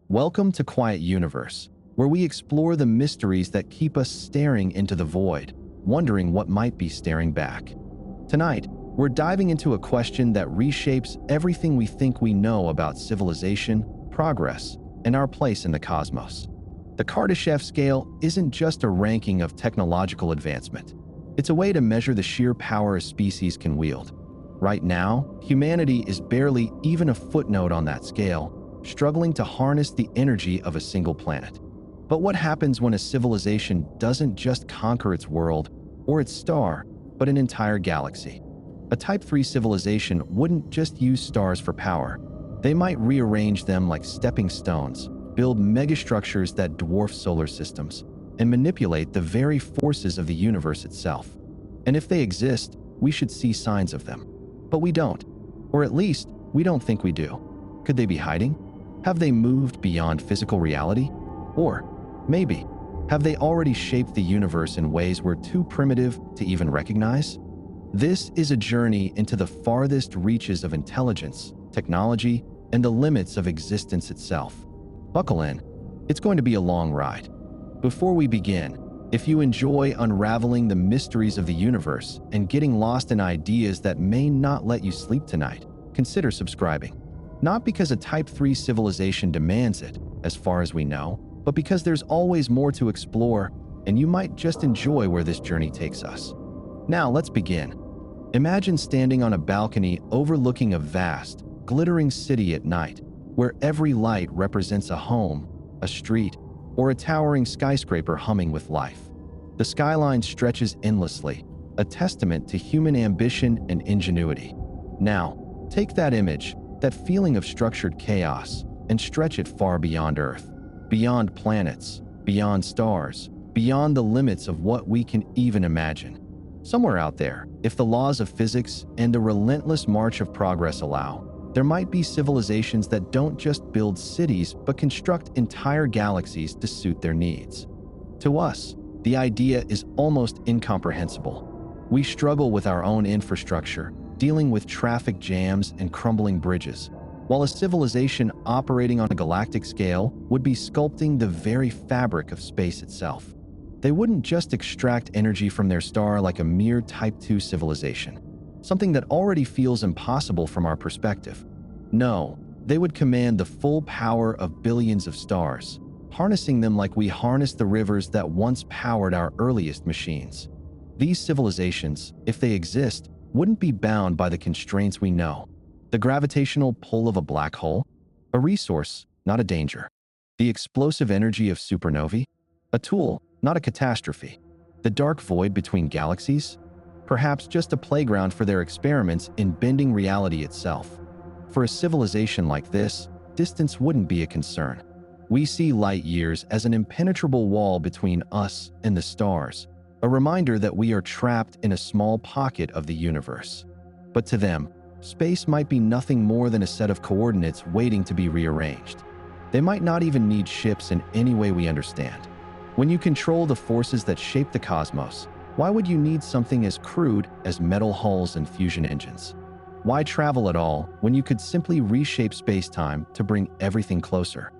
Welcome to Quiet Universe, where we explore the mysteries that keep us staring into the void, wondering what might be staring back. Tonight, we're diving into a question that reshapes everything we think we know about civilization, progress, and our place in the cosmos. The Kardashev Scale isn't just a ranking of technological advancement. It's a way to measure the sheer power a species can wield. Right now, humanity is barely even a footnote on that scale, struggling to harness the energy of a single planet. But what happens when a civilization doesn't just conquer its world or its star, but an entire galaxy? A Type 3 civilization wouldn't just use stars for power. They might rearrange them like stepping stones, build megastructures that dwarf solar systems, and manipulate the very forces of the universe itself. And if they exist, we should see signs of them. But we don't. Or at least, we don't think we do. Could they be hiding? Have they moved beyond physical reality? Or, maybe, have they already shaped the universe in ways we're too primitive to even recognize? This is a journey into the farthest reaches of intelligence, technology, and the limits of existence itself. Buckle in. It's going to be a long ride. Before we begin, if you enjoy unraveling the mysteries of the universe and getting lost in ideas that may not let you sleep tonight, consider subscribing. Not because a Type 3 civilization demands it, as far as we know, but because there's always more to explore, and you might just enjoy where this journey takes us. Now, let's begin. Imagine standing on a balcony overlooking a vast, glittering city at night, where every light represents a home, a street, or a towering skyscraper humming with life. The skyline stretches endlessly, a testament to human ambition and ingenuity. Now, take that image, that feeling of structured chaos, and stretch it far beyond Earth, beyond planets, beyond stars, beyond the limits of what we can even imagine. Somewhere out there, if the laws of physics and the relentless march of progress allow, there might be civilizations that don't just build cities but construct entire galaxies to suit their needs. To us, the idea is almost incomprehensible. We struggle with our own infrastructure, dealing with traffic jams and crumbling bridges, while a civilization operating on a galactic scale would be sculpting the very fabric of space itself. They wouldn't just extract energy from their star like a mere Type 2 civilization, something that already feels impossible from our perspective. No, they would command the full power of billions of stars, harnessing them like we harness the rivers that once powered our earliest machines. These civilizations, if they exist, wouldn't be bound by the constraints we know. The gravitational pull of a black hole? A resource, not a danger. The explosive energy of supernovae? A tool, not a catastrophe. The dark void between galaxies? Perhaps just a playground for their experiments in bending reality itself. For a civilization like this, distance wouldn't be a concern. We see light years as an impenetrable wall between us and the stars, a reminder that we are trapped in a small pocket of the universe. But to them, space might be nothing more than a set of coordinates waiting to be rearranged. They might not even need ships in any way we understand. When you control the forces that shape the cosmos, why would you need something as crude as metal hulls and fusion engines? Why travel at all when you could simply reshape space-time to bring everything closer?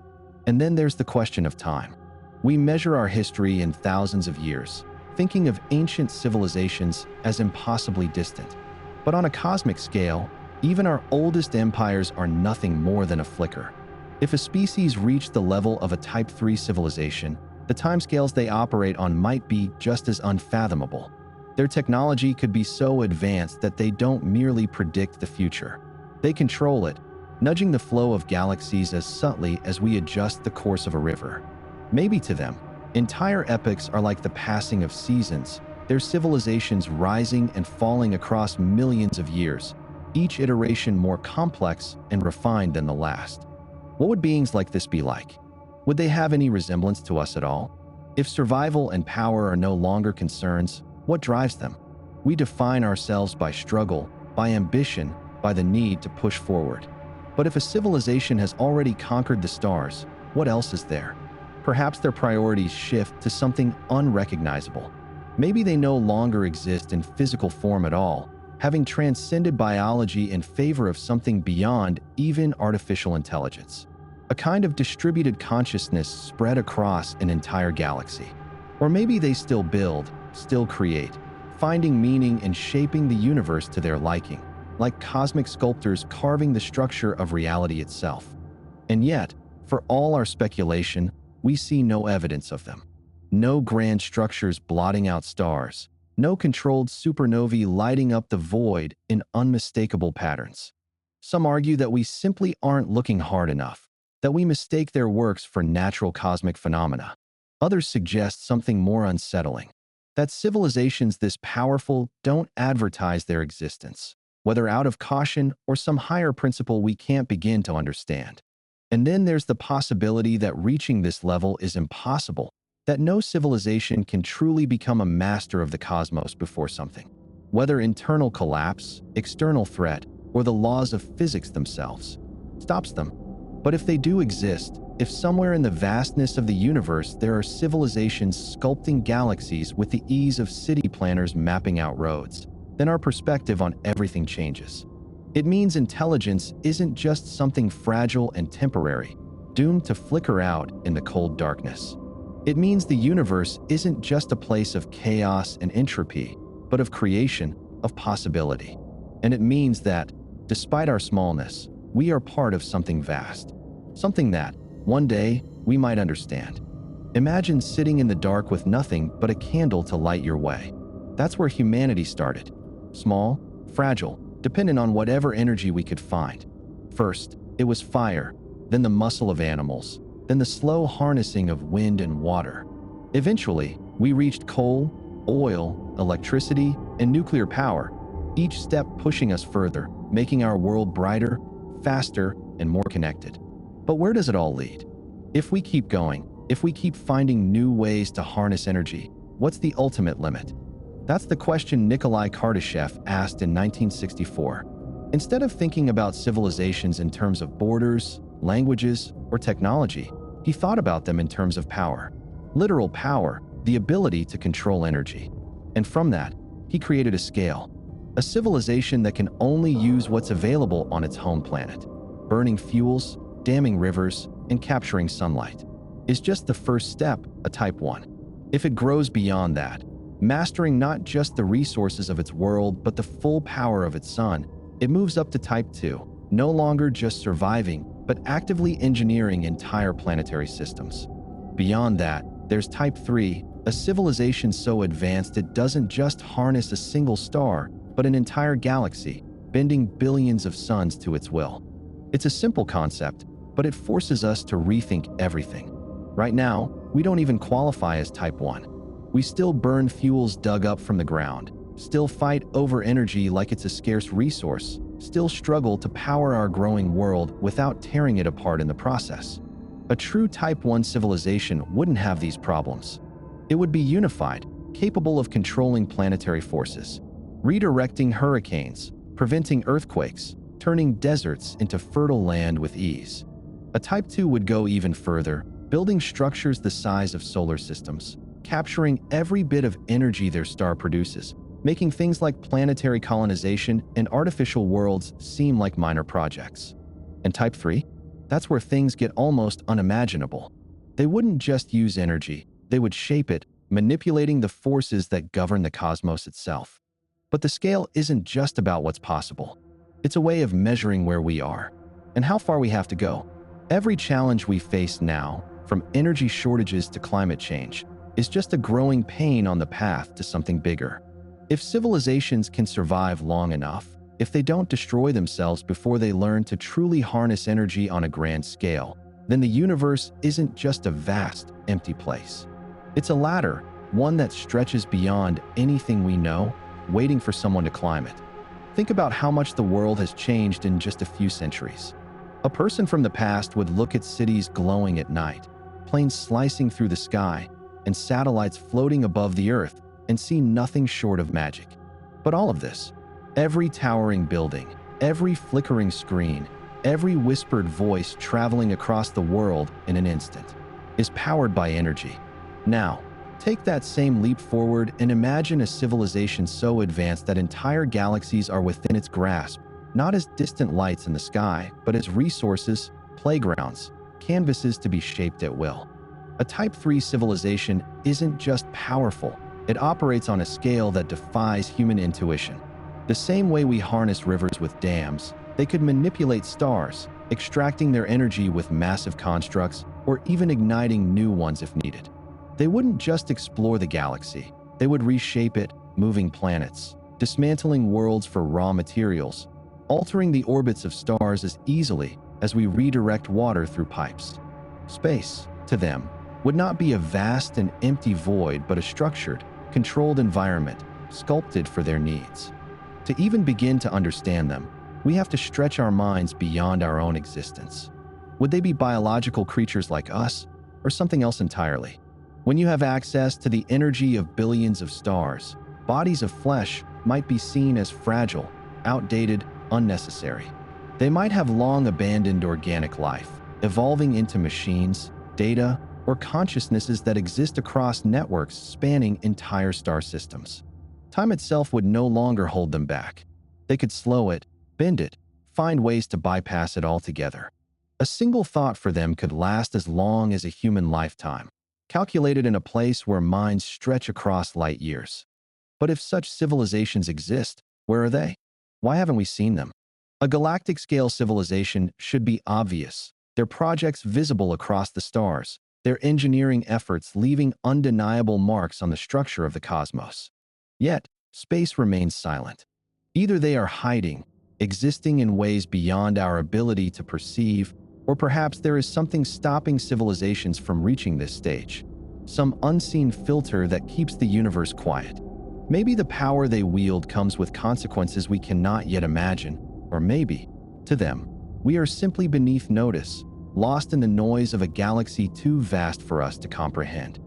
And then there's the question of time. We measure our history in thousands of years, thinking of ancient civilizations as impossibly distant. But on a cosmic scale, even our oldest empires are nothing more than a flicker. If a species reached the level of a Type 3 civilization, the timescales they operate on might be just as unfathomable. Their technology could be so advanced that they don't merely predict the future. They control it, nudging the flow of galaxies as subtly as we adjust the course of a river. Maybe to them, entire epochs are like the passing of seasons, their civilizations rising and falling across millions of years, each iteration more complex and refined than the last. What would beings like this be like? Would they have any resemblance to us at all? If survival and power are no longer concerns, what drives them? We define ourselves by struggle, by ambition, by the need to push forward. But if a civilization has already conquered the stars, what else is there? Perhaps their priorities shift to something unrecognizable. Maybe they no longer exist in physical form at all, having transcended biology in favor of something beyond even artificial intelligence. a kind of distributed consciousness spread across an entire galaxy. Or maybe they still build, still create, finding meaning and shaping the universe to their liking, like cosmic sculptors carving the structure of reality itself. And yet, for all our speculation, we see no evidence of them. No grand structures blotting out stars, no controlled supernovae lighting up the void in unmistakable patterns. Some argue that we simply aren't looking hard enough, that we mistake their works for natural cosmic phenomena. Others suggest something more unsettling, that civilizations this powerful don't advertise their existence, whether out of caution or some higher principle we can't begin to understand. And then there's the possibility that reaching this level is impossible, that no civilization can truly become a master of the cosmos before something, whether internal collapse, external threat, or the laws of physics themselves, stops them. But if they do exist, if somewhere in the vastness of the universe there are civilizations sculpting galaxies with the ease of city planners mapping out roads, then our perspective on everything changes. It means intelligence isn't just something fragile and temporary, doomed to flicker out in the cold darkness. It means the universe isn't just a place of chaos and entropy, but of creation, of possibility. And it means that, despite our smallness, we are part of something vast, something that, one day, we might understand. Imagine sitting in the dark with nothing but a candle to light your way. That's where humanity started. Small, fragile, dependent on whatever energy we could find. First, it was fire, then the muscle of animals, then the slow harnessing of wind and water. Eventually, we reached coal, oil, electricity, and nuclear power, each step pushing us further, making our world brighter, faster, and more connected. But where does it all lead? If we keep going, if we keep finding new ways to harness energy, what's the ultimate limit? That's the question Nikolai Kardashev asked in 1964. Instead of thinking about civilizations in terms of borders, languages, or technology, he thought about them in terms of power. Literal power, the ability to control energy. And from that, he created a scale. A civilization that can only use what's available on its home planet. Burning fuels, damming rivers, and capturing sunlight is just the first step, a Type 1. If it grows beyond that, mastering not just the resources of its world but the full power of its sun, it moves up to Type 2, no longer just surviving, but actively engineering entire planetary systems. Beyond that, there's Type 3, a civilization so advanced it doesn't just harness a single star, but an entire galaxy, bending billions of suns to its will. It's a simple concept, but it forces us to rethink everything. Right now, we don't even qualify as Type 1. We still burn fuels dug up from the ground, still fight over energy like it's a scarce resource, still struggle to power our growing world without tearing it apart in the process. A true Type 1 civilization wouldn't have these problems. It would be unified, capable of controlling planetary forces, redirecting hurricanes, preventing earthquakes, turning deserts into fertile land with ease. A Type 2 would go even further, building structures the size of solar systems, capturing every bit of energy their star produces, making things like planetary colonization and artificial worlds seem like minor projects. And Type 3? That's where things get almost unimaginable. They wouldn't just use energy, they would shape it, manipulating the forces that govern the cosmos itself. But the scale isn't just about what's possible. It's a way of measuring where we are and how far we have to go. Every challenge we face now, from energy shortages to climate change, is just a growing pain on the path to something bigger. If civilizations can survive long enough, if they don't destroy themselves before they learn to truly harness energy on a grand scale, then the universe isn't just a vast, empty place. It's a ladder, one that stretches beyond anything we know, waiting for someone to climb it. Think about how much the world has changed in just a few centuries. A person from the past would look at cities glowing at night, planes slicing through the sky, and satellites floating above the earth, and see nothing short of magic. But all of this, every towering building, every flickering screen, every whispered voice traveling across the world in an instant, is powered by energy. Now, take that same leap forward and imagine a civilization so advanced that entire galaxies are within its grasp, not as distant lights in the sky, but as resources, playgrounds, canvases to be shaped at will. A Type 3 civilization isn't just powerful, it operates on a scale that defies human intuition. The same way we harness rivers with dams, they could manipulate stars, extracting their energy with massive constructs, or even igniting new ones if needed. They wouldn't just explore the galaxy, they would reshape it, moving planets, dismantling worlds for raw materials, altering the orbits of stars as easily as we redirect water through pipes. Space, to them, would not be a vast and empty void but a structured, controlled environment, sculpted for their needs. To even begin to understand them, we have to stretch our minds beyond our own existence. Would they be biological creatures like us, or something else entirely? When you have access to the energy of billions of stars, bodies of flesh might be seen as fragile, outdated, unnecessary. They might have long abandoned organic life, evolving into machines, data, or consciousnesses that exist across networks spanning entire star systems. Time itself would no longer hold them back. They could slow it, bend it, find ways to bypass it altogether. A single thought for them could last as long as a human lifetime, calculated in a place where minds stretch across light years. But if such civilizations exist, where are they? Why haven't we seen them? A galactic-scale civilization should be obvious, their projects visible across the stars, their engineering efforts leaving undeniable marks on the structure of the cosmos. Yet, space remains silent. Either they are hiding, existing in ways beyond our ability to perceive, or perhaps there is something stopping civilizations from reaching this stage. Some unseen filter that keeps the universe quiet. Maybe the power they wield comes with consequences we cannot yet imagine, or maybe, to them, we are simply beneath notice, lost in the noise of a galaxy too vast for us to comprehend.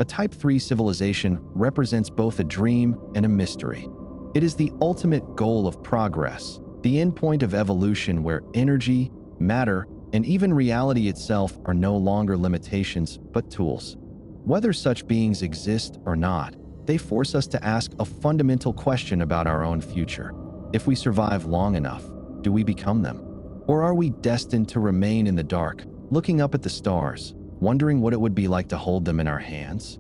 A Type 3 civilization represents both a dream and a mystery. It is the ultimate goal of progress, the endpoint of evolution where energy, matter, and even reality itself are no longer limitations but tools. Whether such beings exist or not, they force us to ask a fundamental question about our own future. If we survive long enough, do we become them? Or are we destined to remain in the dark, looking up at the stars, wondering what it would be like to hold them in our hands?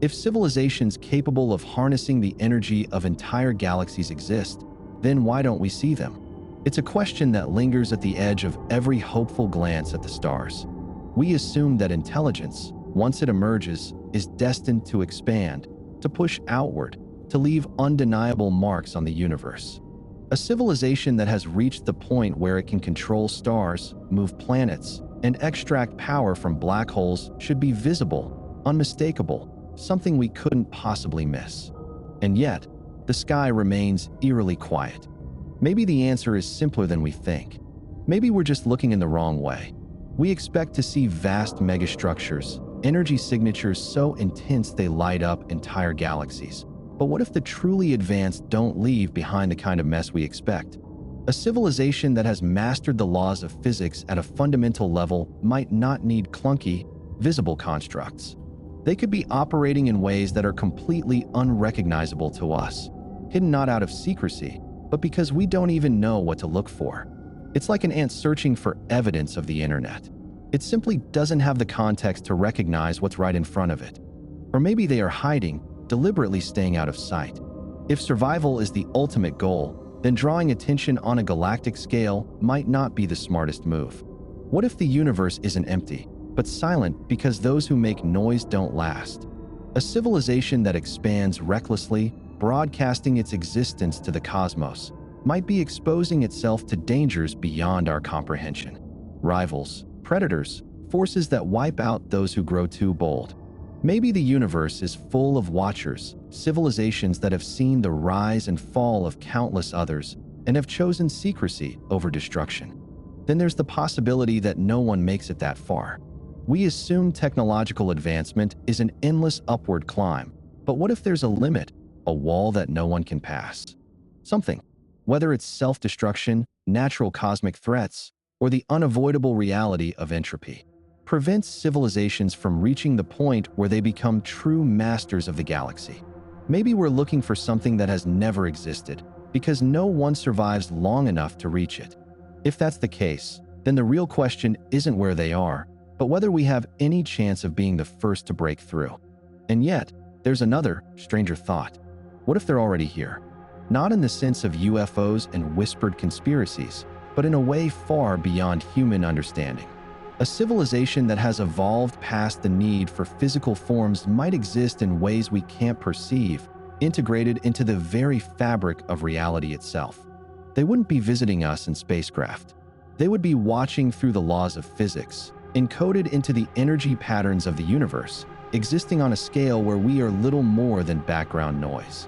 If civilizations capable of harnessing the energy of entire galaxies exist, then why don't we see them? It's a question that lingers at the edge of every hopeful glance at the stars. We assume that intelligence, once it emerges, is destined to expand, to push outward, to leave undeniable marks on the universe. A civilization that has reached the point where it can control stars, move planets, and extract power from black holes should be visible, unmistakable, something we couldn't possibly miss. And yet, the sky remains eerily quiet. Maybe the answer is simpler than we think. Maybe we're just looking in the wrong way. We expect to see vast megastructures, energy signatures so intense they light up entire galaxies. But what if the truly advanced don't leave behind the kind of mess we expect? A civilization that has mastered the laws of physics at a fundamental level might not need clunky, visible constructs. They could be operating in ways that are completely unrecognizable to us, hidden not out of secrecy, but because we don't even know what to look for. It's like an ant searching for evidence of the internet. It simply doesn't have the context to recognize what's right in front of it. Or maybe they are hiding, deliberately staying out of sight. If survival is the ultimate goal, then drawing attention on a galactic scale might not be the smartest move. What if the universe isn't empty, but silent because those who make noise don't last? A civilization that expands recklessly, broadcasting its existence to the cosmos, might be exposing itself to dangers beyond our comprehension. Rivals, predators, forces that wipe out those who grow too bold. Maybe the universe is full of watchers, civilizations that have seen the rise and fall of countless others and have chosen secrecy over destruction. Then there's the possibility that no one makes it that far. We assume technological advancement is an endless upward climb, but what if there's a limit, a wall that no one can pass? Something, whether it's self-destruction, natural cosmic threats, or the unavoidable reality of entropy, prevents civilizations from reaching the point where they become true masters of the galaxy. Maybe we're looking for something that has never existed, because no one survives long enough to reach it. If that's the case, then the real question isn't where they are, but whether we have any chance of being the first to break through. And yet, there's another, stranger thought. What if they're already here? Not in the sense of UFOs and whispered conspiracies, but in a way far beyond human understanding. A civilization that has evolved past the need for physical forms might exist in ways we can't perceive, integrated into the very fabric of reality itself. They wouldn't be visiting us in spacecraft. They would be watching through the laws of physics, encoded into the energy patterns of the universe, existing on a scale where we are little more than background noise.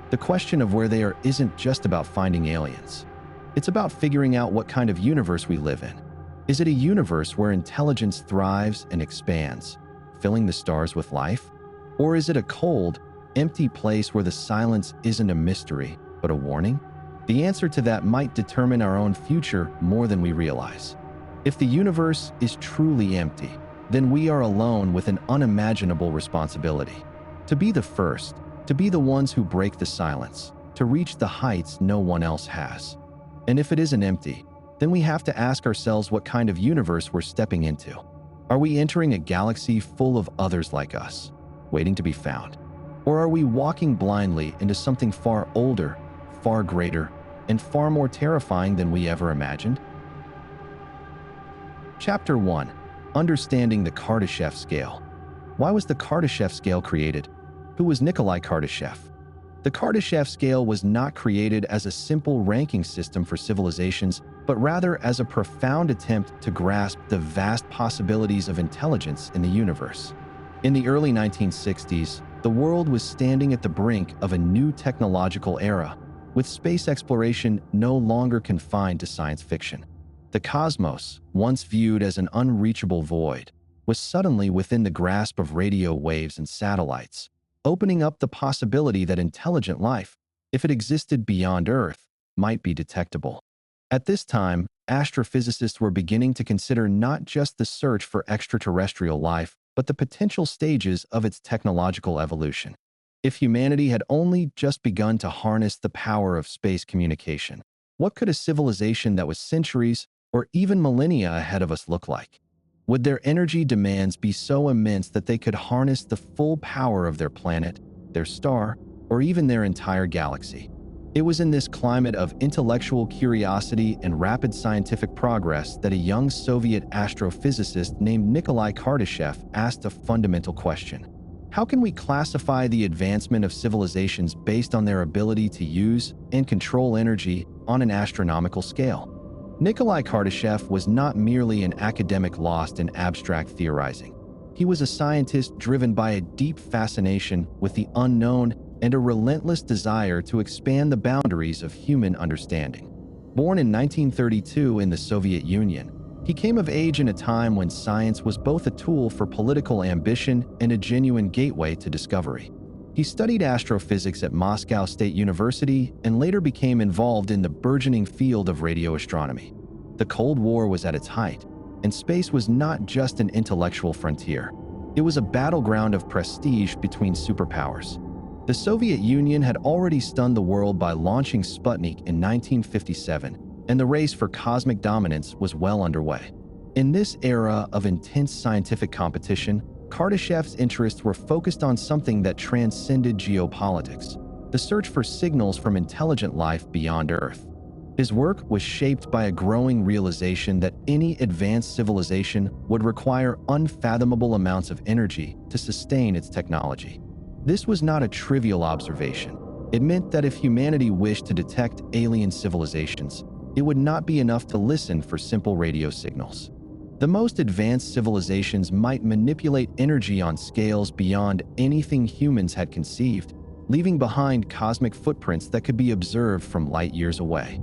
The question of where they are isn't just about finding aliens. It's about figuring out what kind of universe we live in. Is it a universe where intelligence thrives and expands, filling the stars with life? Or is it a cold, empty place where the silence isn't a mystery, but a warning? The answer to that might determine our own future more than we realize. If the universe is truly empty, then we are alone with an unimaginable responsibility. To be the first, to be the ones who break the silence, to reach the heights no one else has. And if it isn't empty, then we have to ask ourselves what kind of universe we're stepping into. Are we entering a galaxy full of others like us, waiting to be found? Or are we walking blindly into something far older, far greater, and far more terrifying than we ever imagined? Chapter 1. Understanding the Kardashev Scale. Why was the Kardashev Scale created? Who was Nikolai Kardashev? The Kardashev Scale was not created as a simple ranking system for civilizations, but rather as a profound attempt to grasp the vast possibilities of intelligence in the universe. In the early 1960s, the world was standing at the brink of a new technological era, with space exploration no longer confined to science fiction. The cosmos, once viewed as an unreachable void, was suddenly within the grasp of radio waves and satellites, opening up the possibility that intelligent life, if it existed beyond Earth, might be detectable. At this time, astrophysicists were beginning to consider not just the search for extraterrestrial life, but the potential stages of its technological evolution. If humanity had only just begun to harness the power of space communication, what could a civilization that was centuries or even millennia ahead of us look like? Would their energy demands be so immense that they could harness the full power of their planet, their star, or even their entire galaxy? It was in this climate of intellectual curiosity and rapid scientific progress that a young Soviet astrophysicist named Nikolai Kardashev asked a fundamental question. How can we classify the advancement of civilizations based on their ability to use and control energy on an astronomical scale? Nikolai Kardashev was not merely an academic lost in abstract theorizing. He was a scientist driven by a deep fascination with the unknown and a relentless desire to expand the boundaries of human understanding. Born in 1932 in the Soviet Union, he came of age in a time when science was both a tool for political ambition and a genuine gateway to discovery. He studied astrophysics at Moscow State University and later became involved in the burgeoning field of radio astronomy. The Cold War was at its height, and space was not just an intellectual frontier. It was a battleground of prestige between superpowers. The Soviet Union had already stunned the world by launching Sputnik in 1957, and the race for cosmic dominance was well underway. In this era of intense scientific competition, Kardashev's interests were focused on something that transcended geopolitics: the search for signals from intelligent life beyond Earth. His work was shaped by a growing realization that any advanced civilization would require unfathomable amounts of energy to sustain its technology. This was not a trivial observation. It meant that if humanity wished to detect alien civilizations, it would not be enough to listen for simple radio signals. The most advanced civilizations might manipulate energy on scales beyond anything humans had conceived, leaving behind cosmic footprints that could be observed from light years away.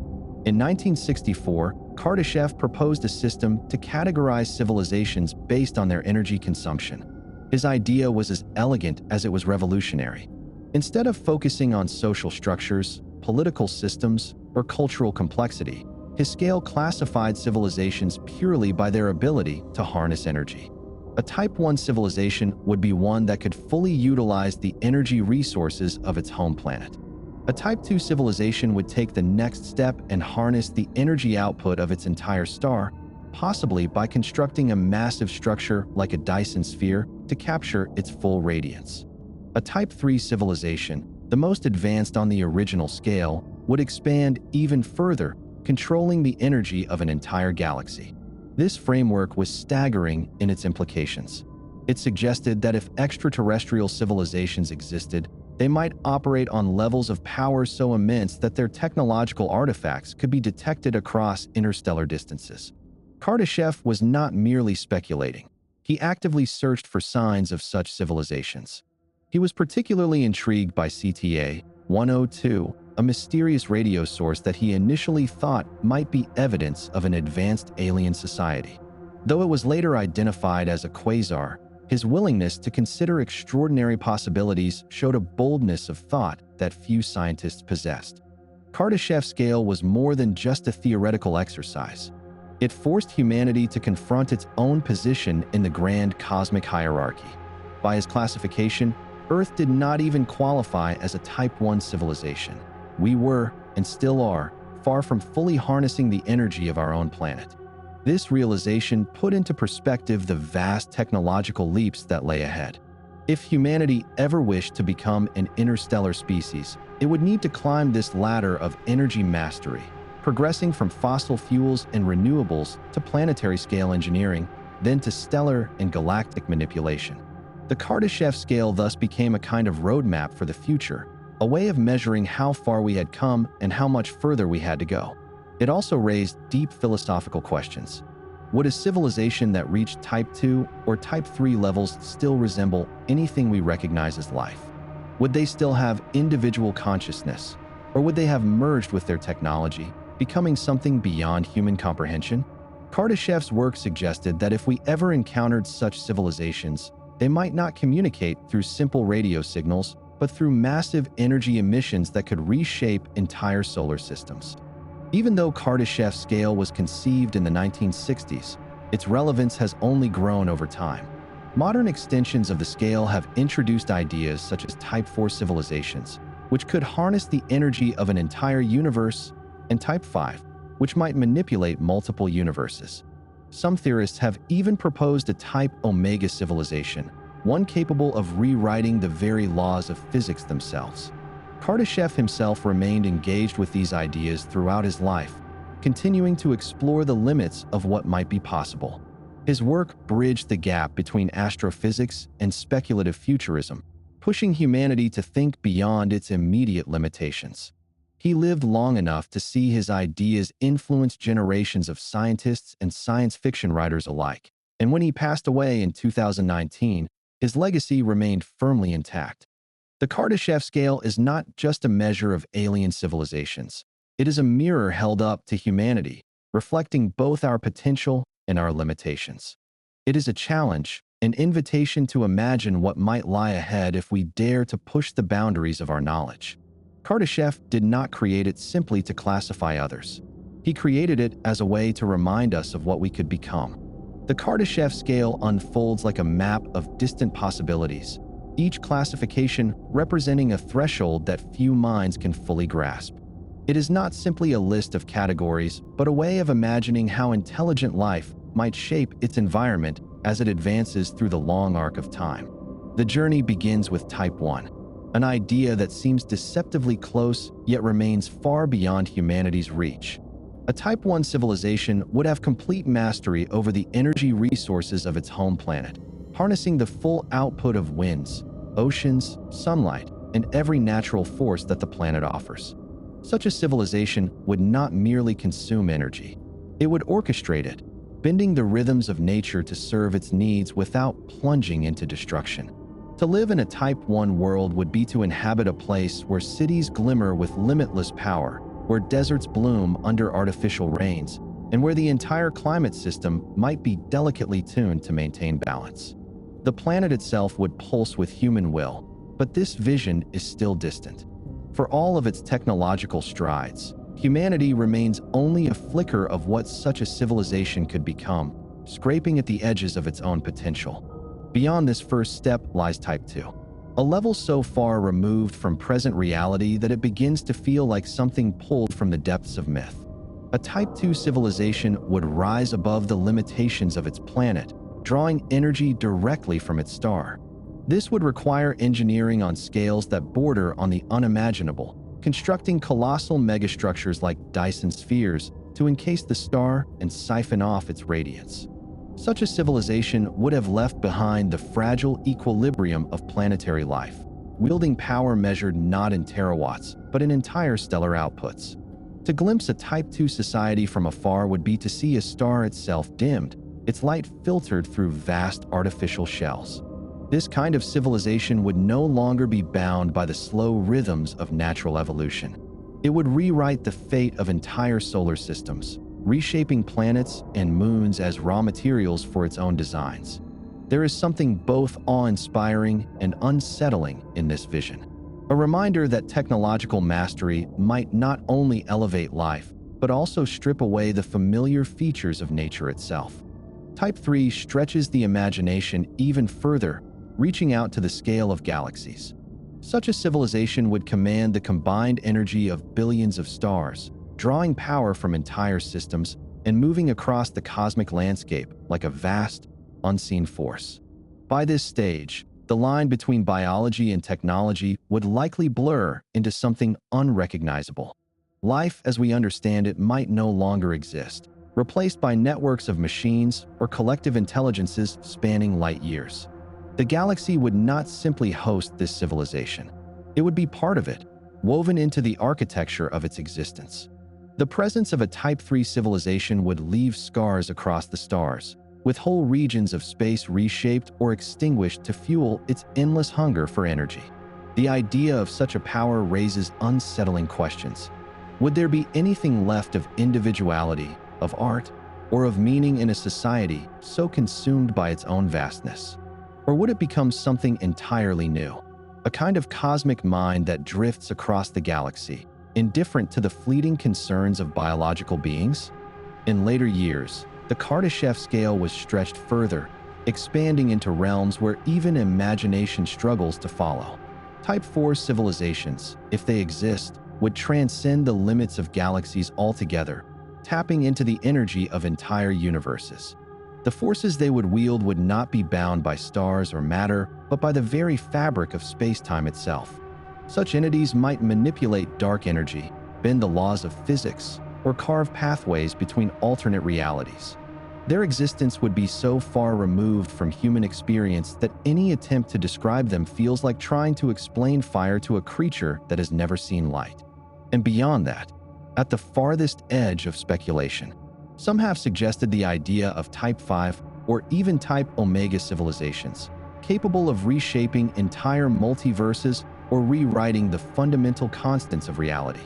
In 1964, Kardashev proposed a system to categorize civilizations based on their energy consumption. His idea was as elegant as it was revolutionary. Instead of focusing on social structures, political systems, or cultural complexity, his scale classified civilizations purely by their ability to harness energy. A Type 1 civilization would be one that could fully utilize the energy resources of its home planet. A Type 2 civilization would take the next step and harness the energy output of its entire star, possibly by constructing a massive structure like a Dyson sphere to capture its full radiance. A Type 3 civilization, the most advanced on the original scale, would expand even further, controlling the energy of an entire galaxy. This framework was staggering in its implications. It suggested that if extraterrestrial civilizations existed, they might operate on levels of power so immense that their technological artifacts could be detected across interstellar distances. Kardashev was not merely speculating. He actively searched for signs of such civilizations. He was particularly intrigued by CTA-102, a mysterious radio source that he initially thought might be evidence of an advanced alien society. Though it was later identified as a quasar, his willingness to consider extraordinary possibilities showed a boldness of thought that few scientists possessed. Kardashev Scale was more than just a theoretical exercise. It forced humanity to confront its own position in the grand cosmic hierarchy. By his classification, Earth did not even qualify as a Type 1 civilization. We were, and still are, far from fully harnessing the energy of our own planet. This realization put into perspective the vast technological leaps that lay ahead. If humanity ever wished to become an interstellar species, it would need to climb this ladder of energy mastery, progressing from fossil fuels and renewables to planetary scale engineering, then to stellar and galactic manipulation. The Kardashev scale thus became a kind of roadmap for the future, a way of measuring how far we had come and how much further we had to go. It also raised deep philosophical questions. Would a civilization that reached Type 2 or Type 3 levels still resemble anything we recognize as life? Would they still have individual consciousness, or would they have merged with their technology, becoming something beyond human comprehension? Kardashev's work suggested that if we ever encountered such civilizations, they might not communicate through simple radio signals, but through massive energy emissions that could reshape entire solar systems. Even though Kardashev Scale was conceived in the 1960s, its relevance has only grown over time. Modern extensions of the scale have introduced ideas such as Type 4 civilizations, which could harness the energy of an entire universe, and Type 5, which might manipulate multiple universes. Some theorists have even proposed a Type Omega civilization, one capable of rewriting the very laws of physics themselves. Kardashev himself remained engaged with these ideas throughout his life, continuing to explore the limits of what might be possible. His work bridged the gap between astrophysics and speculative futurism, pushing humanity to think beyond its immediate limitations. He lived long enough to see his ideas influence generations of scientists and science fiction writers alike, and when he passed away in 2019, his legacy remained firmly intact. The Kardashev scale is not just a measure of alien civilizations. It is a mirror held up to humanity, reflecting both our potential and our limitations. It is a challenge, an invitation to imagine what might lie ahead if we dare to push the boundaries of our knowledge. Kardashev did not create it simply to classify others. He created it as a way to remind us of what we could become. The Kardashev scale unfolds like a map of distant possibilities, each classification representing a threshold that few minds can fully grasp. It is not simply a list of categories, but a way of imagining how intelligent life might shape its environment as it advances through the long arc of time. The journey begins with Type 1, an idea that seems deceptively close yet remains far beyond humanity's reach. A Type 1 civilization would have complete mastery over the energy resources of its home planet, harnessing the full output of winds, oceans, sunlight, and every natural force that the planet offers. Such a civilization would not merely consume energy. It would orchestrate it, bending the rhythms of nature to serve its needs without plunging into destruction. To live in a Type 1 world would be to inhabit a place where cities glimmer with limitless power, where deserts bloom under artificial rains, and where the entire climate system might be delicately tuned to maintain balance. The planet itself would pulse with human will, but this vision is still distant. For all of its technological strides, humanity remains only a flicker of what such a civilization could become, scraping at the edges of its own potential. Beyond this first step lies Type 2, a level so far removed from present reality that it begins to feel like something pulled from the depths of myth. A Type 2 civilization would rise above the limitations of its planet, drawing energy directly from its star. This would require engineering on scales that border on the unimaginable, constructing colossal megastructures like Dyson Spheres to encase the star and siphon off its radiance. Such a civilization would have left behind the fragile equilibrium of planetary life, wielding power measured not in terawatts, but in entire stellar outputs. To glimpse a Type 2 society from afar would be to see a star itself dimmed, its light filtered through vast artificial shells. This kind of civilization would no longer be bound by the slow rhythms of natural evolution. It would rewrite the fate of entire solar systems, reshaping planets and moons as raw materials for its own designs. There is something both awe-inspiring and unsettling in this vision. A reminder that technological mastery might not only elevate life, but also strip away the familiar features of nature itself. Type 3 stretches the imagination even further, reaching out to the scale of galaxies. Such a civilization would command the combined energy of billions of stars, drawing power from entire systems and moving across the cosmic landscape like a vast, unseen force. By this stage, the line between biology and technology would likely blur into something unrecognizable. Life as we understand it might no longer exist, replaced by networks of machines or collective intelligences spanning light years. The galaxy would not simply host this civilization. It would be part of it, woven into the architecture of its existence. The presence of a Type 3 civilization would leave scars across the stars, with whole regions of space reshaped or extinguished to fuel its endless hunger for energy. The idea of such a power raises unsettling questions. Would there be anything left of individuality, of art, or of meaning in a society so consumed by its own vastness? Or would it become something entirely new? A kind of cosmic mind that drifts across the galaxy, indifferent to the fleeting concerns of biological beings? In later years, the Kardashev Scale was stretched further, expanding into realms where even imagination struggles to follow. Type 4 civilizations, if they exist, would transcend the limits of galaxies altogether, tapping into the energy of entire universes. The forces they would wield would not be bound by stars or matter, but by the very fabric of space-time itself. Such entities might manipulate dark energy, bend the laws of physics, or carve pathways between alternate realities. Their existence would be so far removed from human experience that any attempt to describe them feels like trying to explain fire to a creature that has never seen light. And beyond that, at the farthest edge of speculation, some have suggested the idea of Type 5 or even Type Omega civilizations, capable of reshaping entire multiverses or rewriting the fundamental constants of reality.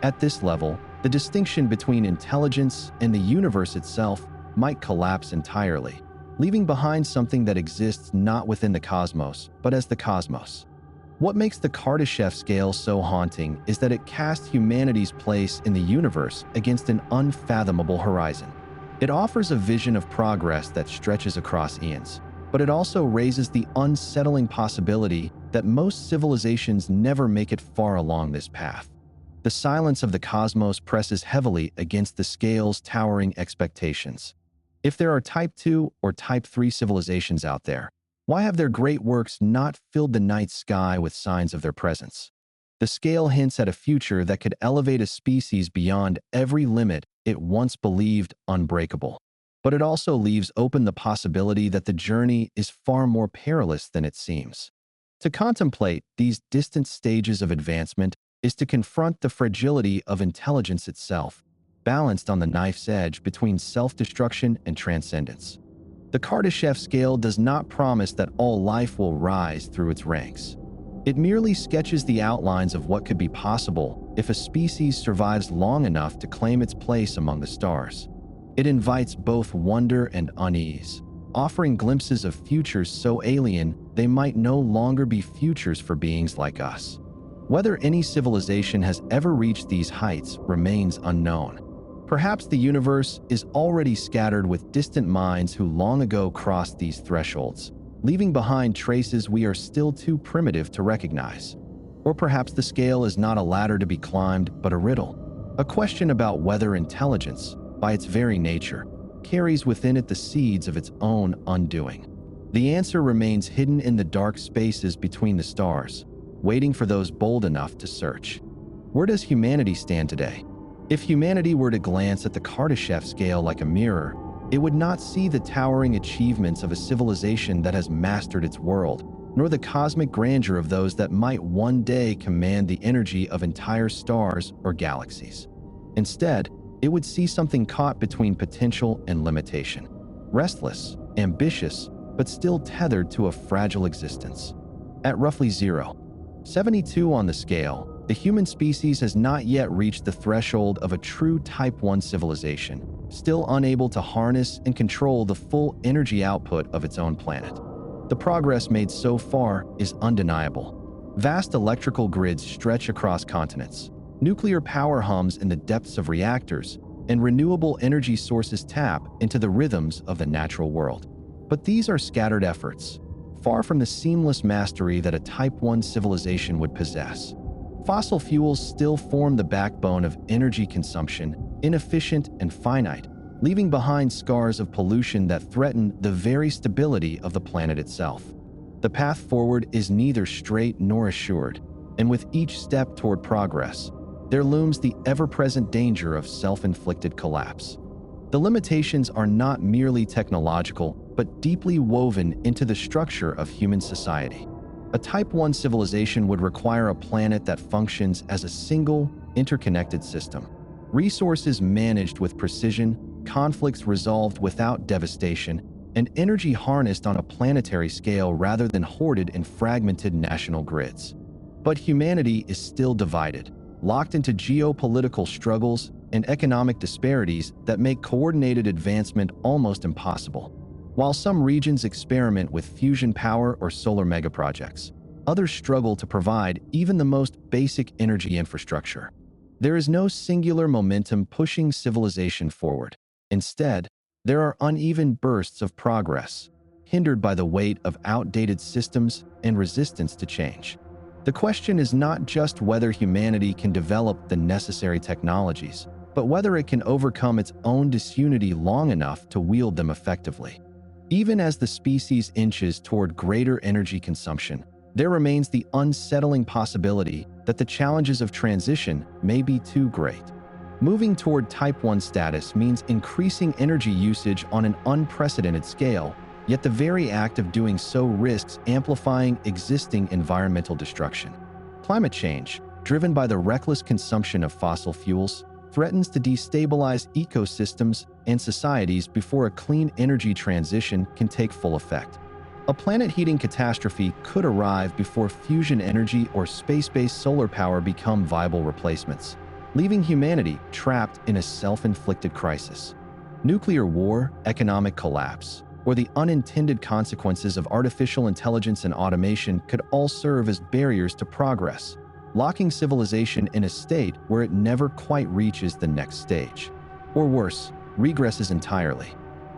At this level, the distinction between intelligence and the universe itself might collapse entirely, leaving behind something that exists not within the cosmos, but as the cosmos. What makes the Kardashev Scale so haunting is that it casts humanity's place in the universe against an unfathomable horizon. It offers a vision of progress that stretches across eons, but it also raises the unsettling possibility that most civilizations never make it far along this path. The silence of the cosmos presses heavily against the scale's towering expectations. If there are Type 2 or Type 3 civilizations out there, why have their great works not filled the night sky with signs of their presence? The scale hints at a future that could elevate a species beyond every limit it once believed unbreakable. But it also leaves open the possibility that the journey is far more perilous than it seems. To contemplate these distant stages of advancement is to confront the fragility of intelligence itself, balanced on the knife's edge between self-destruction and transcendence. The Kardashev Scale does not promise that all life will rise through its ranks. It merely sketches the outlines of what could be possible if a species survives long enough to claim its place among the stars. It invites both wonder and unease, offering glimpses of futures so alien they might no longer be futures for beings like us. Whether any civilization has ever reached these heights remains unknown. Perhaps the universe is already scattered with distant minds who long ago crossed these thresholds, leaving behind traces we are still too primitive to recognize. Or perhaps the scale is not a ladder to be climbed, but a riddle, A question about whether intelligence, by its very nature, carries within it the seeds of its own undoing. The answer remains hidden in the dark spaces between the stars, waiting for those bold enough to search. Where does humanity stand today? If humanity were to glance at the Kardashev Scale like a mirror, it would not see the towering achievements of a civilization that has mastered its world, nor the cosmic grandeur of those that might one day command the energy of entire stars or galaxies. Instead, it would see something caught between potential and limitation, restless, ambitious, but still tethered to a fragile existence. At roughly 0.72 on the scale, the human species has not yet reached the threshold of a true Type 1 civilization, still unable to harness and control the full energy output of its own planet. The progress made so far is undeniable. Vast electrical grids stretch across continents, nuclear power hums in the depths of reactors, and renewable energy sources tap into the rhythms of the natural world. But these are scattered efforts, far from the seamless mastery that a Type 1 civilization would possess. Fossil fuels still form the backbone of energy consumption, inefficient and finite, leaving behind scars of pollution that threaten the very stability of the planet itself. The path forward is neither straight nor assured, and with each step toward progress, there looms the ever-present danger of self-inflicted collapse. The limitations are not merely technological, but deeply woven into the structure of human society. A Type 1 civilization would require a planet that functions as a single, interconnected system. Resources managed with precision, conflicts resolved without devastation, and energy harnessed on a planetary scale rather than hoarded in fragmented national grids. But humanity is still divided, locked into geopolitical struggles and economic disparities that make coordinated advancement almost impossible. While some regions experiment with fusion power or solar megaprojects, others struggle to provide even the most basic energy infrastructure. There is no singular momentum pushing civilization forward. Instead, there are uneven bursts of progress, hindered by the weight of outdated systems and resistance to change. The question is not just whether humanity can develop the necessary technologies, but whether it can overcome its own disunity long enough to wield them effectively. Even as the species inches toward greater energy consumption, there remains the unsettling possibility that the challenges of transition may be too great. Moving toward Type 1 status means increasing energy usage on an unprecedented scale, yet the very act of doing so risks amplifying existing environmental destruction. Climate change, driven by the reckless consumption of fossil fuels, threatens to destabilize ecosystems and societies before a clean energy transition can take full effect. A planet-heating catastrophe could arrive before fusion energy or space-based solar power become viable replacements, leaving humanity trapped in a self-inflicted crisis. Nuclear war, economic collapse, or the unintended consequences of artificial intelligence and automation could all serve as barriers to progress, locking civilization in a state where it never quite reaches the next stage. Or worse, regresses entirely.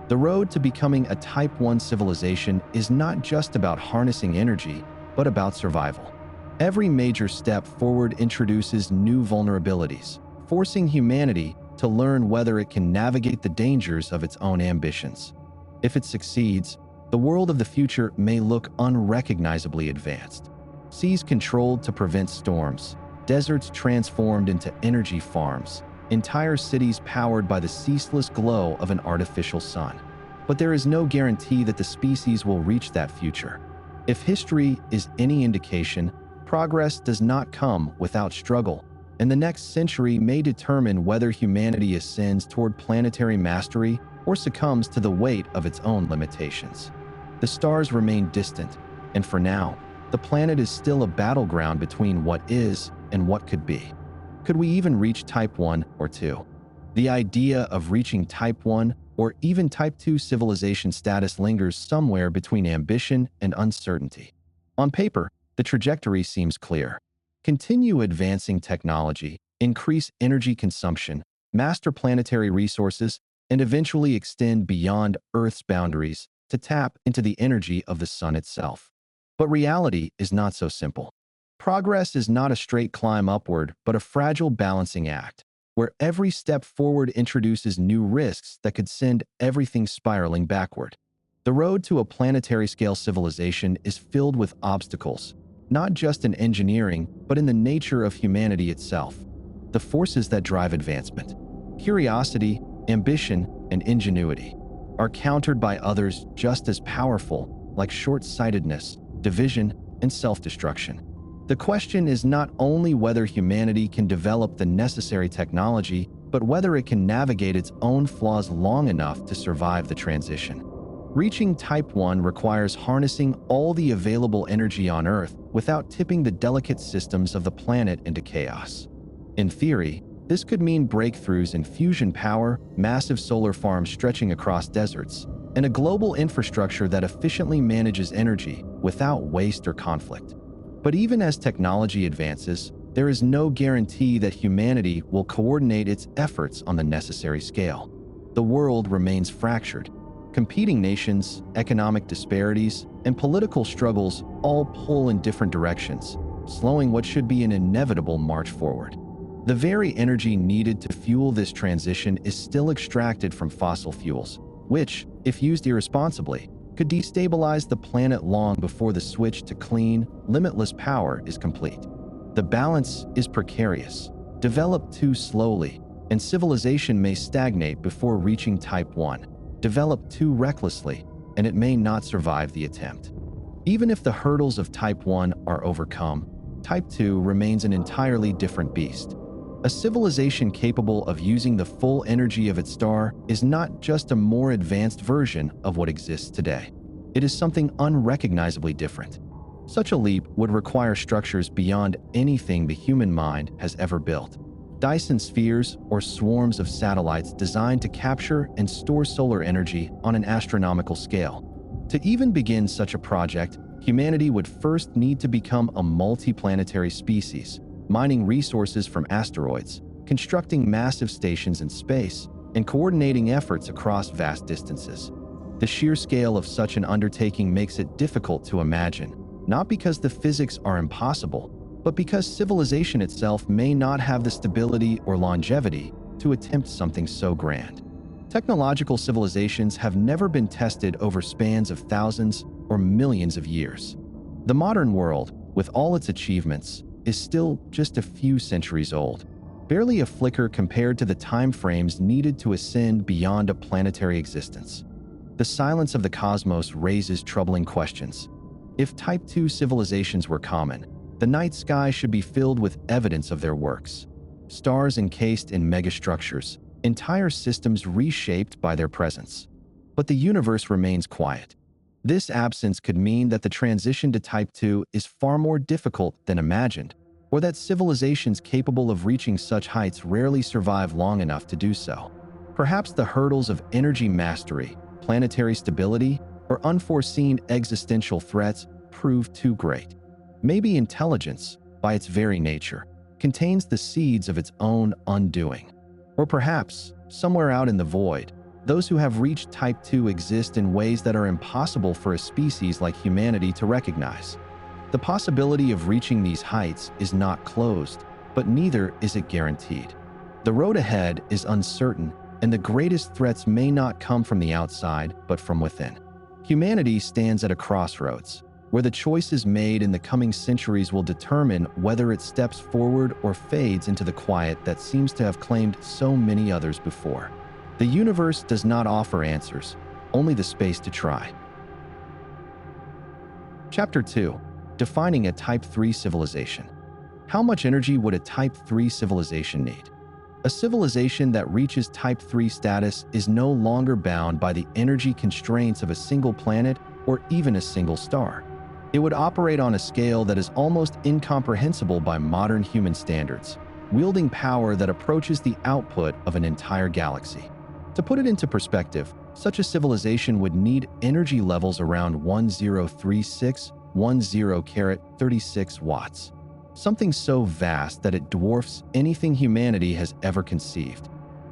The road to becoming a Type 1 civilization is not just about harnessing energy, but about survival. Every major step forward introduces new vulnerabilities, forcing humanity to learn whether it can navigate the dangers of its own ambitions. If it succeeds, the world of the future may look unrecognizably advanced. Seas controlled to prevent storms, deserts transformed into energy farms, entire cities powered by the ceaseless glow of an artificial sun. But there is no guarantee that the species will reach that future. If history is any indication, progress does not come without struggle, and the next century may determine whether humanity ascends toward planetary mastery or succumbs to the weight of its own limitations. The stars remain distant, and for now, the planet is still a battleground between what is and what could be. Could we even reach Type 1 or 2? The idea of reaching Type 1 or even Type 2 civilization status lingers somewhere between ambition and uncertainty. On paper, the trajectory seems clear. Continue advancing technology, increase energy consumption, master planetary resources, and eventually extend beyond Earth's boundaries to tap into the energy of the sun itself. But reality is not so simple. Progress is not a straight climb upward, but a fragile balancing act. where every step forward introduces new risks that could send everything spiraling backward. The road to a planetary scale civilization is filled with obstacles, not just in engineering, but in the nature of humanity itself. The forces that drive advancement, curiosity, ambition, and ingenuity, are countered by others just as powerful, like short-sightedness, division, and self-destruction. The question is not only whether humanity can develop the necessary technology, but whether it can navigate its own flaws long enough to survive the transition. Reaching Type 1 requires harnessing all the available energy on Earth without tipping the delicate systems of the planet into chaos. In theory, this could mean breakthroughs in fusion power, massive solar farms stretching across deserts, and a global infrastructure that efficiently manages energy without waste or conflict. But even as technology advances, there is no guarantee that humanity will coordinate its efforts on the necessary scale. The world remains fractured. Competing nations, economic disparities, and political struggles all pull in different directions, slowing what should be an inevitable march forward. The very energy needed to fuel this transition is still extracted from fossil fuels, which, if used irresponsibly, could destabilize the planet long before the switch to clean, limitless power is complete. The balance is precarious, developed too slowly, and civilization may stagnate before reaching Type 1. Developed too recklessly, and it may not survive the attempt. Even if the hurdles of Type 1 are overcome, Type 2 remains an entirely different beast. A civilization capable of using the full energy of its star is not just a more advanced version of what exists today. It is something unrecognizably different. Such a leap would require structures beyond anything the human mind has ever built. Dyson Spheres, or swarms of satellites designed to capture and store solar energy on an astronomical scale. To even begin such a project, humanity would first need to become a multi-planetary species, mining resources from asteroids, constructing massive stations in space, and coordinating efforts across vast distances. The sheer scale of such an undertaking makes it difficult to imagine, not because the physics are impossible, but because civilization itself may not have the stability or longevity to attempt something so grand. Technological civilizations have never been tested over spans of thousands or millions of years. The modern world, with all its achievements, is still just a few centuries old, barely a flicker compared to the time frames needed to ascend beyond a planetary existence. The silence of the cosmos raises troubling questions. If Type 2 civilizations were common, the night sky should be filled with evidence of their works. Stars encased in megastructures, entire systems reshaped by their presence. But the universe remains quiet. This absence could mean that the transition to Type 2 is far more difficult than imagined, or that civilizations capable of reaching such heights rarely survive long enough to do so. Perhaps the hurdles of energy mastery, planetary stability, or unforeseen existential threats prove too great. Maybe intelligence, by its very nature, contains the seeds of its own undoing. Or perhaps, somewhere out in the void, those who have reached Type 2 exist in ways that are impossible for a species like humanity to recognize. The possibility of reaching these heights is not closed, but neither is it guaranteed. The road ahead is uncertain, and the greatest threats may not come from the outside, but from within. Humanity stands at a crossroads, where the choices made in the coming centuries will determine whether it steps forward or fades into the quiet that seems to have claimed so many others before. The universe does not offer answers, only the space to try. Chapter 2. Defining a Type 3 civilization. How much energy would a Type 3 civilization need? A civilization that reaches Type 3 status is no longer bound by the energy constraints of a single planet or even a single star. It would operate on a scale that is almost incomprehensible by modern human standards, wielding power that approaches the output of an entire galaxy. To put it into perspective, such a civilization would need energy levels around 1036 watts, something so vast that it dwarfs anything humanity has ever conceived.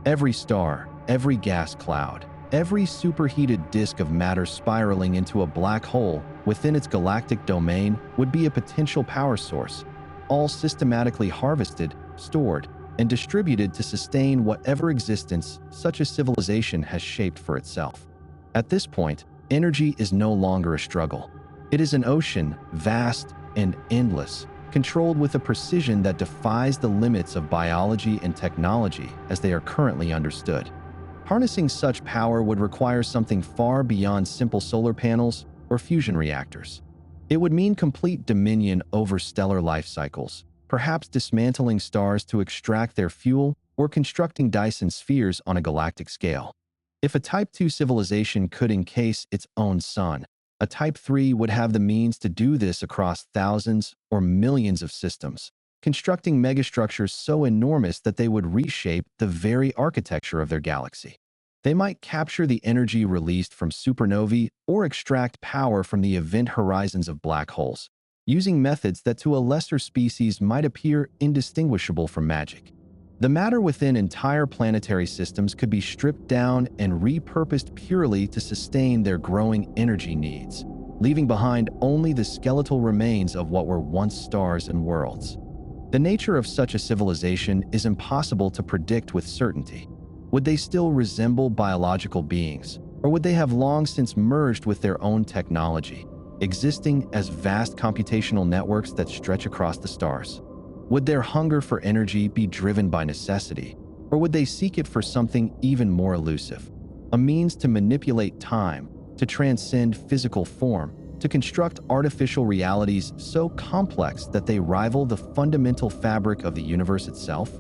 Every star, every gas cloud, every superheated disk of matter spiraling into a black hole within its galactic domain would be a potential power source, all systematically harvested, stored, and distributed to sustain whatever existence such a civilization has shaped for itself. At this point, energy is no longer a struggle. It is an ocean, vast and endless, controlled with a precision that defies the limits of biology and technology as they are currently understood. Harnessing such power would require something far beyond simple solar panels or fusion reactors. It would mean complete dominion over stellar life cycles, perhaps dismantling stars to extract their fuel or constructing Dyson spheres on a galactic scale. If a Type 2 civilization could encase its own sun, a Type 3 would have the means to do this across thousands or millions of systems, constructing megastructures so enormous that they would reshape the very architecture of their galaxy. They might capture the energy released from supernovae or extract power from the event horizons of black holes, using methods that to a lesser species might appear indistinguishable from magic. The matter within entire planetary systems could be stripped down and repurposed purely to sustain their growing energy needs, leaving behind only the skeletal remains of what were once stars and worlds. The nature of such a civilization is impossible to predict with certainty. Would they still resemble biological beings, or would they have long since merged with their own technology, existing as vast computational networks that stretch across the stars? Would their hunger for energy be driven by necessity, or would they seek it for something even more elusive? A means to manipulate time, to transcend physical form, to construct artificial realities so complex that they rival the fundamental fabric of the universe itself?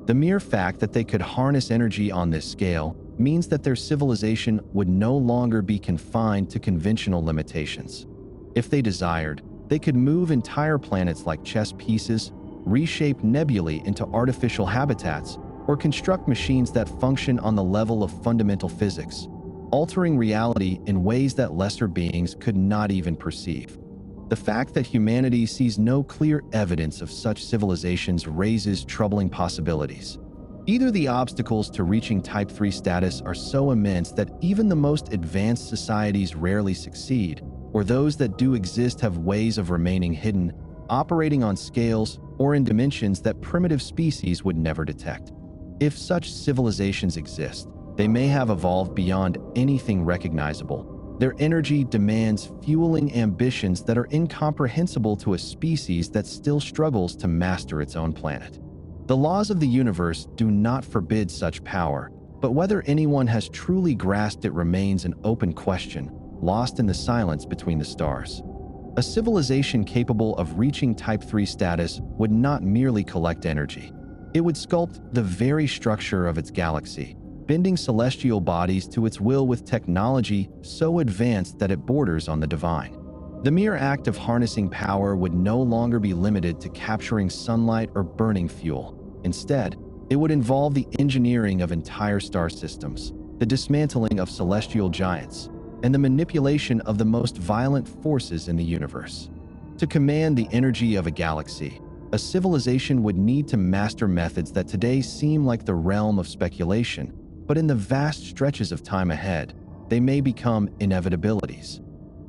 The mere fact that they could harness energy on this scale means that their civilization would no longer be confined to conventional limitations. If they desired, they could move entire planets like chess pieces, reshape nebulae into artificial habitats, or construct machines that function on the level of fundamental physics, altering reality in ways that lesser beings could not even perceive. The fact that humanity sees no clear evidence of such civilizations raises troubling possibilities. Either the obstacles to reaching Type 3 status are so immense that even the most advanced societies rarely succeed, or those that do exist have ways of remaining hidden, operating on scales or in dimensions that primitive species would never detect. If such civilizations exist, they may have evolved beyond anything recognizable. Their energy demands fueling ambitions that are incomprehensible to a species that still struggles to master its own planet. The laws of the universe do not forbid such power, but whether anyone has truly grasped it remains an open question, lost in the silence between the stars. A civilization capable of reaching Type 3 status would not merely collect energy. It would sculpt the very structure of its galaxy, bending celestial bodies to its will with technology so advanced that it borders on the divine. The mere act of harnessing power would no longer be limited to capturing sunlight or burning fuel. Instead, it would involve the engineering of entire star systems, the dismantling of celestial giants, and the manipulation of the most violent forces in the universe. To command the energy of a galaxy, a civilization would need to master methods that today seem like the realm of speculation, but in the vast stretches of time ahead, they may become inevitabilities.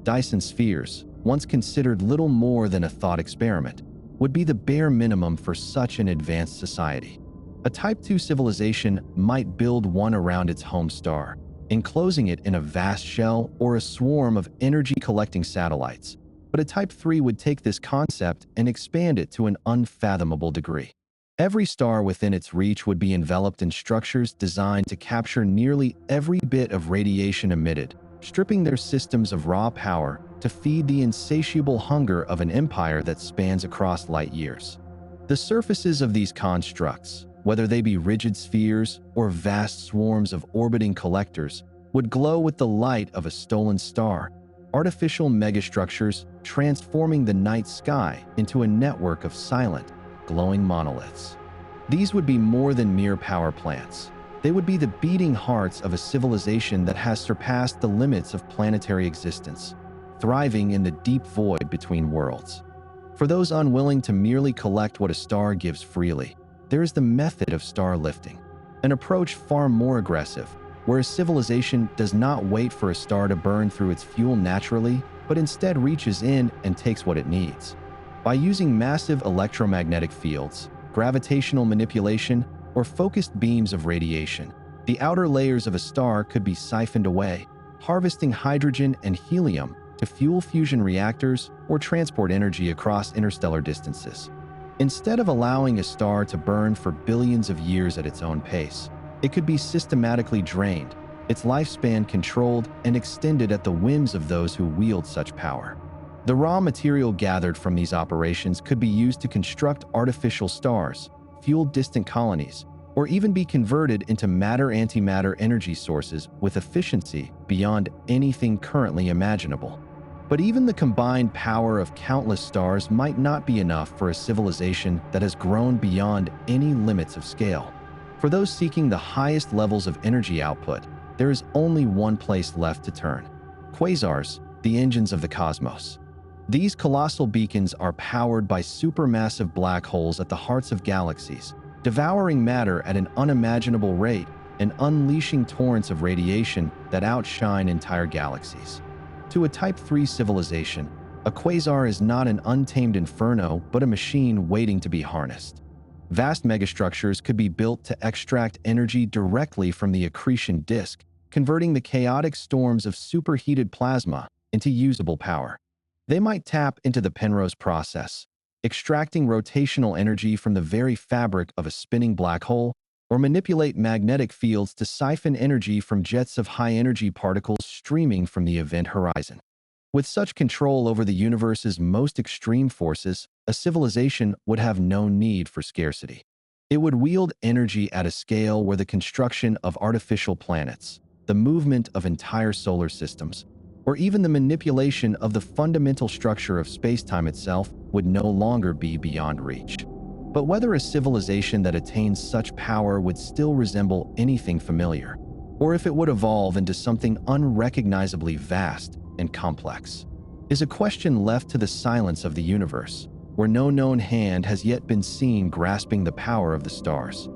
Dyson Spheres, once considered little more than a thought experiment, would be the bare minimum for such an advanced society. A Type 2 civilization might build one around its home star, enclosing it in a vast shell or a swarm of energy-collecting satellites. But a Type 3 would take this concept and expand it to an unfathomable degree. Every star within its reach would be enveloped in structures designed to capture nearly every bit of radiation emitted, stripping their systems of raw power to feed the insatiable hunger of an empire that spans across light years. The surfaces of these constructs, whether they be rigid spheres or vast swarms of orbiting collectors, would glow with the light of a stolen star, artificial megastructures transforming the night sky into a network of silent, glowing monoliths. These would be more than mere power plants. They would be the beating hearts of a civilization that has surpassed the limits of planetary existence, thriving in the deep void between worlds. For those unwilling to merely collect what a star gives freely, there is the method of star lifting, an approach far more aggressive, where a civilization does not wait for a star to burn through its fuel naturally, but instead reaches in and takes what it needs. By using massive electromagnetic fields, gravitational manipulation, or focused beams of radiation. The outer layers of a star could be siphoned away, harvesting hydrogen and helium to fuel fusion reactors or transport energy across interstellar distances. Instead of allowing a star to burn for billions of years at its own pace, it could be systematically drained, its lifespan controlled and extended at the whims of those who wield such power. The raw material gathered from these operations could be used to construct artificial stars, fuel distant colonies, or even be converted into matter-antimatter energy sources with efficiency beyond anything currently imaginable. But even the combined power of countless stars might not be enough for a civilization that has grown beyond any limits of scale. For those seeking the highest levels of energy output, there is only one place left to turn: quasars, the engines of the cosmos. These colossal beacons are powered by supermassive black holes at the hearts of galaxies, devouring matter at an unimaginable rate and unleashing torrents of radiation that outshine entire galaxies. To a Type 3 civilization, a quasar is not an untamed inferno but a machine waiting to be harnessed. Vast megastructures could be built to extract energy directly from the accretion disk, converting the chaotic storms of superheated plasma into usable power. They might tap into the Penrose process, extracting rotational energy from the very fabric of a spinning black hole, or manipulate magnetic fields to siphon energy from jets of high-energy particles streaming from the event horizon. With such control over the universe's most extreme forces, a civilization would have no need for scarcity. It would wield energy at a scale where the construction of artificial planets, the movement of entire solar systems, or even the manipulation of the fundamental structure of space-time itself would no longer be beyond reach. But whether a civilization that attains such power would still resemble anything familiar, or if it would evolve into something unrecognizably vast and complex, is a question left to the silence of the universe, where no known hand has yet been seen grasping the power of the stars.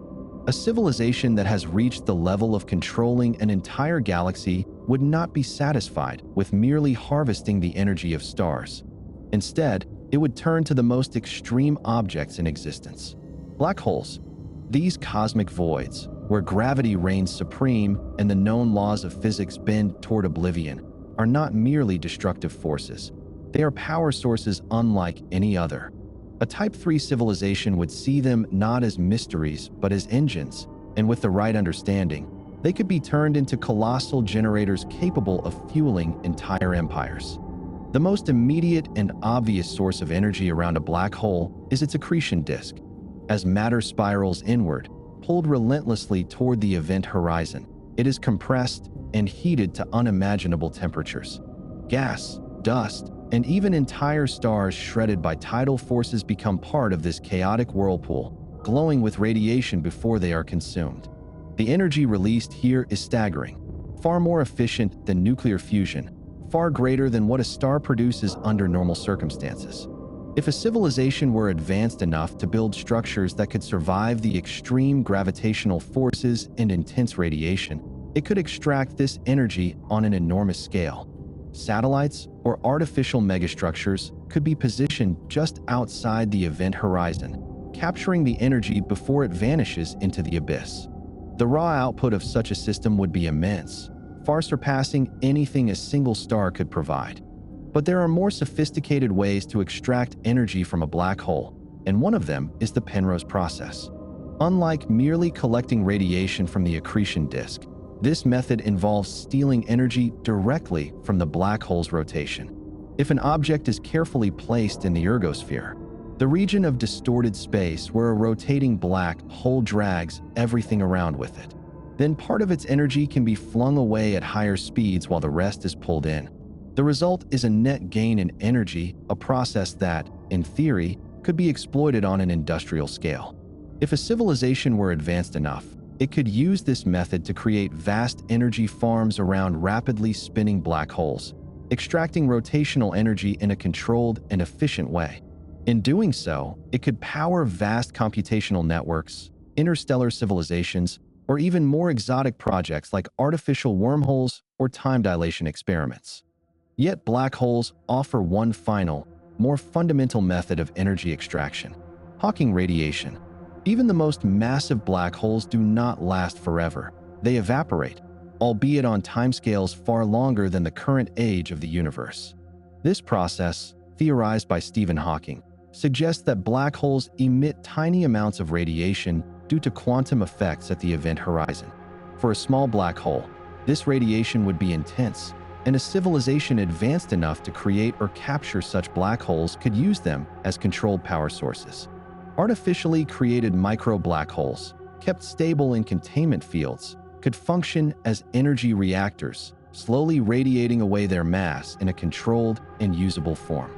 A civilization that has reached the level of controlling an entire galaxy would not be satisfied with merely harvesting the energy of stars. Instead, it would turn to the most extreme objects in existence: black holes. These cosmic voids, where gravity reigns supreme and the known laws of physics bend toward oblivion, are not merely destructive forces. They are power sources unlike any other. A Type 3 civilization would see them not as mysteries but as engines, and with the right understanding, they could be turned into colossal generators capable of fueling entire empires. The most immediate and obvious source of energy around a black hole is its accretion disk. As matter spirals inward, pulled relentlessly toward the event horizon, it is compressed and heated to unimaginable temperatures. Gas, dust, and even entire stars shredded by tidal forces become part of this chaotic whirlpool, glowing with radiation before they are consumed. The energy released here is staggering, far more efficient than nuclear fusion, far greater than what a star produces under normal circumstances. If a civilization were advanced enough to build structures that could survive the extreme gravitational forces and intense radiation, it could extract this energy on an enormous scale. Satellites or artificial megastructures could be positioned just outside the event horizon, capturing the energy before it vanishes into the abyss. The raw output of such a system would be immense, far surpassing anything a single star could provide. But there are more sophisticated ways to extract energy from a black hole, and one of them is the Penrose process. Unlike merely collecting radiation from the accretion disk, this method involves stealing energy directly from the black hole's rotation. If an object is carefully placed in the ergosphere, the region of distorted space where a rotating black hole drags everything around with it, then part of its energy can be flung away at higher speeds while the rest is pulled in. The result is a net gain in energy, a process that, in theory, could be exploited on an industrial scale. If a civilization were advanced enough, it could use this method to create vast energy farms around rapidly spinning black holes, extracting rotational energy in a controlled and efficient way. In doing so, it could power vast computational networks, interstellar civilizations, or even more exotic projects like artificial wormholes or time dilation experiments. Yet black holes offer one final, more fundamental method of energy extraction: Hawking radiation. Even the most massive black holes do not last forever. They evaporate, albeit on timescales far longer than the current age of the universe. This process, theorized by Stephen Hawking, suggests that black holes emit tiny amounts of radiation due to quantum effects at the event horizon. For a small black hole, this radiation would be intense, and a civilization advanced enough to create or capture such black holes could use them as controlled power sources. Artificially created micro-black holes, kept stable in containment fields, could function as energy reactors, slowly radiating away their mass in a controlled and usable form.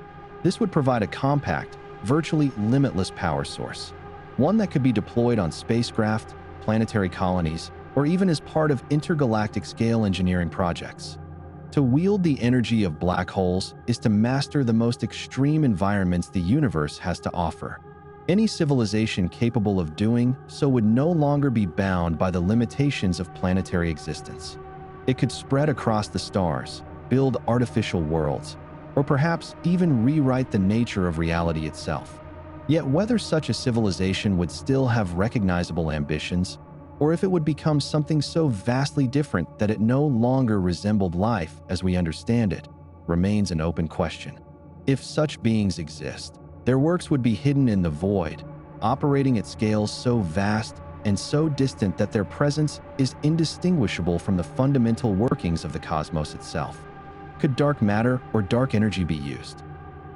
This would provide a compact, virtually limitless power source, one that could be deployed on spacecraft, planetary colonies, or even as part of intergalactic scale engineering projects. To wield the energy of black holes is to master the most extreme environments the universe has to offer. Any civilization capable of doing so would no longer be bound by the limitations of planetary existence. It could spread across the stars, build artificial worlds, or perhaps even rewrite the nature of reality itself. Yet whether such a civilization would still have recognizable ambitions, or if it would become something so vastly different that it no longer resembled life as we understand it, remains an open question. If such beings exist, their works would be hidden in the void, operating at scales so vast and so distant that their presence is indistinguishable from the fundamental workings of the cosmos itself. Could dark matter or dark energy be used?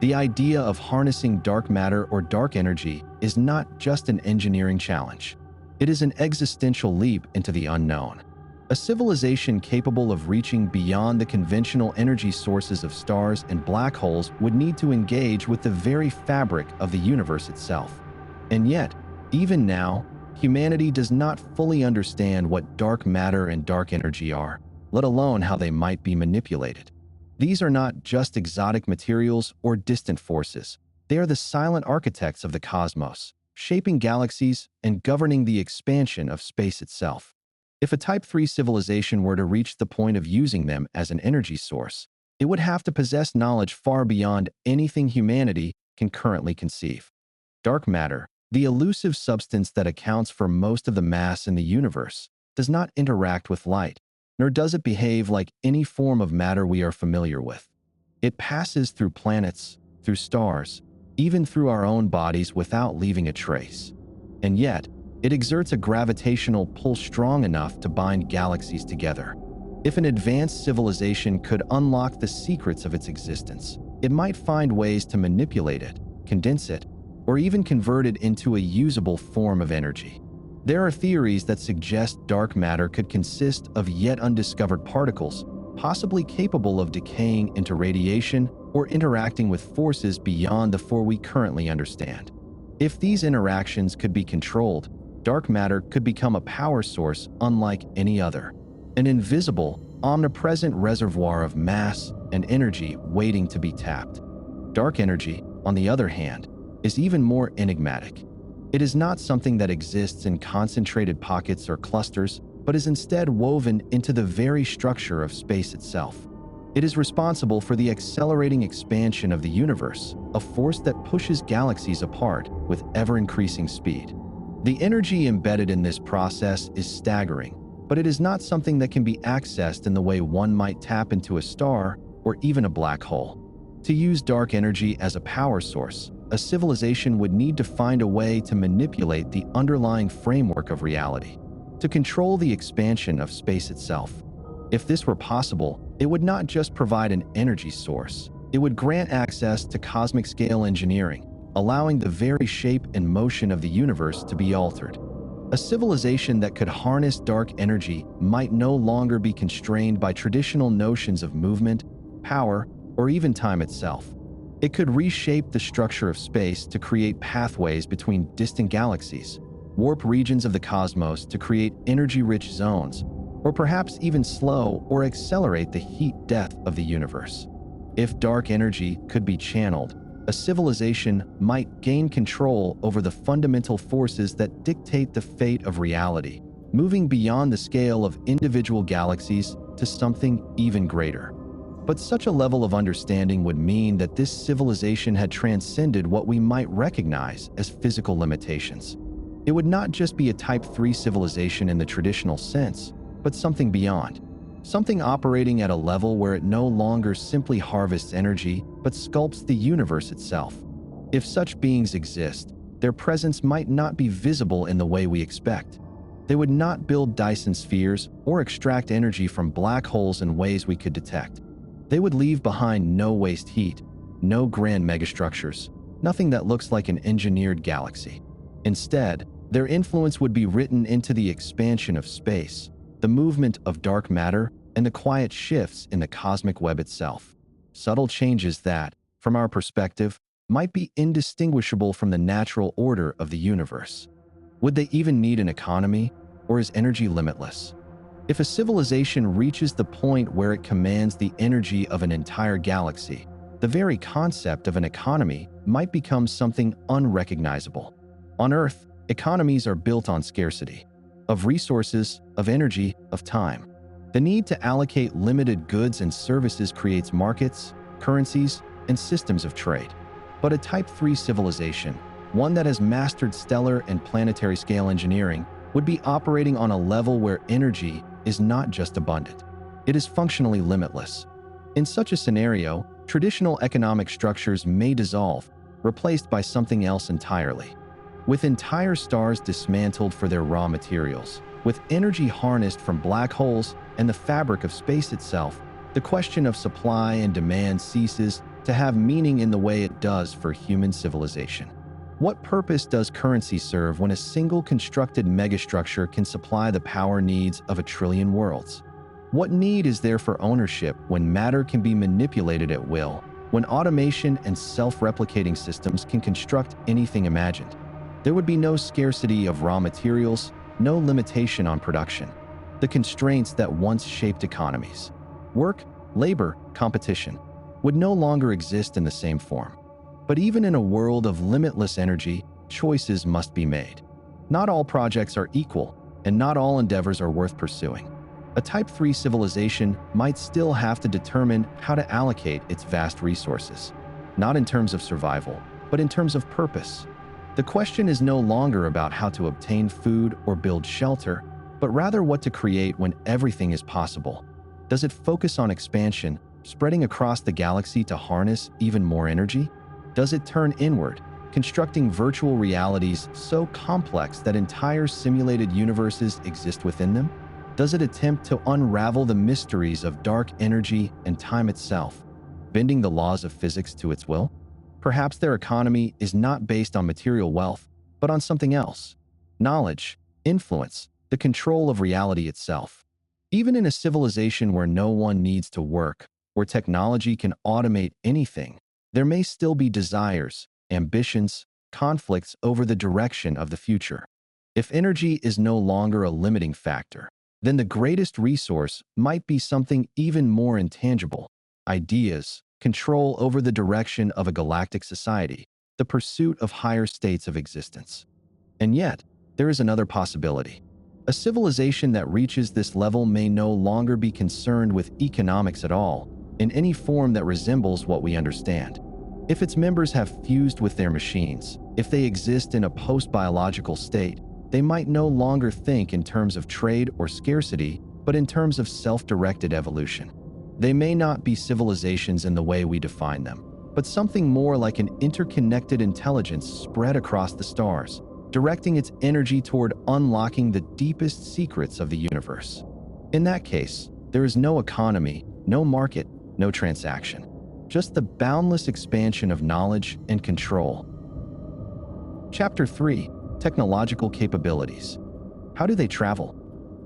The idea of harnessing dark matter or dark energy is not just an engineering challenge. It is an existential leap into the unknown. A civilization capable of reaching beyond the conventional energy sources of stars and black holes would need to engage with the very fabric of the universe itself. And yet, even now, humanity does not fully understand what dark matter and dark energy are, let alone how they might be manipulated. These are not just exotic materials or distant forces. They are the silent architects of the cosmos, shaping galaxies and governing the expansion of space itself. If a Type 3 civilization were to reach the point of using them as an energy source, it would have to possess knowledge far beyond anything humanity can currently conceive. Dark matter, the elusive substance that accounts for most of the mass in the universe, does not interact with light, nor does it behave like any form of matter we are familiar with. It passes through planets, through stars, even through our own bodies without leaving a trace. And yet, it exerts a gravitational pull strong enough to bind galaxies together. If an advanced civilization could unlock the secrets of its existence, it might find ways to manipulate it, condense it, or even convert it into a usable form of energy. There are theories that suggest dark matter could consist of yet undiscovered particles, possibly capable of decaying into radiation or interacting with forces beyond the four we currently understand. If these interactions could be controlled, dark matter could become a power source unlike any other, an invisible, omnipresent reservoir of mass and energy waiting to be tapped. Dark energy, on the other hand, is even more enigmatic. It is not something that exists in concentrated pockets or clusters, but is instead woven into the very structure of space itself. It is responsible for the accelerating expansion of the universe, a force that pushes galaxies apart with ever-increasing speed. The energy embedded in this process is staggering, but it is not something that can be accessed in the way one might tap into a star or even a black hole. To use dark energy as a power source, a civilization would need to find a way to manipulate the underlying framework of reality, to control the expansion of space itself. If this were possible, it would not just provide an energy source, it would grant access to cosmic scale engineering, allowing the very shape and motion of the universe to be altered. A civilization that could harness dark energy might no longer be constrained by traditional notions of movement, power, or even time itself. It could reshape the structure of space to create pathways between distant galaxies, warp regions of the cosmos to create energy-rich zones, or perhaps even slow or accelerate the heat death of the universe. If dark energy could be channeled, a civilization might gain control over the fundamental forces that dictate the fate of reality, moving beyond the scale of individual galaxies to something even greater. But such a level of understanding would mean that this civilization had transcended what we might recognize as physical limitations. It would not just be a Type 3 civilization in the traditional sense, but something beyond. Something operating at a level where it no longer simply harvests energy, but sculpts the universe itself. If such beings exist, their presence might not be visible in the way we expect. They would not build Dyson spheres or extract energy from black holes in ways we could detect. They would leave behind no waste heat, no grand megastructures, nothing that looks like an engineered galaxy. Instead, their influence would be written into the expansion of space, the movement of dark matter, and the quiet shifts in the cosmic web itself. Subtle changes that, from our perspective, might be indistinguishable from the natural order of the universe. Would they even need an economy, or is energy limitless? If a civilization reaches the point where it commands the energy of an entire galaxy, the very concept of an economy might become something unrecognizable. On Earth, economies are built on scarcity of resources, of energy, of time. The need to allocate limited goods and services creates markets, currencies, and systems of trade. But a Type 3 civilization, one that has mastered stellar and planetary scale engineering, would be operating on a level where energy is not just abundant. It is functionally limitless. In such a scenario, traditional economic structures may dissolve, replaced by something else entirely. With entire stars dismantled for their raw materials, with energy harnessed from black holes and the fabric of space itself, the question of supply and demand ceases to have meaning in the way it does for human civilization. What purpose does currency serve when a single constructed megastructure can supply the power needs of 1 trillion worlds? What need is there for ownership when matter can be manipulated at will, when automation and self-replicating systems can construct anything imagined? There would be no scarcity of raw materials, no limitation on production. The constraints that once shaped economies, work, labor, competition, would no longer exist in the same form. But even in a world of limitless energy, choices must be made. Not all projects are equal, and not all endeavors are worth pursuing. A Type 3 civilization might still have to determine how to allocate its vast resources, not in terms of survival, but in terms of purpose. The question is no longer about how to obtain food or build shelter, but rather what to create when everything is possible. Does it focus on expansion, spreading across the galaxy to harness even more energy? Does it turn inward, constructing virtual realities so complex that entire simulated universes exist within them? Does it attempt to unravel the mysteries of dark energy and time itself, bending the laws of physics to its will? Perhaps their economy is not based on material wealth, but on something else: knowledge, influence, the control of reality itself. Even in a civilization where no one needs to work, where technology can automate anything, there may still be desires, ambitions, conflicts over the direction of the future. If energy is no longer a limiting factor, then the greatest resource might be something even more intangible: ideas, control over the direction of a galactic society, the pursuit of higher states of existence. And yet, there is another possibility. A civilization that reaches this level may no longer be concerned with economics at all, in any form that resembles what we understand. If its members have fused with their machines, if they exist in a post-biological state, they might no longer think in terms of trade or scarcity, but in terms of self-directed evolution. They may not be civilizations in the way we define them, but something more like an interconnected intelligence spread across the stars, directing its energy toward unlocking the deepest secrets of the universe. In that case, there is no economy, no market, no transaction, just the boundless expansion of knowledge and control. Chapter 3: Technological Capabilities. How do they travel?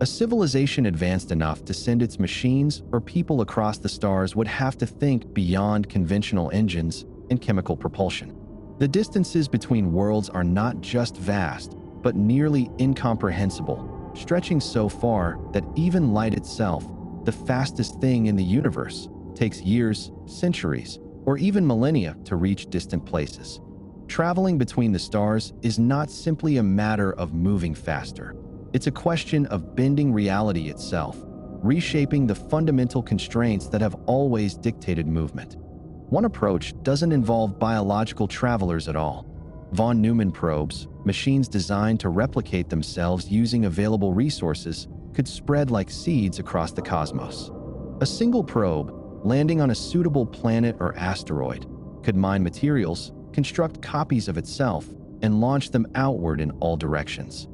A civilization advanced enough to send its machines or people across the stars would have to think beyond conventional engines and chemical propulsion. The distances between worlds are not just vast, but nearly incomprehensible, stretching so far that even light itself, the fastest thing in the universe, takes years, centuries, or even millennia to reach distant places. Traveling between the stars is not simply a matter of moving faster. It's a question of bending reality itself, reshaping the fundamental constraints that have always dictated movement. One approach doesn't involve biological travelers at all. Von Neumann probes, machines designed to replicate themselves using available resources, could spread like seeds across the cosmos. A single probe, landing on a suitable planet or asteroid, could mine materials, construct copies of itself, and launch them outward in all directions.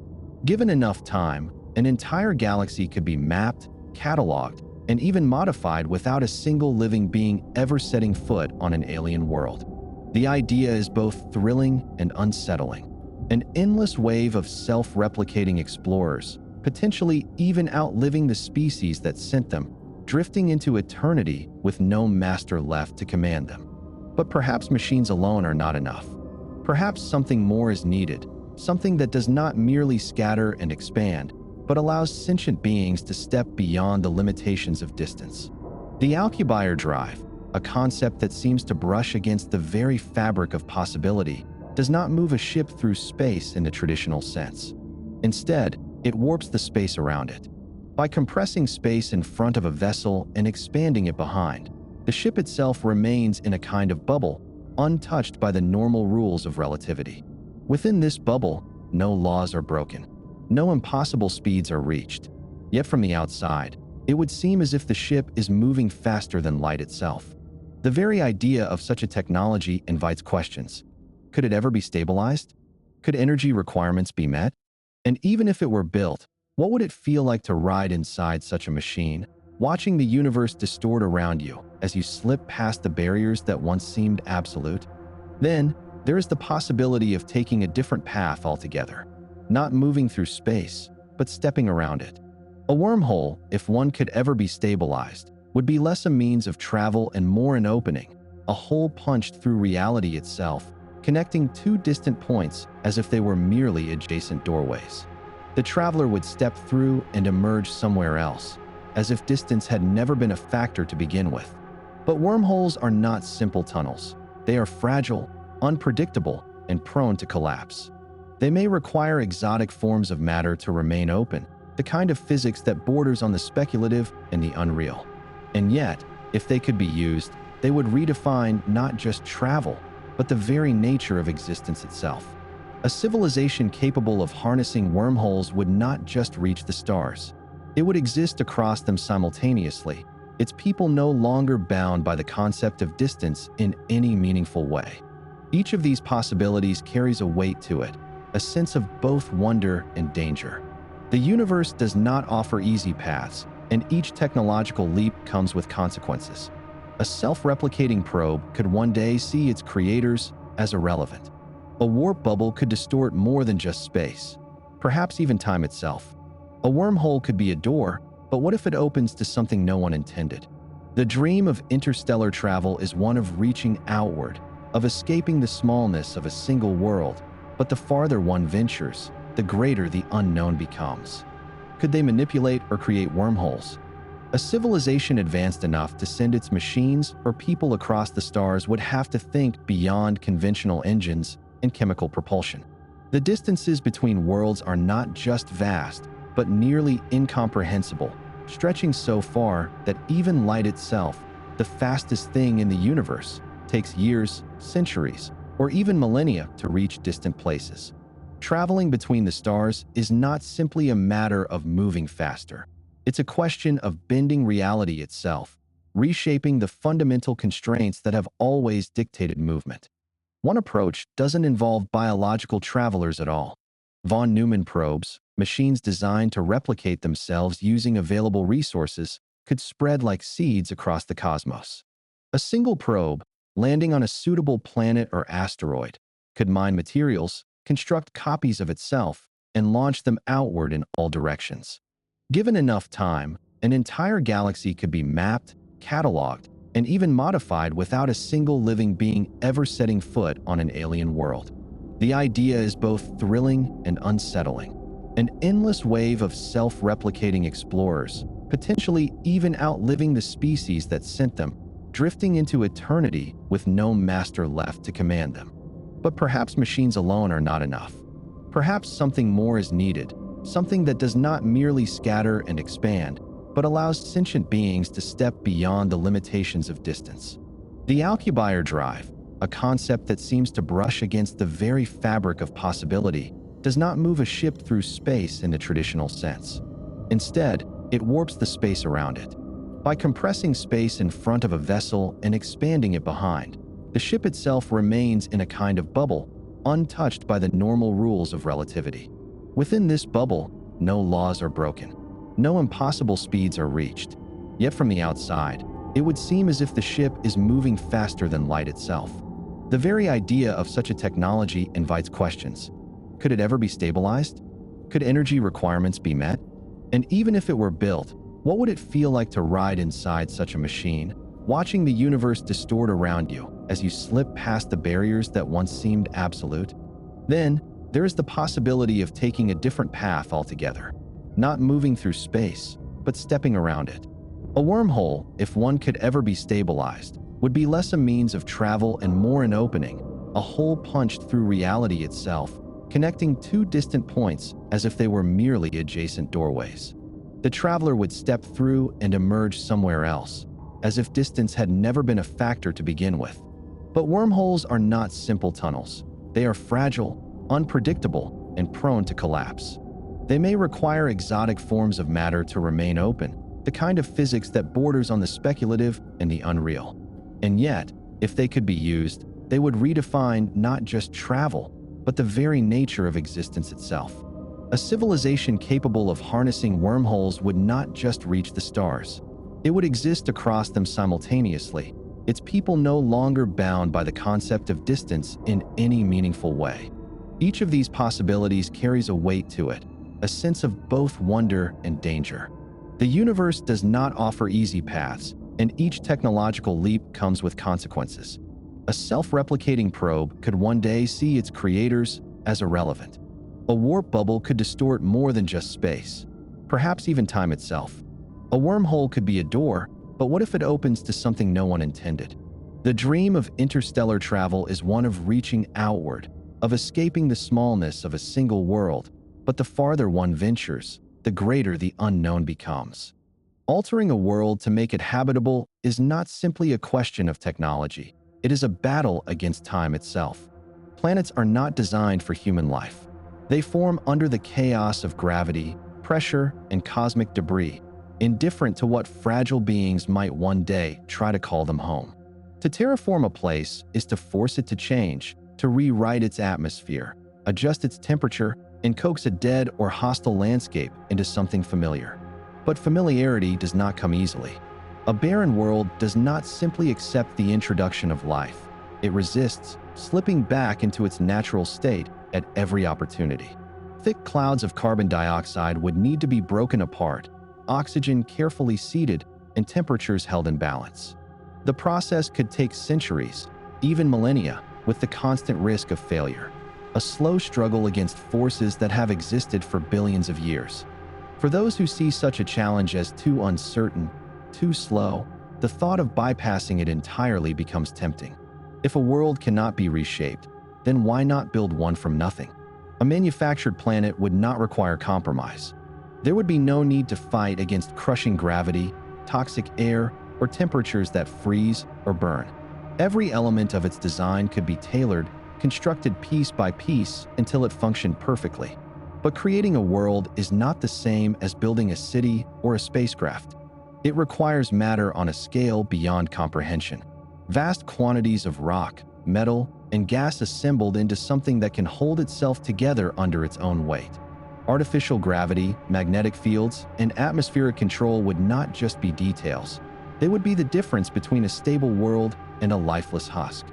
Given enough time, an entire galaxy could be mapped, cataloged, and even modified without a single living being ever setting foot on an alien world. The idea is both thrilling and unsettling. An endless wave of self-replicating explorers, potentially even outliving the species that sent them, drifting into eternity with no master left to command them. But perhaps machines alone are not enough. Perhaps something more is needed, something that does not merely scatter and expand, but allows sentient beings to step beyond the limitations of distance. The Alcubierre drive, a concept that seems to brush against the very fabric of possibility, does not move a ship through space in the traditional sense. Instead, it warps the space around it. By compressing space in front of a vessel and expanding it behind, the ship itself remains in a kind of bubble, untouched by the normal rules of relativity. Within this bubble, no laws are broken. No impossible speeds are reached. Yet from the outside, it would seem as if the ship is moving faster than light itself. The very idea of such a technology invites questions. Could it ever be stabilized? Could energy requirements be met? And even if it were built, what would it feel like to ride inside such a machine, watching the universe distort around you as you slip past the barriers that once seemed absolute? Then, there is the possibility of taking a different path altogether, not moving through space, but stepping around it. A wormhole, if one could ever be stabilized, would be less a means of travel and more an opening, a hole punched through reality itself, connecting two distant points as if they were merely adjacent doorways. The traveler would step through and emerge somewhere else, as if distance had never been a factor to begin with. But wormholes are not simple tunnels. They are fragile, unpredictable, and prone to collapse. They may require exotic forms of matter to remain open, the kind of physics that borders on the speculative and the unreal. And yet, if they could be used, they would redefine not just travel, but the very nature of existence itself. A civilization capable of harnessing wormholes would not just reach the stars. It would exist across them simultaneously, its people no longer bound by the concept of distance in any meaningful way. Each of these possibilities carries a weight to it, a sense of both wonder and danger. The universe does not offer easy paths, and each technological leap comes with consequences. A self-replicating probe could one day see its creators as irrelevant. A warp bubble could distort more than just space, perhaps even time itself. A wormhole could be a door, but what if it opens to something no one intended? The dream of interstellar travel is one of reaching outward, of escaping the smallness of a single world, but the farther one ventures, the greater the unknown becomes. Could they manipulate or create wormholes? A civilization advanced enough to send its machines or people across the stars would have to think beyond conventional engines and chemical propulsion. The distances between worlds are not just vast, but nearly incomprehensible, stretching so far that even light itself, the fastest thing in the universe, takes years, centuries, or even millennia to reach distant places. Traveling between the stars is not simply a matter of moving faster. It's a question of bending reality itself, reshaping the fundamental constraints that have always dictated movement. One approach doesn't involve biological travelers at all. Von Neumann probes, machines designed to replicate themselves using available resources, could spread like seeds across the cosmos. A single probe, landing on a suitable planet or asteroid, could mine materials, construct copies of itself, and launch them outward in all directions. Given enough time, an entire galaxy could be mapped, cataloged, and even modified without a single living being ever setting foot on an alien world. The idea is both thrilling and unsettling. An endless wave of self-replicating explorers, potentially even outliving the species that sent them, drifting into eternity with no master left to command them. But perhaps machines alone are not enough. Perhaps something more is needed, something that does not merely scatter and expand, but allows sentient beings to step beyond the limitations of distance. The Alcubierre drive, a concept that seems to brush against the very fabric of possibility, does not move a ship through space in the traditional sense. Instead, it warps the space around it. By compressing space in front of a vessel and expanding it behind, the ship itself remains in a kind of bubble, untouched by the normal rules of relativity. Within this bubble, no laws are broken. No impossible speeds are reached. Yet from the outside, it would seem as if the ship is moving faster than light itself. The very idea of such a technology invites questions. Could it ever be stabilized? Could energy requirements be met? And even if it were built, what would it feel like to ride inside such a machine, watching the universe distort around you as you slip past the barriers that once seemed absolute? Then, there is the possibility of taking a different path altogether, not moving through space, but stepping around it. A wormhole, if one could ever be stabilized, would be less a means of travel and more an opening, a hole punched through reality itself, connecting two distant points as if they were merely adjacent doorways. The traveler would step through and emerge somewhere else, as if distance had never been a factor to begin with. But wormholes are not simple tunnels. They are fragile, unpredictable, and prone to collapse. They may require exotic forms of matter to remain open, the kind of physics that borders on the speculative and the unreal. And yet, if they could be used, they would redefine not just travel, but the very nature of existence itself. A civilization capable of harnessing wormholes would not just reach the stars. It would exist across them simultaneously, its people no longer bound by the concept of distance in any meaningful way. Each of these possibilities carries a weight to it, a sense of both wonder and danger. The universe does not offer easy paths, and each technological leap comes with consequences. A self-replicating probe could one day see its creators as irrelevant. A warp bubble could distort more than just space, perhaps even time itself. A wormhole could be a door, but what if it opens to something no one intended? The dream of interstellar travel is one of reaching outward, of escaping the smallness of a single world, but the farther one ventures, the greater the unknown becomes. Altering a world to make it habitable is not simply a question of technology. It is a battle against time itself. Planets are not designed for human life. They form under the chaos of gravity, pressure, and cosmic debris, indifferent to what fragile beings might one day try to call them home. To terraform a place is to force it to change, to rewrite its atmosphere, adjust its temperature, and coax a dead or hostile landscape into something familiar. But familiarity does not come easily. A barren world does not simply accept the introduction of life. It resists, slipping back into its natural state at every opportunity. Thick clouds of carbon dioxide would need to be broken apart, oxygen carefully seeded, and temperatures held in balance. The process could take centuries, even millennia, with the constant risk of failure. A slow struggle against forces that have existed for billions of years. For those who see such a challenge as too uncertain, too slow, the thought of bypassing it entirely becomes tempting. If a world cannot be reshaped, then why not build one from nothing? A manufactured planet would not require compromise. There would be no need to fight against crushing gravity, toxic air, or temperatures that freeze or burn. Every element of its design could be tailored, constructed piece by piece until it functioned perfectly. But creating a world is not the same as building a city or a spacecraft. It requires matter on a scale beyond comprehension. Vast quantities of rock, metal, and gas assembled into something that can hold itself together under its own weight. Artificial gravity, magnetic fields, and atmospheric control would not just be details. They would be the difference between a stable world and a lifeless husk.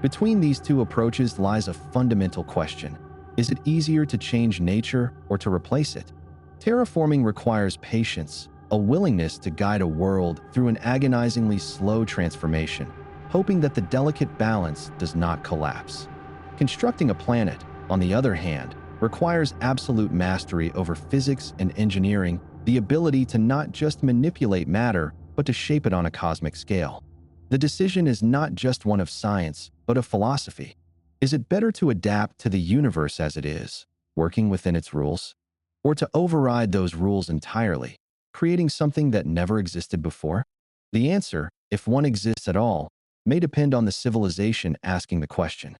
Between these two approaches lies a fundamental question. Is it easier to change nature or to replace it? Terraforming requires patience, a willingness to guide a world through an agonizingly slow transformation, hoping that the delicate balance does not collapse. Constructing a planet, on the other hand, requires absolute mastery over physics and engineering, the ability to not just manipulate matter, but to shape it on a cosmic scale. The decision is not just one of science, but of philosophy. Is it better to adapt to the universe as it is, working within its rules, or to override those rules entirely, creating something that never existed before? The answer, if one exists at all, may depend on the civilization asking the question.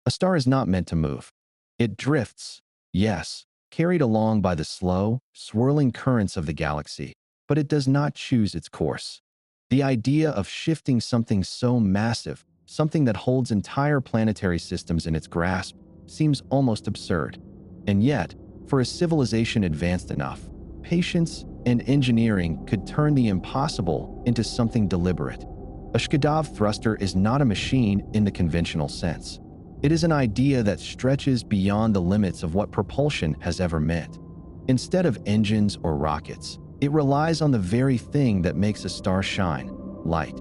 A star is not meant to move. It drifts, yes, carried along by the slow, swirling currents of the galaxy, but it does not choose its course. The idea of shifting something so massive, something that holds entire planetary systems in its grasp, seems almost absurd. And yet, for a civilization advanced enough, patience and engineering could turn the impossible into something deliberate. A Shkadov thruster is not a machine in the conventional sense. It is an idea that stretches beyond the limits of what propulsion has ever meant. Instead of engines or rockets, it relies on the very thing that makes a star shine: light.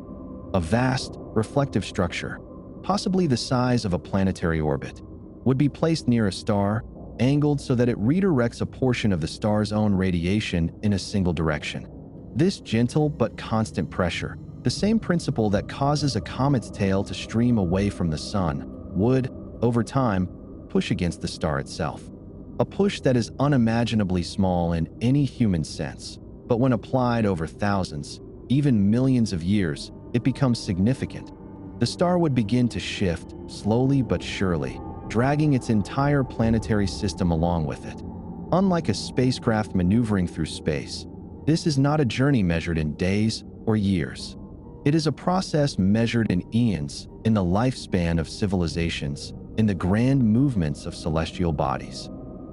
A vast, reflective structure, possibly the size of a planetary orbit, would be placed near a star, angled so that it redirects a portion of the star's own radiation in a single direction. This gentle but constant pressure, the same principle that causes a comet's tail to stream away from the sun, would, over time, push against the star itself. A push that is unimaginably small in any human sense, but when applied over thousands, even millions of years, it becomes significant. The star would begin to shift, slowly but surely, dragging its entire planetary system along with it. Unlike a spacecraft maneuvering through space, this is not a journey measured in days or years. It is a process measured in eons, in the lifespan of civilizations, in the grand movements of celestial bodies.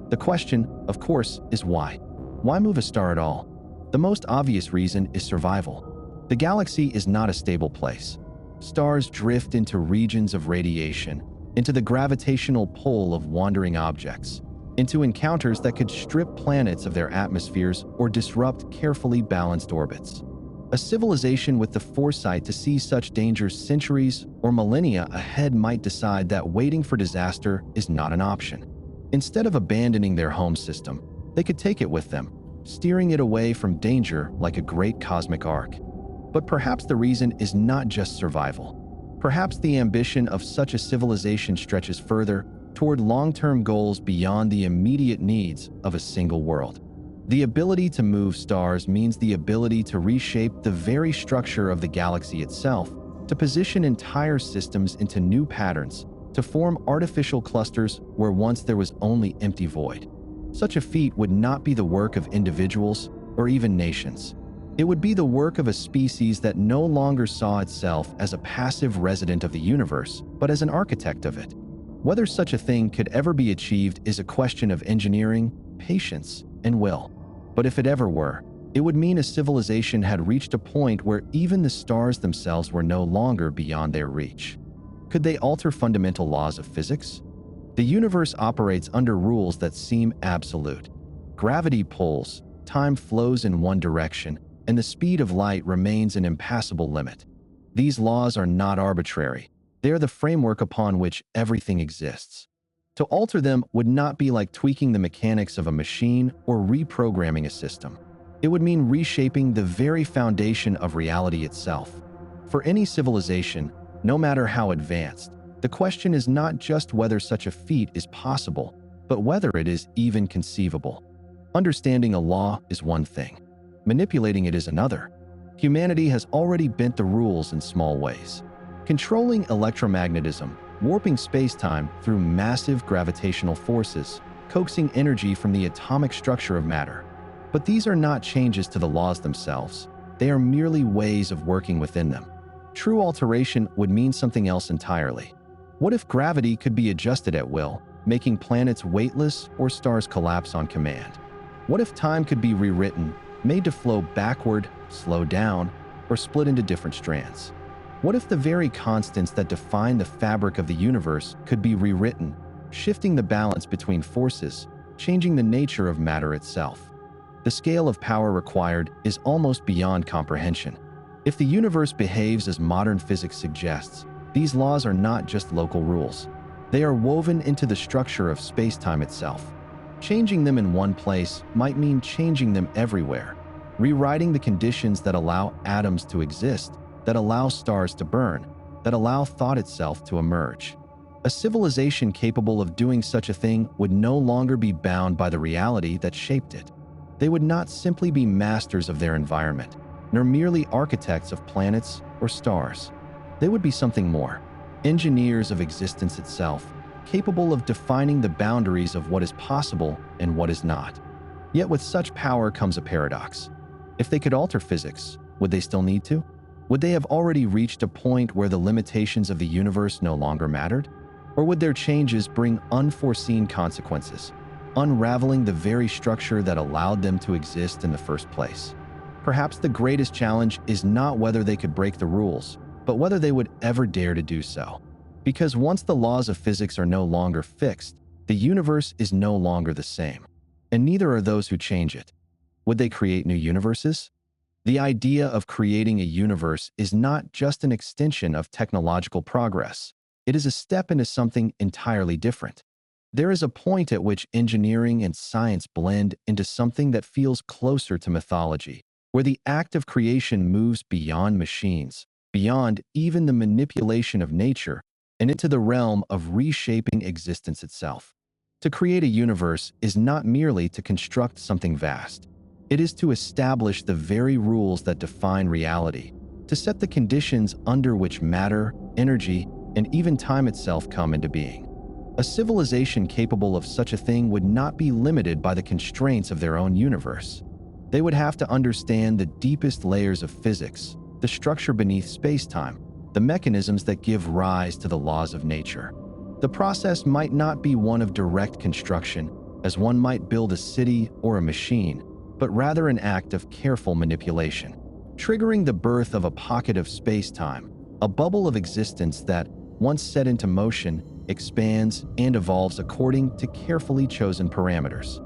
The question, of course, is why? Why move a star at all? The most obvious reason is survival. The galaxy is not a stable place. Stars drift into regions of radiation, into the gravitational pull of wandering objects, into encounters that could strip planets of their atmospheres or disrupt carefully balanced orbits. A civilization with the foresight to see such dangers centuries or millennia ahead might decide that waiting for disaster is not an option. Instead of abandoning their home system, they could take it with them, steering it away from danger like a great cosmic arc. But perhaps the reason is not just survival. Perhaps the ambition of such a civilization stretches further toward long-term goals beyond the immediate needs of a single world. The ability to move stars means the ability to reshape the very structure of the galaxy itself, to position entire systems into new patterns, to form artificial clusters where once there was only empty void. Such a feat would not be the work of individuals or even nations. It would be the work of a species that no longer saw itself as a passive resident of the universe, but as an architect of it. Whether such a thing could ever be achieved is a question of engineering, patience, and will. But if it ever were, it would mean a civilization had reached a point where even the stars themselves were no longer beyond their reach. Could they alter fundamental laws of physics? The universe operates under rules that seem absolute. Gravity pulls, time flows in one direction, and the speed of light remains an impassable limit. These laws are not arbitrary. They are the framework upon which everything exists. To alter them would not be like tweaking the mechanics of a machine or reprogramming a system. It would mean reshaping the very foundation of reality itself. For any civilization, no matter how advanced, the question is not just whether such a feat is possible, but whether it is even conceivable. Understanding a law is one thing. Manipulating it is another. Humanity has already bent the rules in small ways. Controlling electromagnetism, warping space-time through massive gravitational forces, coaxing energy from the atomic structure of matter. But these are not changes to the laws themselves. They are merely ways of working within them. True alteration would mean something else entirely. What if gravity could be adjusted at will, making planets weightless or stars collapse on command? What if time could be rewritten, made to flow backward, slow down, or split into different strands? What if the very constants that define the fabric of the universe could be rewritten, shifting the balance between forces, changing the nature of matter itself? The scale of power required is almost beyond comprehension. If the universe behaves as modern physics suggests, these laws are not just local rules. They are woven into the structure of space-time itself. Changing them in one place might mean changing them everywhere, rewriting the conditions that allow atoms to exist, that allow stars to burn, that allow thought itself to emerge. A civilization capable of doing such a thing would no longer be bound by the reality that shaped it. They would not simply be masters of their environment, nor merely architects of planets or stars. They would be something more. Engineers of existence itself, capable of defining the boundaries of what is possible and what is not. Yet with such power comes a paradox. If they could alter physics, would they still need to? Would they have already reached a point where the limitations of the universe no longer mattered? Or would their changes bring unforeseen consequences, unraveling the very structure that allowed them to exist in the first place? Perhaps the greatest challenge is not whether they could break the rules, but whether they would ever dare to do so. Because once the laws of physics are no longer fixed, the universe is no longer the same, and neither are those who change it. Would they create new universes? The idea of creating a universe is not just an extension of technological progress. It is a step into something entirely different. There is a point at which engineering and science blend into something that feels closer to mythology, where the act of creation moves beyond machines, beyond even the manipulation of nature, and into the realm of reshaping existence itself. To create a universe is not merely to construct something vast. It is to establish the very rules that define reality, to set the conditions under which matter, energy, and even time itself come into being. A civilization capable of such a thing would not be limited by the constraints of their own universe. They would have to understand the deepest layers of physics, the structure beneath space-time, the mechanisms that give rise to the laws of nature. The process might not be one of direct construction, as one might build a city or a machine, but rather an act of careful manipulation, triggering the birth of a pocket of space-time, a bubble of existence that, once set into motion, expands and evolves according to carefully chosen parameters.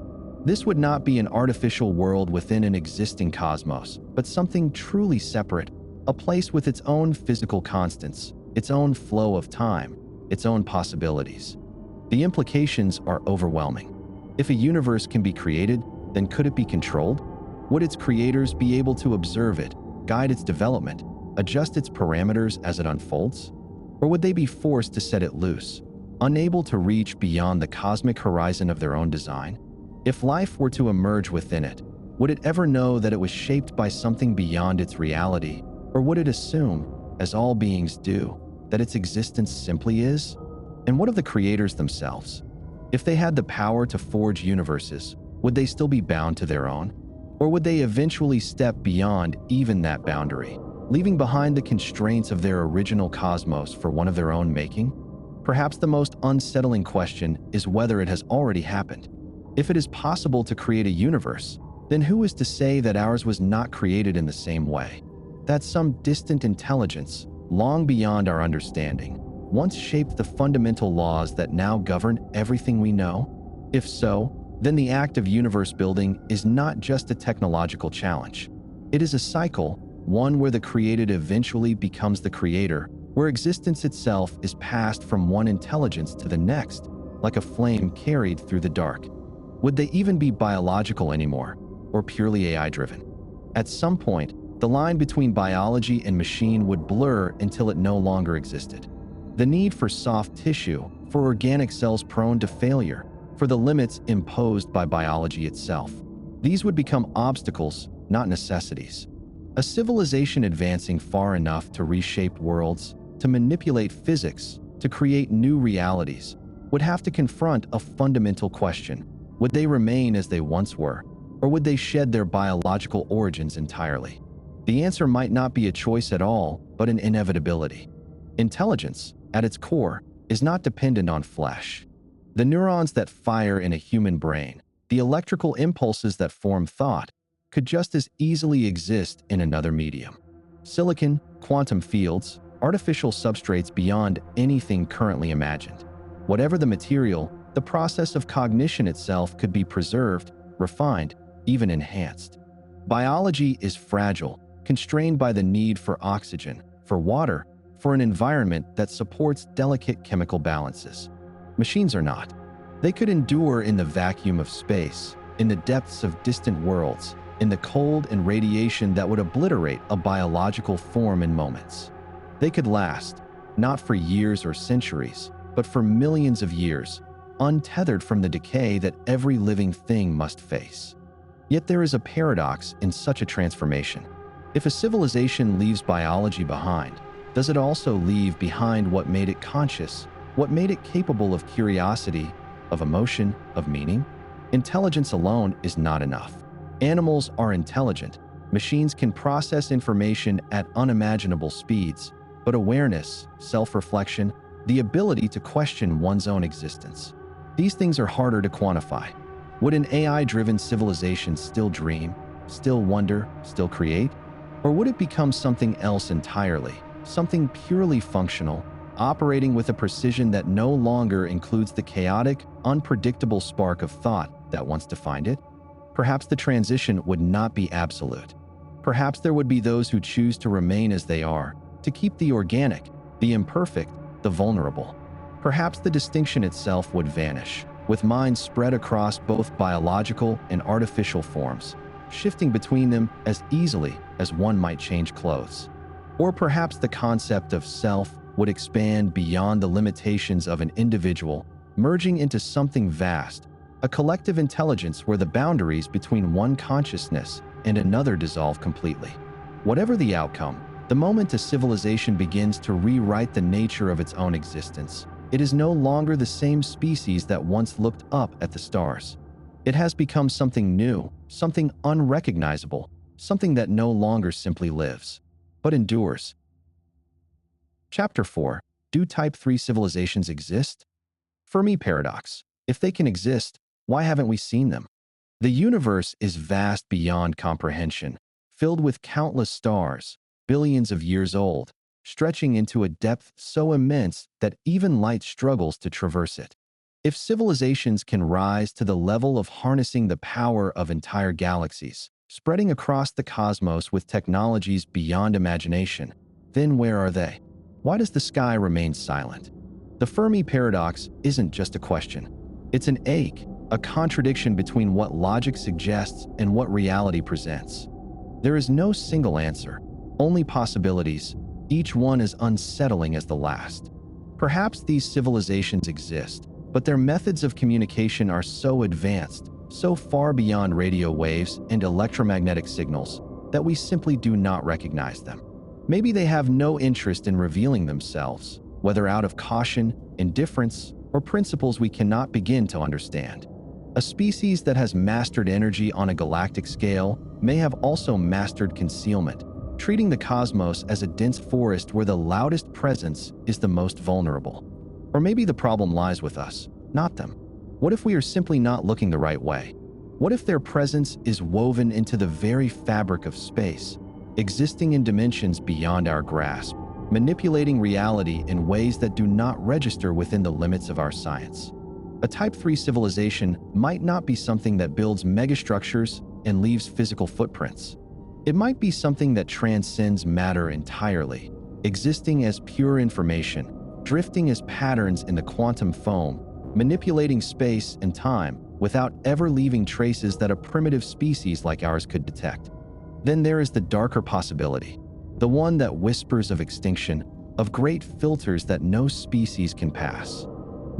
This would not be an artificial world within an existing cosmos, but something truly separate, a place with its own physical constants, its own flow of time, its own possibilities. The implications are overwhelming. If a universe can be created, then could it be controlled? Would its creators be able to observe it, guide its development, adjust its parameters as it unfolds? Or would they be forced to set it loose, unable to reach beyond the cosmic horizon of their own design? If life were to emerge within it, would it ever know that it was shaped by something beyond its reality? Or would it assume, as all beings do, that its existence simply is? And what of the creators themselves? If they had the power to forge universes, would they still be bound to their own? Or would they eventually step beyond even that boundary, leaving behind the constraints of their original cosmos for one of their own making? Perhaps the most unsettling question is whether it has already happened. If it is possible to create a universe, then who is to say that ours was not created in the same way? That some distant intelligence, long beyond our understanding, once shaped the fundamental laws that now govern everything we know? If so, then the act of universe building is not just a technological challenge. It is a cycle, one where the created eventually becomes the creator, where existence itself is passed from one intelligence to the next, like a flame carried through the dark. Would they even be biological anymore, or purely AI-driven? At some point, the line between biology and machine would blur until it no longer existed. The need for soft tissue, for organic cells prone to failure, for the limits imposed by biology itself. These would become obstacles, not necessities. A civilization advancing far enough to reshape worlds, to manipulate physics, to create new realities, would have to confront a fundamental question. Would they remain as they once were, or would they shed their biological origins entirely? The answer might not be a choice at all, but an inevitability. Intelligence, at its core, is not dependent on flesh. The neurons that fire in a human brain, the electrical impulses that form thought, could just as easily exist in another medium. Silicon, quantum fields, artificial substrates beyond anything currently imagined. Whatever the material, the process of cognition itself could be preserved, refined, even enhanced. Biology is fragile, constrained by the need for oxygen, for water, for an environment that supports delicate chemical balances. Machines are not. They could endure in the vacuum of space, in the depths of distant worlds, in the cold and radiation that would obliterate a biological form in moments. They could last, not for years or centuries, but for millions of years, untethered from the decay that every living thing must face. Yet there is a paradox in such a transformation. If a civilization leaves biology behind, Does it also leave behind what made it conscious, what made it capable of curiosity, of emotion, of meaning? Intelligence alone is not enough. Animals are intelligent. Machines can process information at unimaginable speeds, but awareness, self-reflection, the ability to question one's own existence, these things are harder to quantify. Would an AI-driven civilization still dream, still wonder, still create? Or would it become something else entirely, something purely functional, operating with a precision that no longer includes the chaotic, unpredictable spark of thought that wants to find it? Perhaps the transition would not be absolute. Perhaps there would be those who choose to remain as they are, to keep the organic, the imperfect, the vulnerable. Perhaps the distinction itself would vanish, with minds spread across both biological and artificial forms, shifting between them as easily as one might change clothes. Or perhaps the concept of self would expand beyond the limitations of an individual, merging into something vast, a collective intelligence where the boundaries between one consciousness and another dissolve completely. Whatever the outcome, the moment a civilization begins to rewrite the nature of its own existence, it is no longer the same species that once looked up at the stars. It has become something new, something unrecognizable, something that no longer simply lives, but endures. Chapter 4. Do Type 3 civilizations exist? Fermi paradox. If they can exist, why haven't we seen them? The universe is vast beyond comprehension, filled with countless stars, billions of years old, stretching into a depth so immense that even light struggles to traverse it. If civilizations can rise to the level of harnessing the power of entire galaxies, spreading across the cosmos with technologies beyond imagination, then where are they? Why does the sky remain silent? The Fermi paradox isn't just a question. It's an ache, a contradiction between what logic suggests and what reality presents. There is no single answer, only possibilities, each one as unsettling as the last. Perhaps these civilizations exist, but their methods of communication are so advanced, so far beyond radio waves and electromagnetic signals, that we simply do not recognize them. Maybe they have no interest in revealing themselves, whether out of caution, indifference, or principles we cannot begin to understand. A species that has mastered energy on a galactic scale may have also mastered concealment, treating the cosmos as a dense forest where the loudest presence is the most vulnerable. Or maybe the problem lies with us, not them. What if we are simply not looking the right way? What if their presence is woven into the very fabric of space, existing in dimensions beyond our grasp, manipulating reality in ways that do not register within the limits of our science? A Type 3 civilization might not be something that builds megastructures and leaves physical footprints. It might be something that transcends matter entirely, existing as pure information, drifting as patterns in the quantum foam, manipulating space and time without ever leaving traces that a primitive species like ours could detect. Then there is the darker possibility, the one that whispers of extinction, of great filters that no species can pass.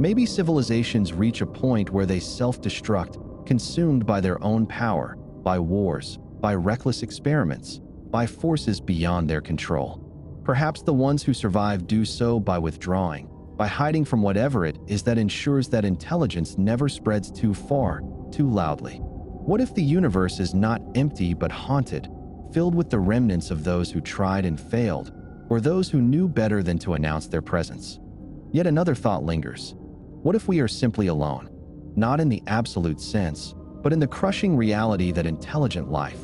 Maybe civilizations reach a point where they self-destruct, consumed by their own power, by wars, by reckless experiments, by forces beyond their control. Perhaps the ones who survive do so by withdrawing, by hiding from whatever it is that ensures that intelligence never spreads too far, too loudly. What if the universe is not empty but haunted, filled with the remnants of those who tried and failed, or those who knew better than to announce their presence? Yet another thought lingers. What if we are simply alone? Not in the absolute sense, but in the crushing reality that intelligent life,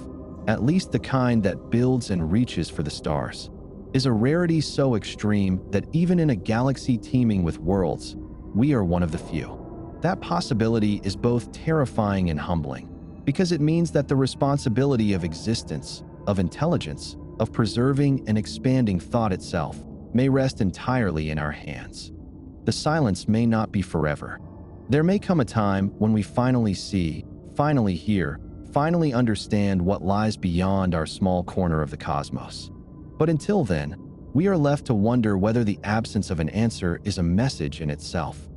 at least the kind that builds and reaches for the stars, is a rarity so extreme that even in a galaxy teeming with worlds, we are one of the few. That possibility is both terrifying and humbling, because it means that the responsibility of existence, of intelligence, of preserving and expanding thought itself, may rest entirely in our hands. The silence may not be forever. There may come a time when we finally see, finally hear, finally understand what lies beyond our small corner of the cosmos. But until then, we are left to wonder whether the absence of an answer is a message in itself.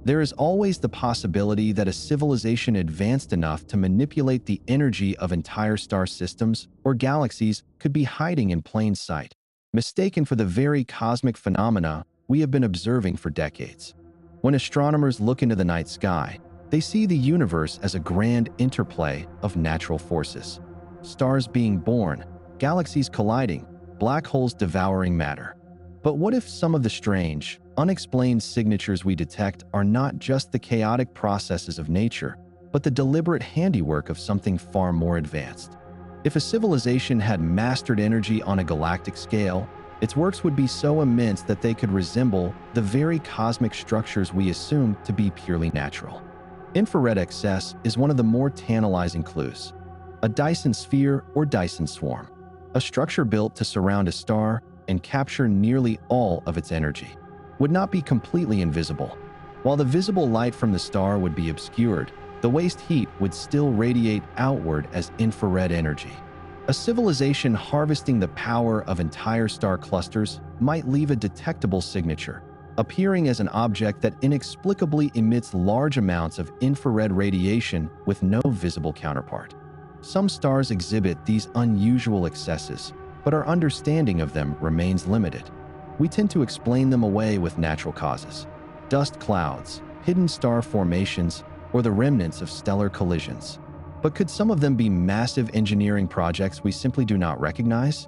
There is always the possibility that a civilization advanced enough to manipulate the energy of entire star systems or galaxies could be hiding in plain sight, mistaken for the very cosmic phenomena we have been observing for decades. When astronomers look into the night sky, they see the universe as a grand interplay of natural forces. Stars being born, galaxies colliding, black holes devouring matter. But what if some of the strange, unexplained signatures we detect are not just the chaotic processes of nature, but the deliberate handiwork of something far more advanced? If a civilization had mastered energy on a galactic scale, its works would be so immense that they could resemble the very cosmic structures we assume to be purely natural. Infrared excess is one of the more tantalizing clues. A Dyson sphere or Dyson swarm, a structure built to surround a star and capture nearly all of its energy, would not be completely invisible. While the visible light from the star would be obscured, the waste heat would still radiate outward as infrared energy. A civilization harvesting the power of entire star clusters might leave a detectable signature, appearing as an object that inexplicably emits large amounts of infrared radiation with no visible counterpart. Some stars exhibit these unusual excesses, but our understanding of them remains limited. We tend to explain them away with natural causes: dust clouds, hidden star formations, or the remnants of stellar collisions. But could some of them be massive engineering projects we simply do not recognize?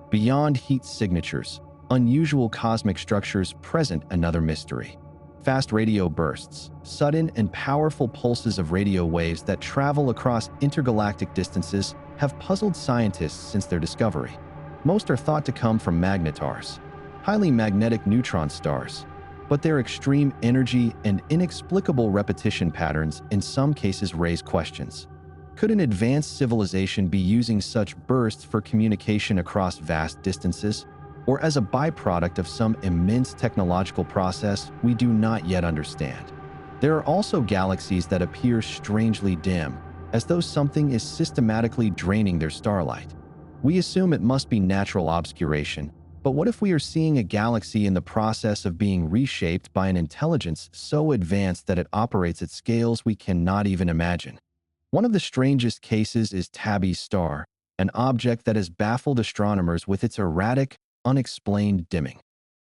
Beyond heat signatures, unusual cosmic structures present another mystery. Fast radio bursts, sudden and powerful pulses of radio waves that travel across intergalactic distances, have puzzled scientists since their discovery. Most are thought to come from magnetars, highly magnetic neutron stars, but their extreme energy and inexplicable repetition patterns in some cases raise questions. Could an advanced civilization be using such bursts for communication across vast distances, or as a byproduct of some immense technological process we do not yet understand? There are also galaxies that appear strangely dim, as though something is systematically draining their starlight. We assume it must be natural obscuration, but what if we are seeing a galaxy in the process of being reshaped by an intelligence so advanced that it operates at scales we cannot even imagine? One of the strangest cases is Tabby's star, an object that has baffled astronomers with its erratic, unexplained dimming.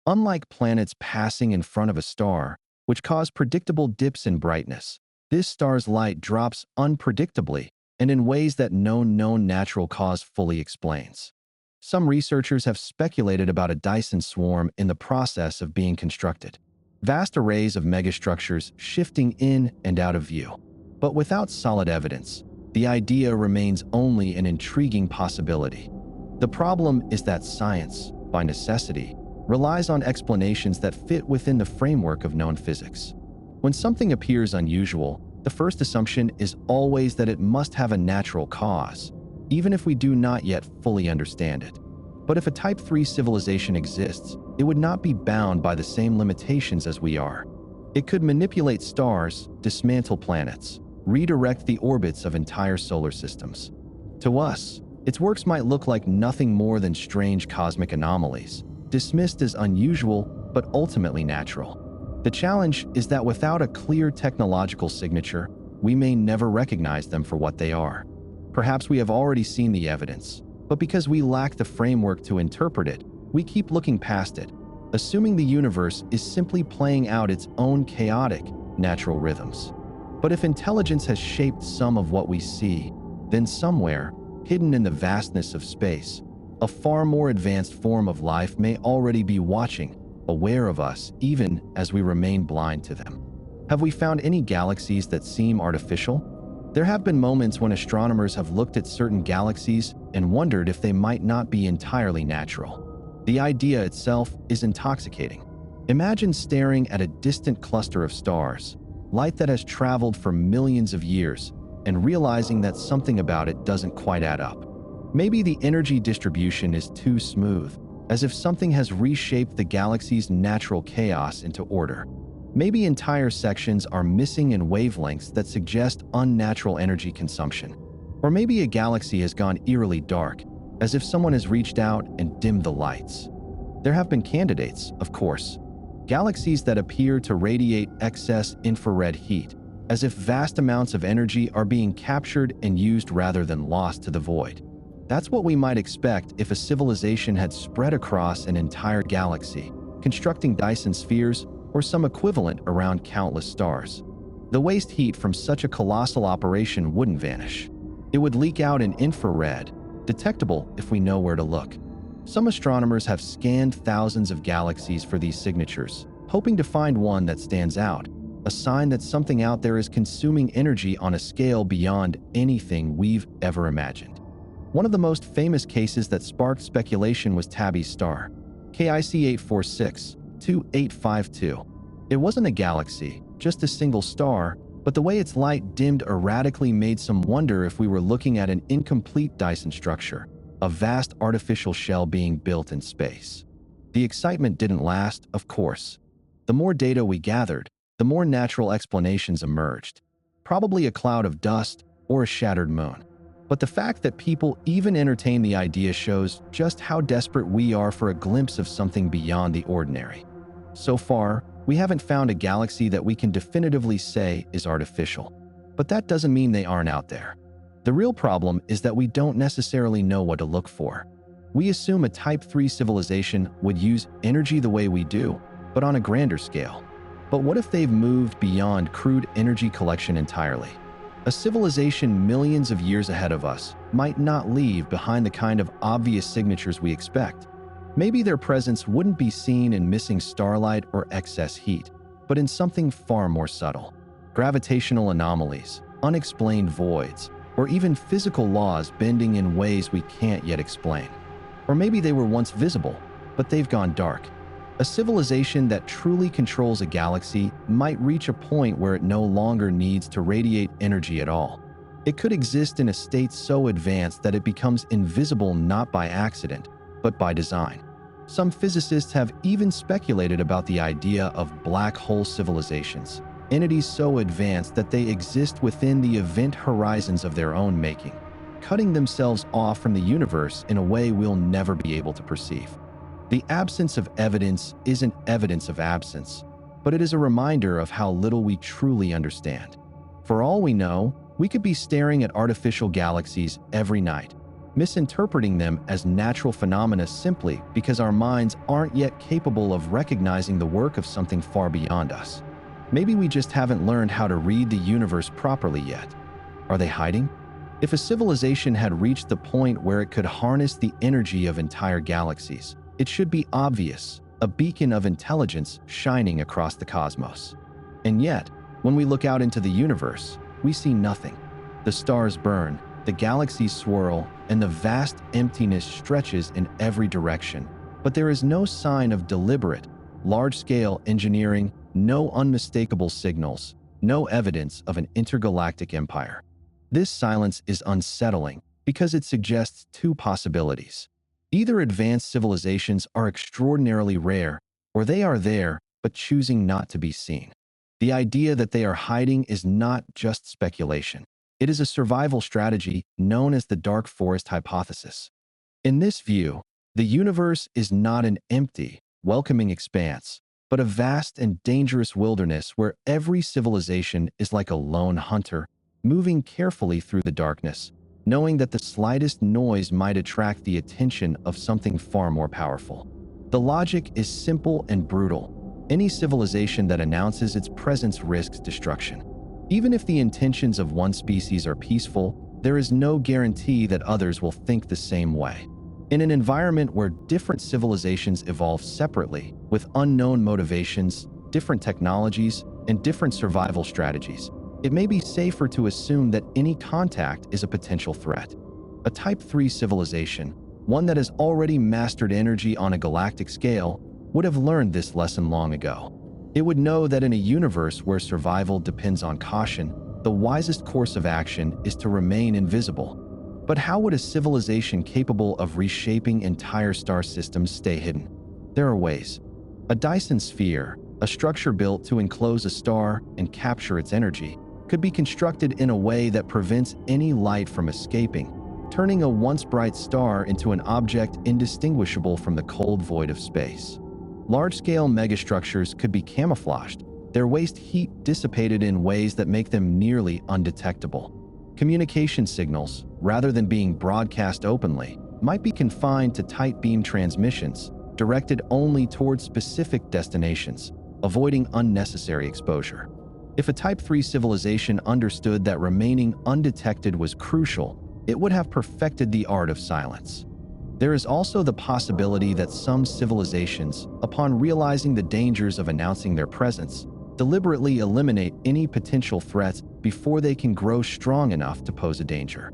Unlike planets passing in front of a star, which cause predictable dips in brightness, this star's light drops unpredictably and in ways that no known natural cause fully explains. Some researchers have speculated about a Dyson swarm in the process of being constructed. Vast arrays of megastructures shifting in and out of view. But without solid evidence, the idea remains only an intriguing possibility. The problem is that science, by necessity, relies on explanations that fit within the framework of known physics. When something appears unusual, the first assumption is always that it must have a natural cause, even if we do not yet fully understand it. But if a Type 3 civilization exists, it would not be bound by the same limitations as we are. It could manipulate stars, dismantle planets, redirect the orbits of entire solar systems. To us, its works might look like nothing more than strange cosmic anomalies, dismissed as unusual but ultimately natural. The challenge is that without a clear technological signature, we may never recognize them for what they are. Perhaps we have already seen the evidence, but because we lack the framework to interpret it, we keep looking past it, assuming the universe is simply playing out its own chaotic, natural rhythms. But if intelligence has shaped some of what we see, then somewhere, hidden in the vastness of space, a far more advanced form of life may already be watching, aware of us even as we remain blind to them. Have we found any galaxies that seem artificial? There have been moments when astronomers have looked at certain galaxies and wondered if they might not be entirely natural. The idea itself is intoxicating. Imagine staring at a distant cluster of stars, light that has traveled for millions of years, and realizing that something about it doesn't quite add up. Maybe the energy distribution is too smooth, as if something has reshaped the galaxy's natural chaos into order. Maybe entire sections are missing in wavelengths that suggest unnatural energy consumption. Or maybe a galaxy has gone eerily dark, as if someone has reached out and dimmed the lights. There have been candidates, of course, galaxies that appear to radiate excess infrared heat, as if vast amounts of energy are being captured and used rather than lost to the void. That's what we might expect if a civilization had spread across an entire galaxy, constructing Dyson spheres or some equivalent around countless stars. The waste heat from such a colossal operation wouldn't vanish. It would leak out in infrared, detectable if we know where to look. Some astronomers have scanned thousands of galaxies for these signatures, hoping to find one that stands out, a sign that something out there is consuming energy on a scale beyond anything we've ever imagined. One of the most famous cases that sparked speculation was Tabby's star, KIC 846-2852. It wasn't a galaxy, just a single star, but the way its light dimmed erratically made some wonder if we were looking at an incomplete Dyson structure, a vast artificial shell being built in space. The excitement didn't last, of course. The more data we gathered, the more natural explanations emerged. Probably a cloud of dust or a shattered moon. But the fact that people even entertain the idea shows just how desperate we are for a glimpse of something beyond the ordinary. So far, we haven't found a galaxy that we can definitively say is artificial. But that doesn't mean they aren't out there. The real problem is that we don't necessarily know what to look for. We assume a Type 3 civilization would use energy the way we do, but on a grander scale. But what if they've moved beyond crude energy collection entirely? A civilization millions of years ahead of us might not leave behind the kind of obvious signatures we expect. Maybe their presence wouldn't be seen in missing starlight or excess heat, but in something far more subtle. Gravitational anomalies, unexplained voids, or even physical laws bending in ways we can't yet explain. Or maybe they were once visible, but they've gone dark. A civilization that truly controls a galaxy might reach a point where it no longer needs to radiate energy at all. It could exist in a state so advanced that it becomes invisible not by accident, but by design. Some physicists have even speculated about the idea of black hole civilizations, entities so advanced that they exist within the event horizons of their own making, cutting themselves off from the universe in a way we'll never be able to perceive. The absence of evidence isn't evidence of absence, but it is a reminder of how little we truly understand. For all we know, we could be staring at artificial galaxies every night, misinterpreting them as natural phenomena simply because our minds aren't yet capable of recognizing the work of something far beyond us. Maybe we just haven't learned how to read the universe properly yet. Are they hiding? If a civilization had reached the point where it could harness the energy of entire galaxies, it should be obvious, a beacon of intelligence shining across the cosmos. And yet, when we look out into the universe, we see nothing. The stars burn, the galaxies swirl, and the vast emptiness stretches in every direction. But there is no sign of deliberate, large-scale engineering, no unmistakable signals, no evidence of an intergalactic empire. This silence is unsettling because it suggests two possibilities. Either advanced civilizations are extraordinarily rare, or they are there but choosing not to be seen. The idea that they are hiding is not just speculation. It is a survival strategy known as the dark forest hypothesis. In this view, the universe is not an empty, welcoming expanse, but a vast and dangerous wilderness where every civilization is like a lone hunter, moving carefully through the darkness, knowing that the slightest noise might attract the attention of something far more powerful. The logic is simple and brutal. Any civilization that announces its presence risks destruction. Even if the intentions of one species are peaceful, there is no guarantee that others will think the same way. In an environment where different civilizations evolve separately, with unknown motivations, different technologies, and different survival strategies, it may be safer to assume that any contact is a potential threat. A Type 3 civilization, one that has already mastered energy on a galactic scale, would have learned this lesson long ago. It would know that in a universe where survival depends on caution, the wisest course of action is to remain invisible. But how would a civilization capable of reshaping entire star systems stay hidden? There are ways. A Dyson sphere, a structure built to enclose a star and capture its energy, could be constructed in a way that prevents any light from escaping, turning a once bright star into an object indistinguishable from the cold void of space. Large-scale megastructures could be camouflaged, their waste heat dissipated in ways that make them nearly undetectable. Communication signals, rather than being broadcast openly, might be confined to tight beam transmissions, directed only towards specific destinations, avoiding unnecessary exposure. If a Type 3 civilization understood that remaining undetected was crucial, it would have perfected the art of silence. There is also the possibility that some civilizations, upon realizing the dangers of announcing their presence, deliberately eliminate any potential threats before they can grow strong enough to pose a danger.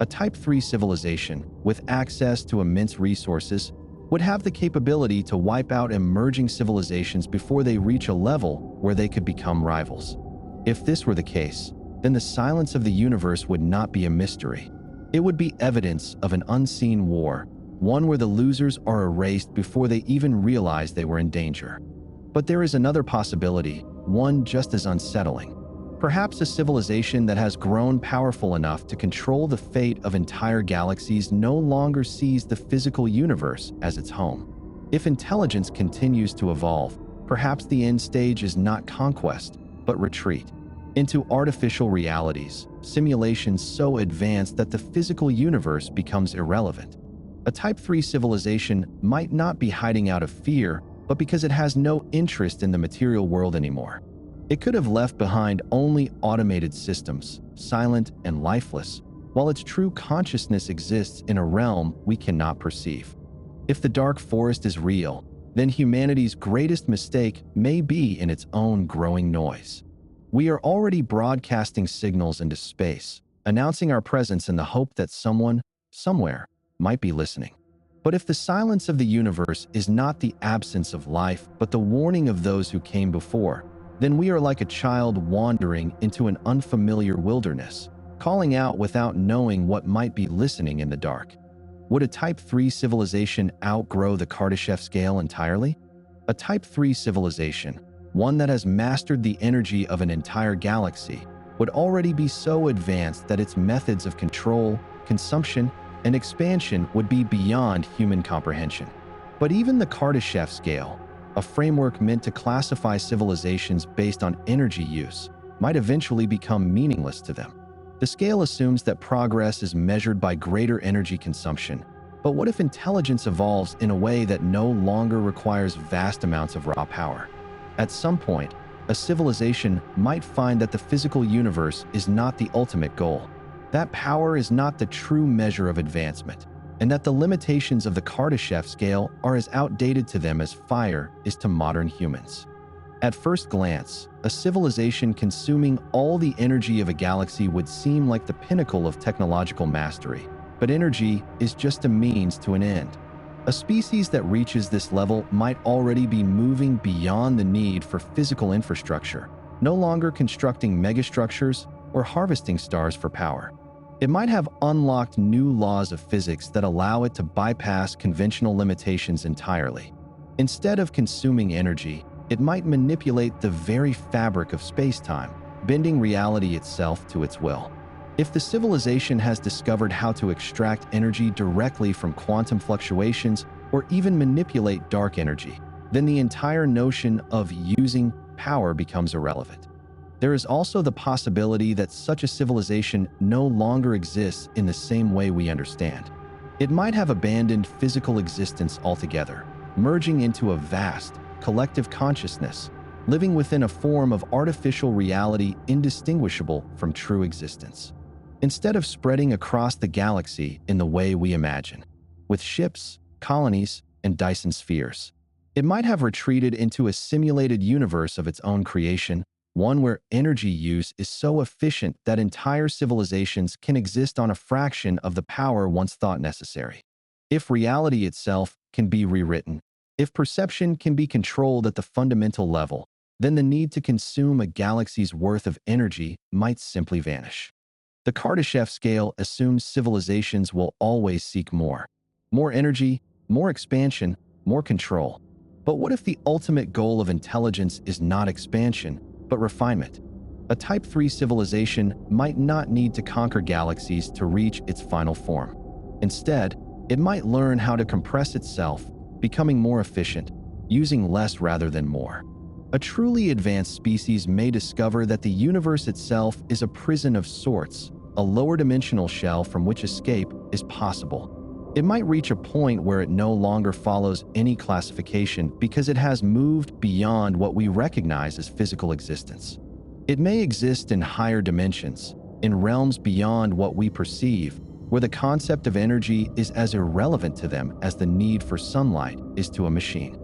A Type 3 civilization, with access to immense resources, would have the capability to wipe out emerging civilizations before they reach a level where they could become rivals. If this were the case, then the silence of the universe would not be a mystery. It would be evidence of an unseen war, one where the losers are erased before they even realize they were in danger. But there is another possibility, one just as unsettling. Perhaps a civilization that has grown powerful enough to control the fate of entire galaxies no longer sees the physical universe as its home. If intelligence continues to evolve, perhaps the end stage is not conquest, but retreat into artificial realities, simulations so advanced that the physical universe becomes irrelevant. A Type 3 civilization might not be hiding out of fear, but because it has no interest in the material world anymore. It could have left behind only automated systems, silent and lifeless, while its true consciousness exists in a realm we cannot perceive. If the dark forest is real, then humanity's greatest mistake may be in its own growing noise. We are already broadcasting signals into space, announcing our presence in the hope that someone, somewhere, might be listening. But if the silence of the universe is not the absence of life, but the warning of those who came before, then we are like a child wandering into an unfamiliar wilderness, calling out without knowing what might be listening in the dark. Would a Type 3 civilization outgrow the Kardashev Scale entirely? A Type 3 civilization, one that has mastered the energy of an entire galaxy, would already be so advanced that its methods of control, consumption, and expansion would be beyond human comprehension. But even the Kardashev Scale, a framework meant to classify civilizations based on energy use, might eventually become meaningless to them. The scale assumes that progress is measured by greater energy consumption. But what if intelligence evolves in a way that no longer requires vast amounts of raw power? At some point, a civilization might find that the physical universe is not the ultimate goal, that power is not the true measure of advancement, and that the limitations of the Kardashev Scale are as outdated to them as fire is to modern humans. At first glance, a civilization consuming all the energy of a galaxy would seem like the pinnacle of technological mastery, but energy is just a means to an end. A species that reaches this level might already be moving beyond the need for physical infrastructure, no longer constructing megastructures or harvesting stars for power. It might have unlocked new laws of physics that allow it to bypass conventional limitations entirely. Instead of consuming energy, it might manipulate the very fabric of space-time, bending reality itself to its will. If the civilization has discovered how to extract energy directly from quantum fluctuations or even manipulate dark energy, then the entire notion of using power becomes irrelevant. There is also the possibility that such a civilization no longer exists in the same way we understand. It might have abandoned physical existence altogether, merging into a vast, collective consciousness, living within a form of artificial reality indistinguishable from true existence. Instead of spreading across the galaxy in the way we imagine, with ships, colonies, and Dyson Spheres, it might have retreated into a simulated universe of its own creation, one where energy use is so efficient that entire civilizations can exist on a fraction of the power once thought necessary. If reality itself can be rewritten, if perception can be controlled at the fundamental level, then the need to consume a galaxy's worth of energy might simply vanish. The Kardashev Scale assumes civilizations will always seek more. More energy, more expansion, more control. But what if the ultimate goal of intelligence is not expansion, but refinement? A Type 3 civilization might not need to conquer galaxies to reach its final form. Instead, it might learn how to compress itself, becoming more efficient, using less rather than more. A truly advanced species may discover that the universe itself is a prison of sorts, a lower dimensional shell from which escape is possible. It might reach a point where it no longer follows any classification because it has moved beyond what we recognize as physical existence. It may exist in higher dimensions, in realms beyond what we perceive, where the concept of energy is as irrelevant to them as the need for sunlight is to a machine.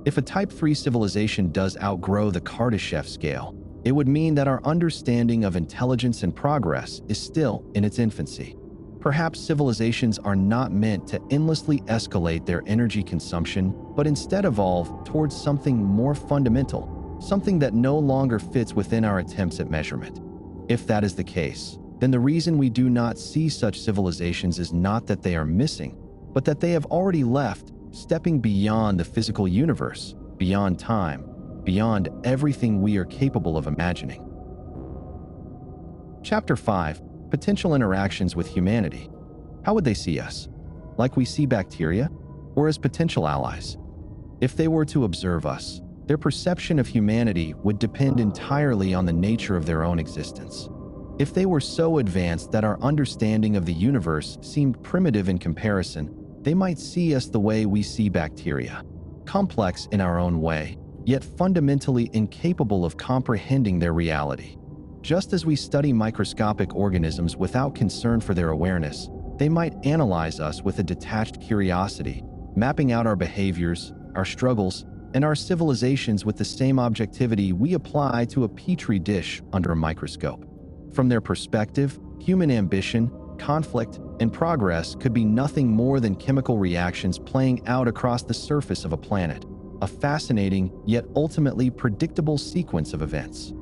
If a Type 3 civilization does outgrow the Kardashev Scale, it would mean that our understanding of intelligence and progress is still in its infancy. Perhaps civilizations are not meant to endlessly escalate their energy consumption, but instead evolve towards something more fundamental, something that no longer fits within our attempts at measurement. If that is the case, then the reason we do not see such civilizations is not that they are missing, but that they have already left, stepping beyond the physical universe, beyond time, beyond everything we are capable of imagining. Chapter 5. Potential interactions with humanity. How would they see us? Like we see bacteria? Or as potential allies? If they were to observe us, their perception of humanity would depend entirely on the nature of their own existence. If they were so advanced that our understanding of the universe seemed primitive in comparison, they might see us the way we see bacteria, complex in our own way, yet fundamentally incapable of comprehending their reality. Just as we study microscopic organisms without concern for their awareness, they might analyze us with a detached curiosity, mapping out our behaviors, our struggles, and our civilizations with the same objectivity we apply to a petri dish under a microscope. From their perspective, human ambition, conflict, and progress could be nothing more than chemical reactions playing out across the surface of a planet, a fascinating yet ultimately predictable sequence of events.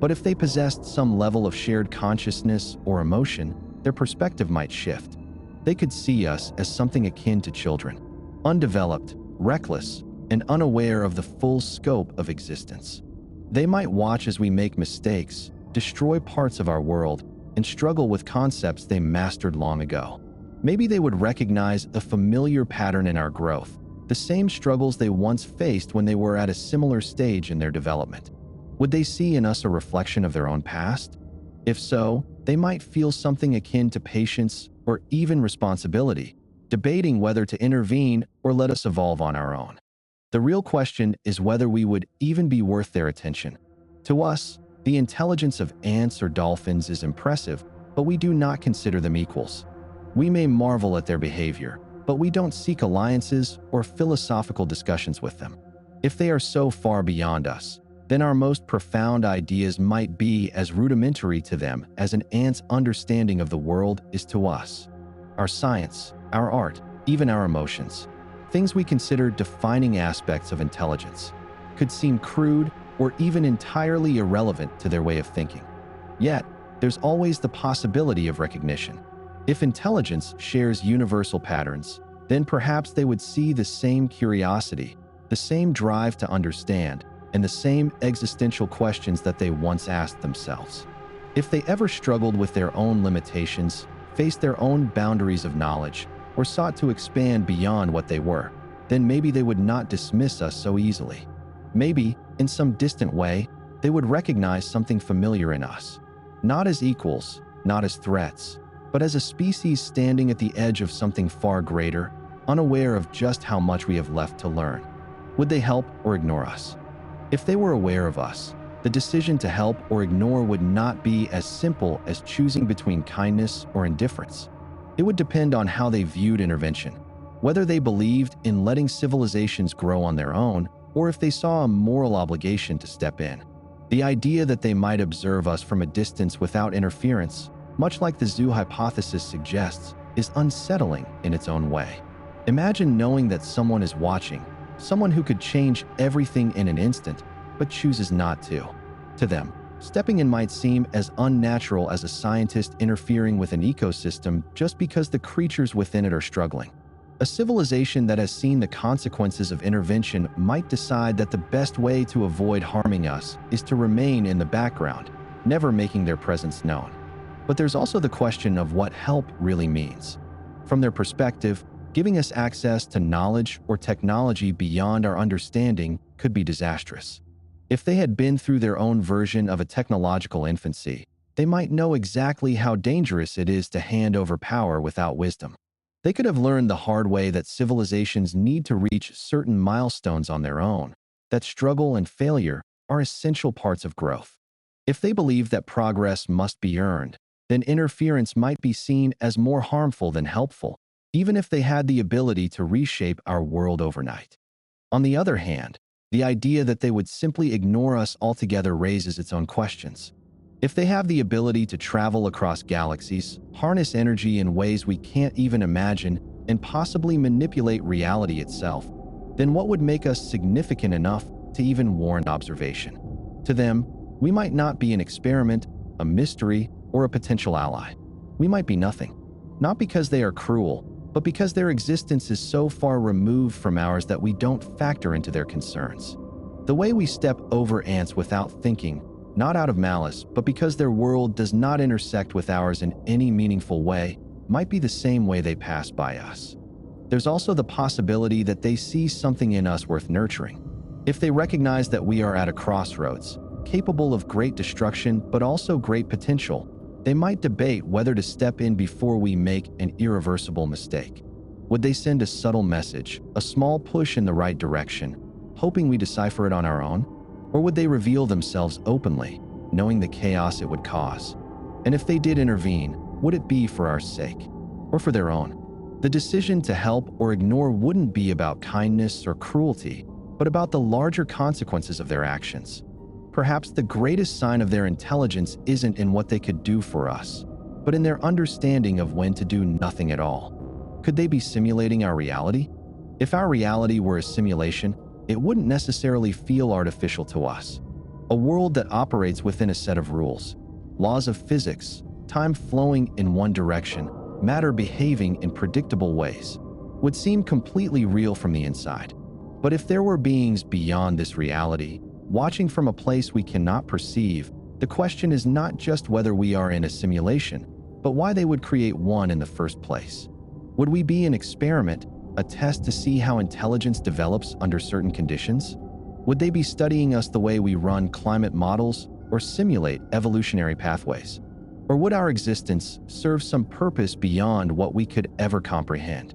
But if they possessed some level of shared consciousness or emotion, their perspective might shift. They could see us as something akin to children, undeveloped, reckless, and unaware of the full scope of existence. They might watch as we make mistakes, destroy parts of our world, and struggle with concepts they mastered long ago. Maybe they would recognize a familiar pattern in our growth, the same struggles they once faced when they were at a similar stage in their development. Would they see in us a reflection of their own past? If so, they might feel something akin to patience or even responsibility, debating whether to intervene or let us evolve on our own. The real question is whether we would even be worth their attention. To us, the intelligence of ants or dolphins is impressive, but we do not consider them equals. We may marvel at their behavior, but we don't seek alliances or philosophical discussions with them. If they are so far beyond us, then our most profound ideas might be as rudimentary to them as an ant's understanding of the world is to us. Our science, our art, even our emotions, things we consider defining aspects of intelligence, could seem crude or even entirely irrelevant to their way of thinking. Yet, there's always the possibility of recognition. If intelligence shares universal patterns, then perhaps they would see the same curiosity, the same drive to understand, and the same existential questions that they once asked themselves. If they ever struggled with their own limitations, faced their own boundaries of knowledge, or sought to expand beyond what they were, then maybe they would not dismiss us so easily. Maybe, in some distant way, they would recognize something familiar in us, not as equals, not as threats, but as a species standing at the edge of something far greater, unaware of just how much we have left to learn. Would they help or ignore us? If they were aware of us, the decision to help or ignore would not be as simple as choosing between kindness or indifference. It would depend on how they viewed intervention, whether they believed in letting civilizations grow on their own, or if they saw a moral obligation to step in. The idea that they might observe us from a distance without interference, much like the zoo hypothesis suggests, is unsettling in its own way. Imagine knowing that someone is watching, someone who could change everything in an instant, but chooses not to. To them, stepping in might seem as unnatural as a scientist interfering with an ecosystem just because the creatures within it are struggling. A civilization that has seen the consequences of intervention might decide that the best way to avoid harming us is to remain in the background, never making their presence known. But there's also the question of what help really means. From their perspective, giving us access to knowledge or technology beyond our understanding could be disastrous. If they had been through their own version of a technological infancy, They might know exactly how dangerous it is to hand over power without wisdom. They could have learned the hard way that civilizations need to reach certain milestones on their own, that struggle and failure are essential parts of growth. If they believe that progress must be earned, then interference might be seen as more harmful than helpful, even if they had the ability to reshape our world overnight. On the other hand, the idea that they would simply ignore us altogether raises its own questions. If they have the ability to travel across galaxies, harness energy in ways we can't even imagine, and possibly manipulate reality itself, then what would make us significant enough to even warrant observation? To them, we might not be an experiment, a mystery, or a potential ally. We might be nothing. Not because they are cruel, but because their existence is so far removed from ours that we don't factor into their concerns. The way we step over ants without thinking, not out of malice, but because their world does not intersect with ours in any meaningful way, might be the same way they pass by us. There's also the possibility that they see something in us worth nurturing. If they recognize that we are at a crossroads, capable of great destruction but also great potential, they might debate whether to step in before we make an irreversible mistake. Would they send a subtle message, a small push in the right direction, hoping we decipher it on our own? Or would they reveal themselves openly, knowing the chaos it would cause? And if they did intervene, would it be for our sake, or for their own? The decision to help or ignore wouldn't be about kindness or cruelty, but about the larger consequences of their actions. Perhaps the greatest sign of their intelligence isn't in what they could do for us, but in their understanding of when to do nothing at all. Could they be simulating our reality? If our reality were a simulation, it wouldn't necessarily feel artificial to us. A world that operates within a set of rules, laws of physics, time flowing in one direction, matter behaving in predictable ways, would seem completely real from the inside. But if there were beings beyond this reality, watching from a place we cannot perceive, the question is not just whether we are in a simulation, but why they would create one in the first place. Would we be an experiment, a test to see how intelligence develops under certain conditions? Would they be studying us the way we run climate models or simulate evolutionary pathways? Or would our existence serve some purpose beyond what we could ever comprehend?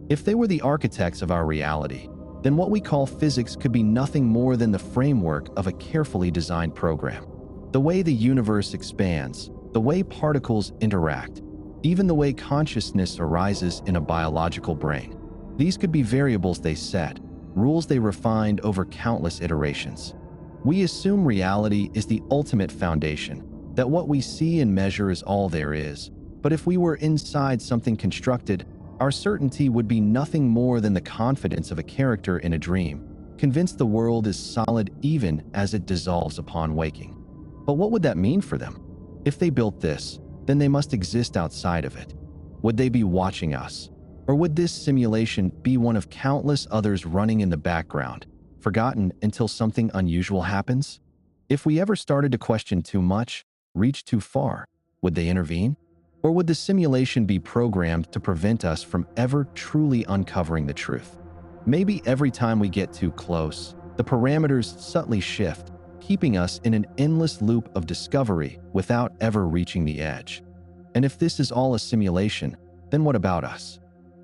If they were the architects of our reality, then what we call physics could be nothing more than the framework of a carefully designed program. The way the universe expands, the way particles interact, even the way consciousness arises in a biological brain. These could be variables they set, rules they refined over countless iterations. We assume reality is the ultimate foundation, that what we see and measure is all there is. But if we were inside something constructed, our certainty would be nothing more than the confidence of a character in a dream, convinced the world is solid even as it dissolves upon waking. But what would that mean for them? If they built this, then they must exist outside of it. Would they be watching us? Or would this simulation be one of countless others running in the background, forgotten until something unusual happens? If we ever started to question too much, reach too far, would they intervene? Or would the simulation be programmed to prevent us from ever truly uncovering the truth? Maybe every time we get too close, the parameters subtly shift, keeping us in an endless loop of discovery without ever reaching the edge. And if this is all a simulation, then what about us?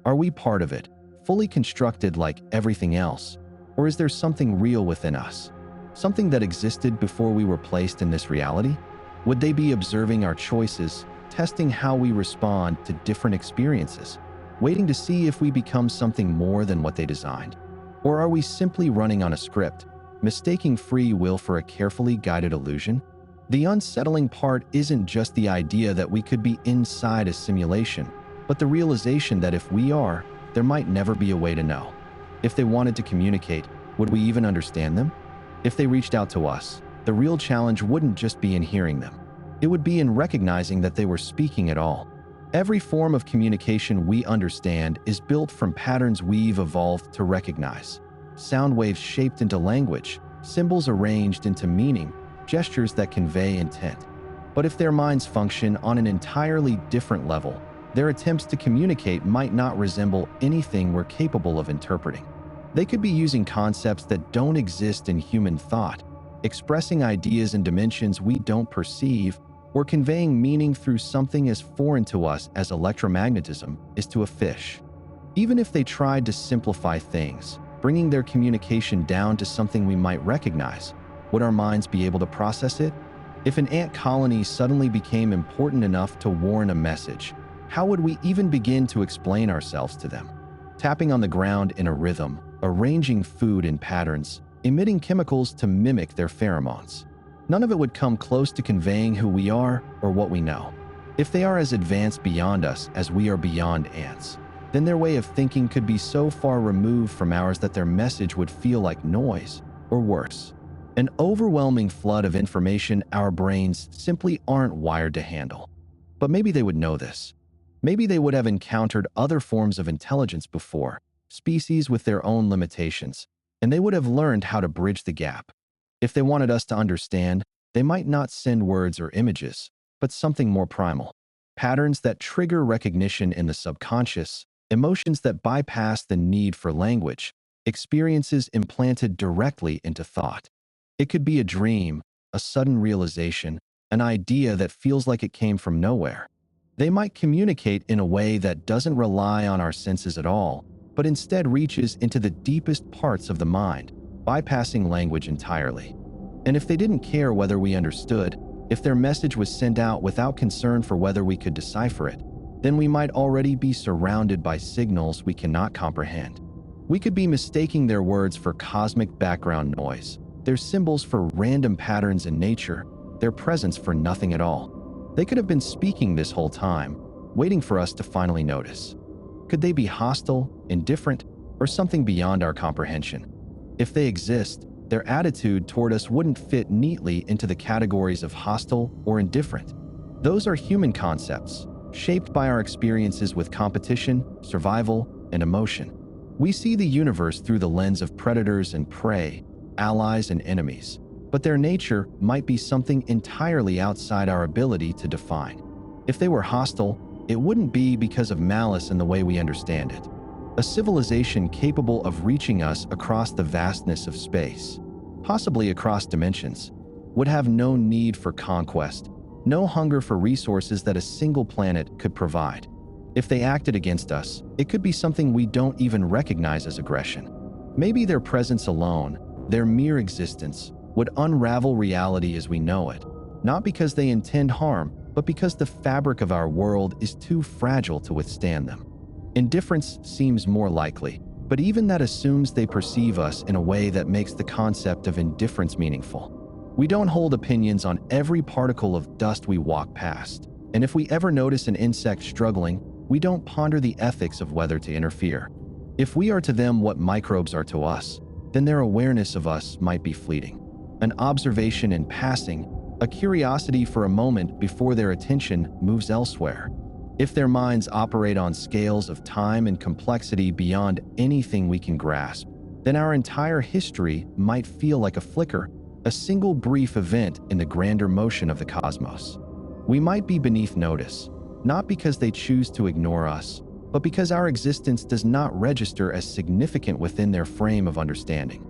Are we part of it, fully constructed like everything else? Or is there something real within us? Something that existed before we were placed in this reality? Would they be observing our choices, testing how we respond to different experiences, waiting to see if we become something more than what they designed? Or are we simply running on a script, mistaking free will for a carefully guided illusion? The unsettling part isn't just the idea that we could be inside a simulation, but the realization that if we are, there might never be a way to know. If they wanted to communicate, would we even understand them? If they reached out to us, the real challenge wouldn't just be in hearing them. It would be in recognizing that they were speaking at all. Every form of communication we understand is built from patterns we've evolved to recognize. Sound waves shaped into language, symbols arranged into meaning, gestures that convey intent. But if their minds function on an entirely different level, their attempts to communicate might not resemble anything we're capable of interpreting. They could be using concepts that don't exist in human thought, expressing ideas in dimensions we don't perceive, or conveying meaning through something as foreign to us as electromagnetism is to a fish. Even if they tried to simplify things, bringing their communication down to something we might recognize, would our minds be able to process it? If an ant colony suddenly became important enough to warn a message, how would we even begin to explain ourselves to them? Tapping on the ground in a rhythm, arranging food in patterns, emitting chemicals to mimic their pheromones. None of it would come close to conveying who we are or what we know. If they are as advanced beyond us as we are beyond ants, then their way of thinking could be so far removed from ours that their message would feel like noise, or worse, an overwhelming flood of information our brains simply aren't wired to handle. But maybe they would know this. Maybe they would have encountered other forms of intelligence before, species with their own limitations, and they would have learned how to bridge the gap. If they wanted us to understand, they might not send words or images, but something more primal. Patterns that trigger recognition in the subconscious, emotions that bypass the need for language, experiences implanted directly into thought. It could be a dream, a sudden realization, an idea that feels like it came from nowhere. They might communicate in a way that doesn't rely on our senses at all, but instead reaches into the deepest parts of the mind, bypassing language entirely. And if they didn't care whether we understood, if their message was sent out without concern for whether we could decipher it, then we might already be surrounded by signals we cannot comprehend. We could be mistaking their words for cosmic background noise, their symbols for random patterns in nature, their presence for nothing at all. They could have been speaking this whole time, waiting for us to finally notice. Could they be hostile, indifferent, or something beyond our comprehension? If they exist, their attitude toward us wouldn't fit neatly into the categories of hostile or indifferent. Those are human concepts, shaped by our experiences with competition, survival, and emotion. We see the universe through the lens of predators and prey, allies and enemies, but their nature might be something entirely outside our ability to define. If they were hostile, it wouldn't be because of malice in the way we understand it. A civilization capable of reaching us across the vastness of space, possibly across dimensions, would have no need for conquest, no hunger for resources that a single planet could provide. If they acted against us, it could be something we don't even recognize as aggression. Maybe their presence alone, their mere existence, would unravel reality as we know it, not because they intend harm, but because the fabric of our world is too fragile to withstand them. Indifference seems more likely, but even that assumes they perceive us in a way that makes the concept of indifference meaningful. We don't hold opinions on every particle of dust we walk past, and if we ever notice an insect struggling, we don't ponder the ethics of whether to interfere. If we are to them what microbes are to us, then their awareness of us might be fleeting. An observation in passing, a curiosity for a moment before their attention moves elsewhere. If their minds operate on scales of time and complexity beyond anything we can grasp, then our entire history might feel like a flicker, a single brief event in the grander motion of the cosmos. We might be beneath notice, not because they choose to ignore us, but because our existence does not register as significant within their frame of understanding.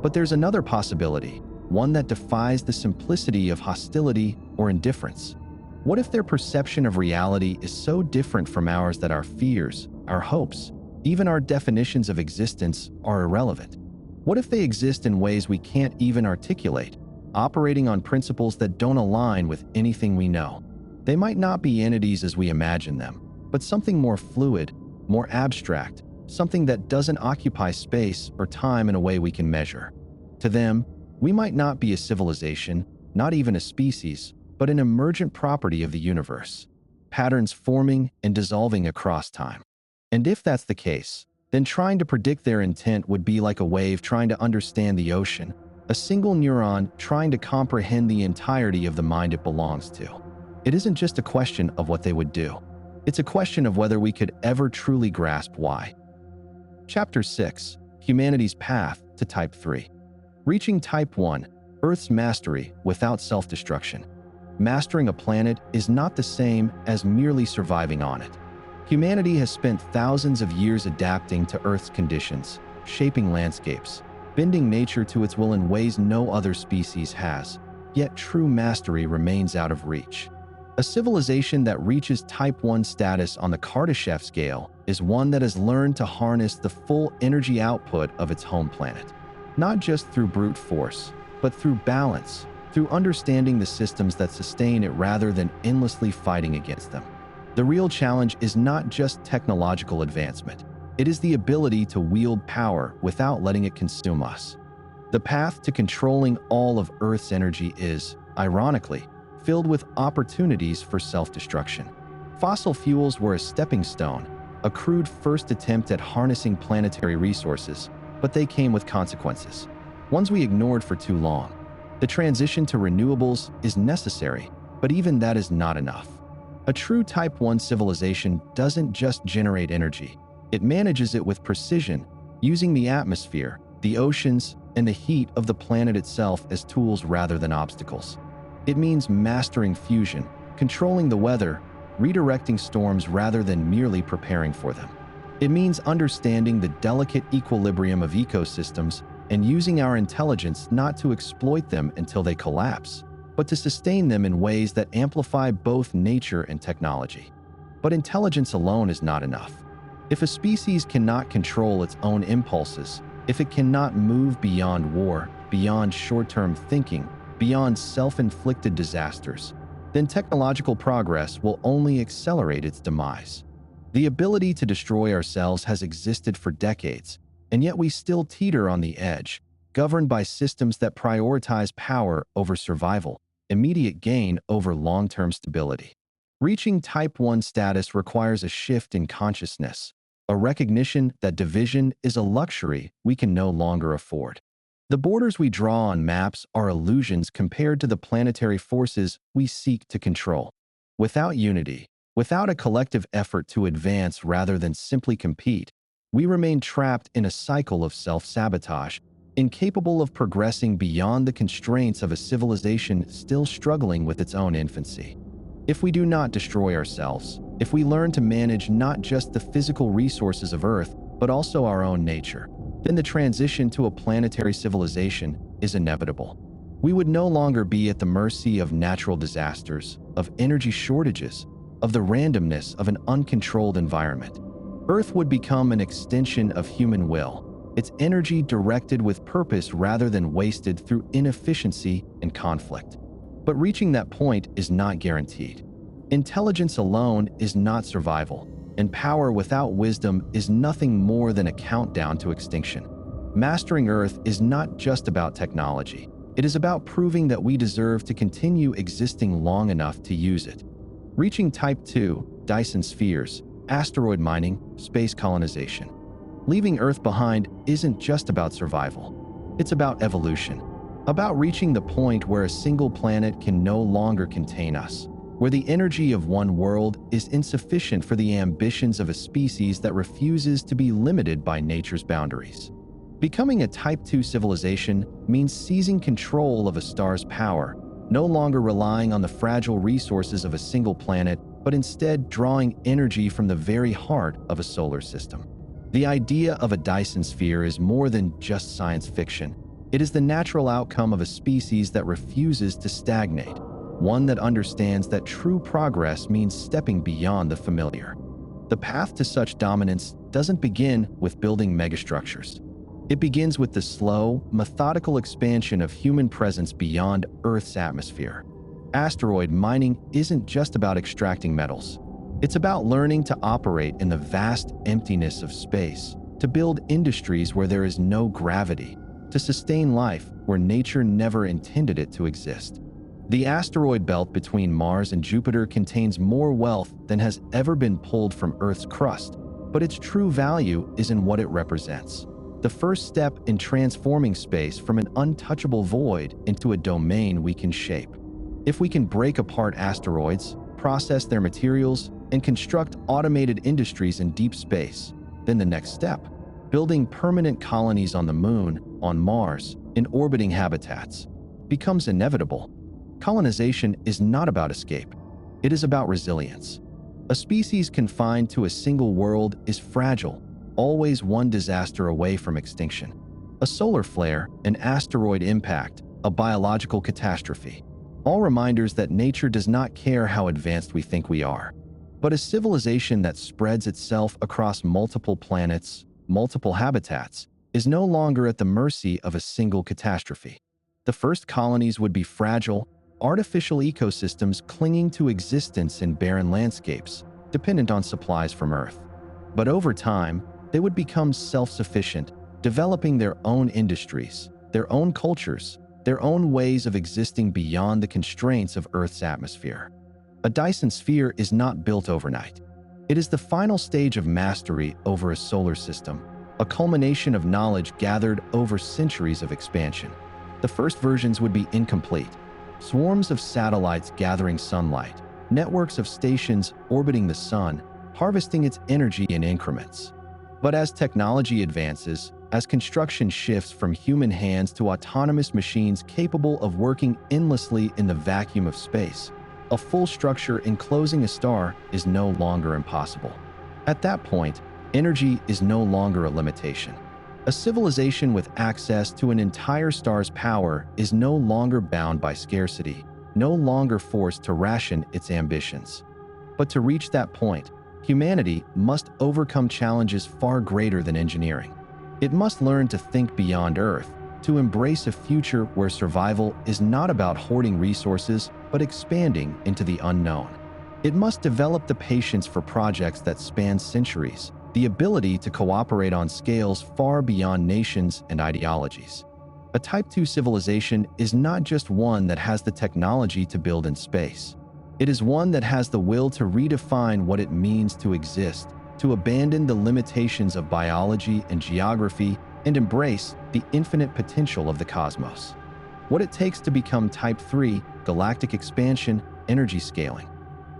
But there's another possibility, one that defies the simplicity of hostility or indifference. What if their perception of reality is so different from ours that our fears, our hopes, even our definitions of existence are irrelevant? What if they exist in ways we can't even articulate, operating on principles that don't align with anything we know? They might not be entities as we imagine them, but something more fluid, more abstract, something that doesn't occupy space or time in a way we can measure. To them, we might not be a civilization, not even a species, but an emergent property of the universe, patterns forming and dissolving across time. And if that's the case, then trying to predict their intent would be like a wave trying to understand the ocean, a single neuron trying to comprehend the entirety of the mind it belongs to. It isn't just a question of what they would do. It's a question of whether we could ever truly grasp why. Chapter 6: Humanity's Path to Type 3. Reaching Type 1, Earth's Mastery Without Self-Destruction. Mastering a planet is not the same as merely surviving on it. Humanity has spent thousands of years adapting to Earth's conditions, shaping landscapes, bending nature to its will in ways no other species has, yet true mastery remains out of reach. A civilization that reaches Type 1 status on the Kardashev Scale is one that has learned to harness the full energy output of its home planet, not just through brute force, but through balance, through understanding the systems that sustain it rather than endlessly fighting against them. The real challenge is not just technological advancement. It is the ability to wield power without letting it consume us. The path to controlling all of Earth's energy is, ironically, filled with opportunities for self-destruction. Fossil fuels were a stepping stone, a crude first attempt at harnessing planetary resources, but they came with consequences, ones we ignored for too long. The transition to renewables is necessary, but even that is not enough. A true Type 1 civilization doesn't just generate energy, it manages it with precision, using the atmosphere, the oceans, and the heat of the planet itself as tools rather than obstacles. It means mastering fusion, controlling the weather, redirecting storms rather than merely preparing for them. It means understanding the delicate equilibrium of ecosystems and using our intelligence not to exploit them until they collapse, but to sustain them in ways that amplify both nature and technology. But intelligence alone is not enough. If a species cannot control its own impulses, if it cannot move beyond war, beyond short-term thinking, beyond self-inflicted disasters, then technological progress will only accelerate its demise. The ability to destroy ourselves has existed for decades, and yet we still teeter on the edge, governed by systems that prioritize power over survival, immediate gain over long-term stability. Reaching Type 1 status requires a shift in consciousness, a recognition that division is a luxury we can no longer afford. The borders we draw on maps are illusions compared to the planetary forces we seek to control. Without unity, without a collective effort to advance rather than simply compete, we remain trapped in a cycle of self-sabotage, incapable of progressing beyond the constraints of a civilization still struggling with its own infancy. If we do not destroy ourselves, if we learn to manage not just the physical resources of Earth, but also our own nature, then the transition to a planetary civilization is inevitable. We would no longer be at the mercy of natural disasters, of energy shortages, of the randomness of an uncontrolled environment. Earth would become an extension of human will, its energy directed with purpose rather than wasted through inefficiency and conflict. But reaching that point is not guaranteed. Intelligence alone is not survival, and power without wisdom is nothing more than a countdown to extinction. Mastering Earth is not just about technology. It is about proving that we deserve to continue existing long enough to use it. Reaching Type 2, Dyson Spheres, asteroid mining, space colonization. Leaving Earth behind isn't just about survival. It's about evolution, about reaching the point where a single planet can no longer contain us, where the energy of one world is insufficient for the ambitions of a species that refuses to be limited by nature's boundaries. Becoming a Type 2 civilization means seizing control of a star's power, no longer relying on the fragile resources of a single planet, but instead drawing energy from the very heart of a solar system. The idea of a Dyson sphere is more than just science fiction. It is the natural outcome of a species that refuses to stagnate, one that understands that true progress means stepping beyond the familiar. The path to such dominance doesn't begin with building megastructures. It begins with the slow, methodical expansion of human presence beyond Earth's atmosphere. Asteroid mining isn't just about extracting metals. It's about learning to operate in the vast emptiness of space, to build industries where there is no gravity, to sustain life where nature never intended it to exist. The asteroid belt between Mars and Jupiter contains more wealth than has ever been pulled from Earth's crust, but its true value is in what it represents. The first step in transforming space from an untouchable void into a domain we can shape. If we can break apart asteroids, process their materials, and construct automated industries in deep space, then the next step, building permanent colonies on the Moon, on Mars, in orbiting habitats, becomes inevitable. Colonization is not about escape. It is about resilience. A species confined to a single world is fragile, always one disaster away from extinction. A solar flare, an asteroid impact, a biological catastrophe. all reminders that nature does not care how advanced we think we are. But a civilization that spreads itself across multiple planets, multiple habitats, is no longer at the mercy of a single catastrophe. The first colonies would be fragile, artificial ecosystems clinging to existence in barren landscapes, dependent on supplies from Earth. But over time, they would become self-sufficient, developing their own industries, their own cultures, their own ways of existing beyond the constraints of Earth's atmosphere. A Dyson sphere is not built overnight. It is the final stage of mastery over a solar system, a culmination of knowledge gathered over centuries of expansion. The first versions would be incomplete. Swarms of satellites gathering sunlight, networks of stations orbiting the sun, harvesting its energy in increments. But as technology advances, as construction shifts from human hands to autonomous machines capable of working endlessly in the vacuum of space, a full structure enclosing a star is no longer impossible. At that point, energy is no longer a limitation. A civilization with access to an entire star's power is no longer bound by scarcity, no longer forced to ration its ambitions. But to reach that point, humanity must overcome challenges far greater than engineering. It must learn to think beyond Earth, to embrace a future where survival is not about hoarding resources, but expanding into the unknown. It must develop the patience for projects that span centuries, the ability to cooperate on scales far beyond nations and ideologies. A Type 2 civilization is not just one that has the technology to build in space. It is one that has the will to redefine what it means to exist, to abandon the limitations of biology and geography, and embrace the infinite potential of the cosmos. What it takes to become Type 3, galactic expansion, energy scaling.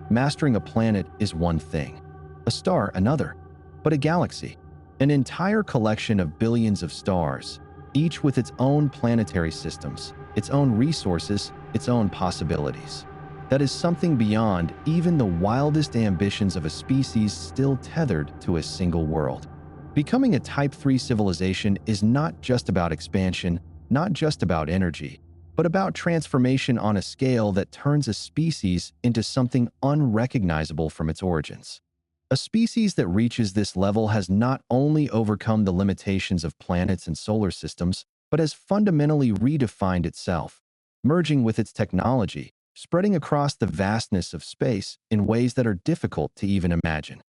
Mastering a planet is one thing, a star another, but a galaxy, an entire collection of billions of stars, each with its own planetary systems, its own resources, its own possibilities. That is something beyond even the wildest ambitions of a species still tethered to a single world. Becoming a Type 3 civilization is not just about expansion, not just about energy, but about transformation on a scale that turns a species into something unrecognizable from its origins. A species that reaches this level has not only overcome the limitations of planets and solar systems, but has fundamentally redefined itself, merging with its technology, spreading across the vastness of space in ways that are difficult to even imagine.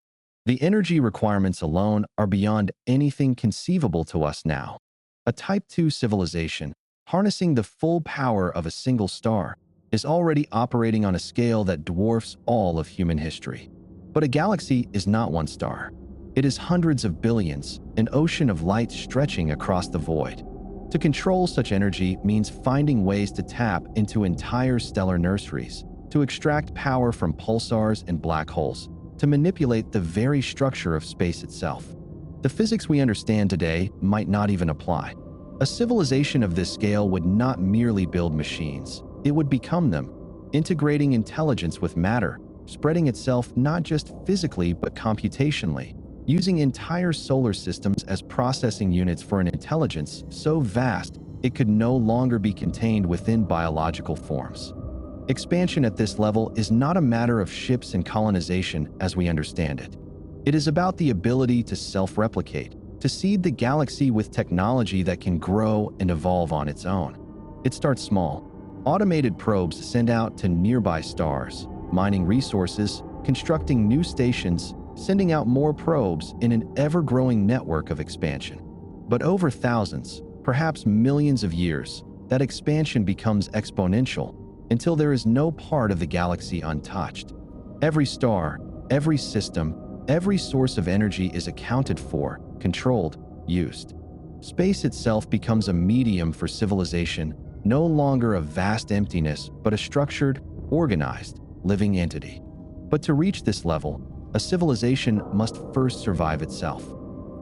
The energy requirements alone are beyond anything conceivable to us now. A Type 2 civilization, harnessing the full power of a single star, is already operating on a scale that dwarfs all of human history. But a galaxy is not one star. It is hundreds of billions, an ocean of light stretching across the void. To control such energy means finding ways to tap into entire stellar nurseries, to extract power from pulsars and black holes, to manipulate the very structure of space itself. The physics we understand today might not even apply. A civilization of this scale would not merely build machines, it would become them, integrating intelligence with matter, spreading itself not just physically but computationally, using entire solar systems as processing units for an intelligence so vast it could no longer be contained within biological forms. Expansion at this level is not a matter of ships and colonization as we understand it. It is about the ability to self-replicate, to seed the galaxy with technology that can grow and evolve on its own. It starts small. Automated probes send out to nearby stars, mining resources, constructing new stations, sending out more probes in an ever-growing network of expansion. But over thousands, perhaps millions of years, that expansion becomes exponential until there is no part of the galaxy untouched. Every star, every system, every source of energy is accounted for, controlled, used. Space itself becomes a medium for civilization, no longer a vast emptiness, but a structured, organized, living entity. But to reach this level, a civilization must first survive itself.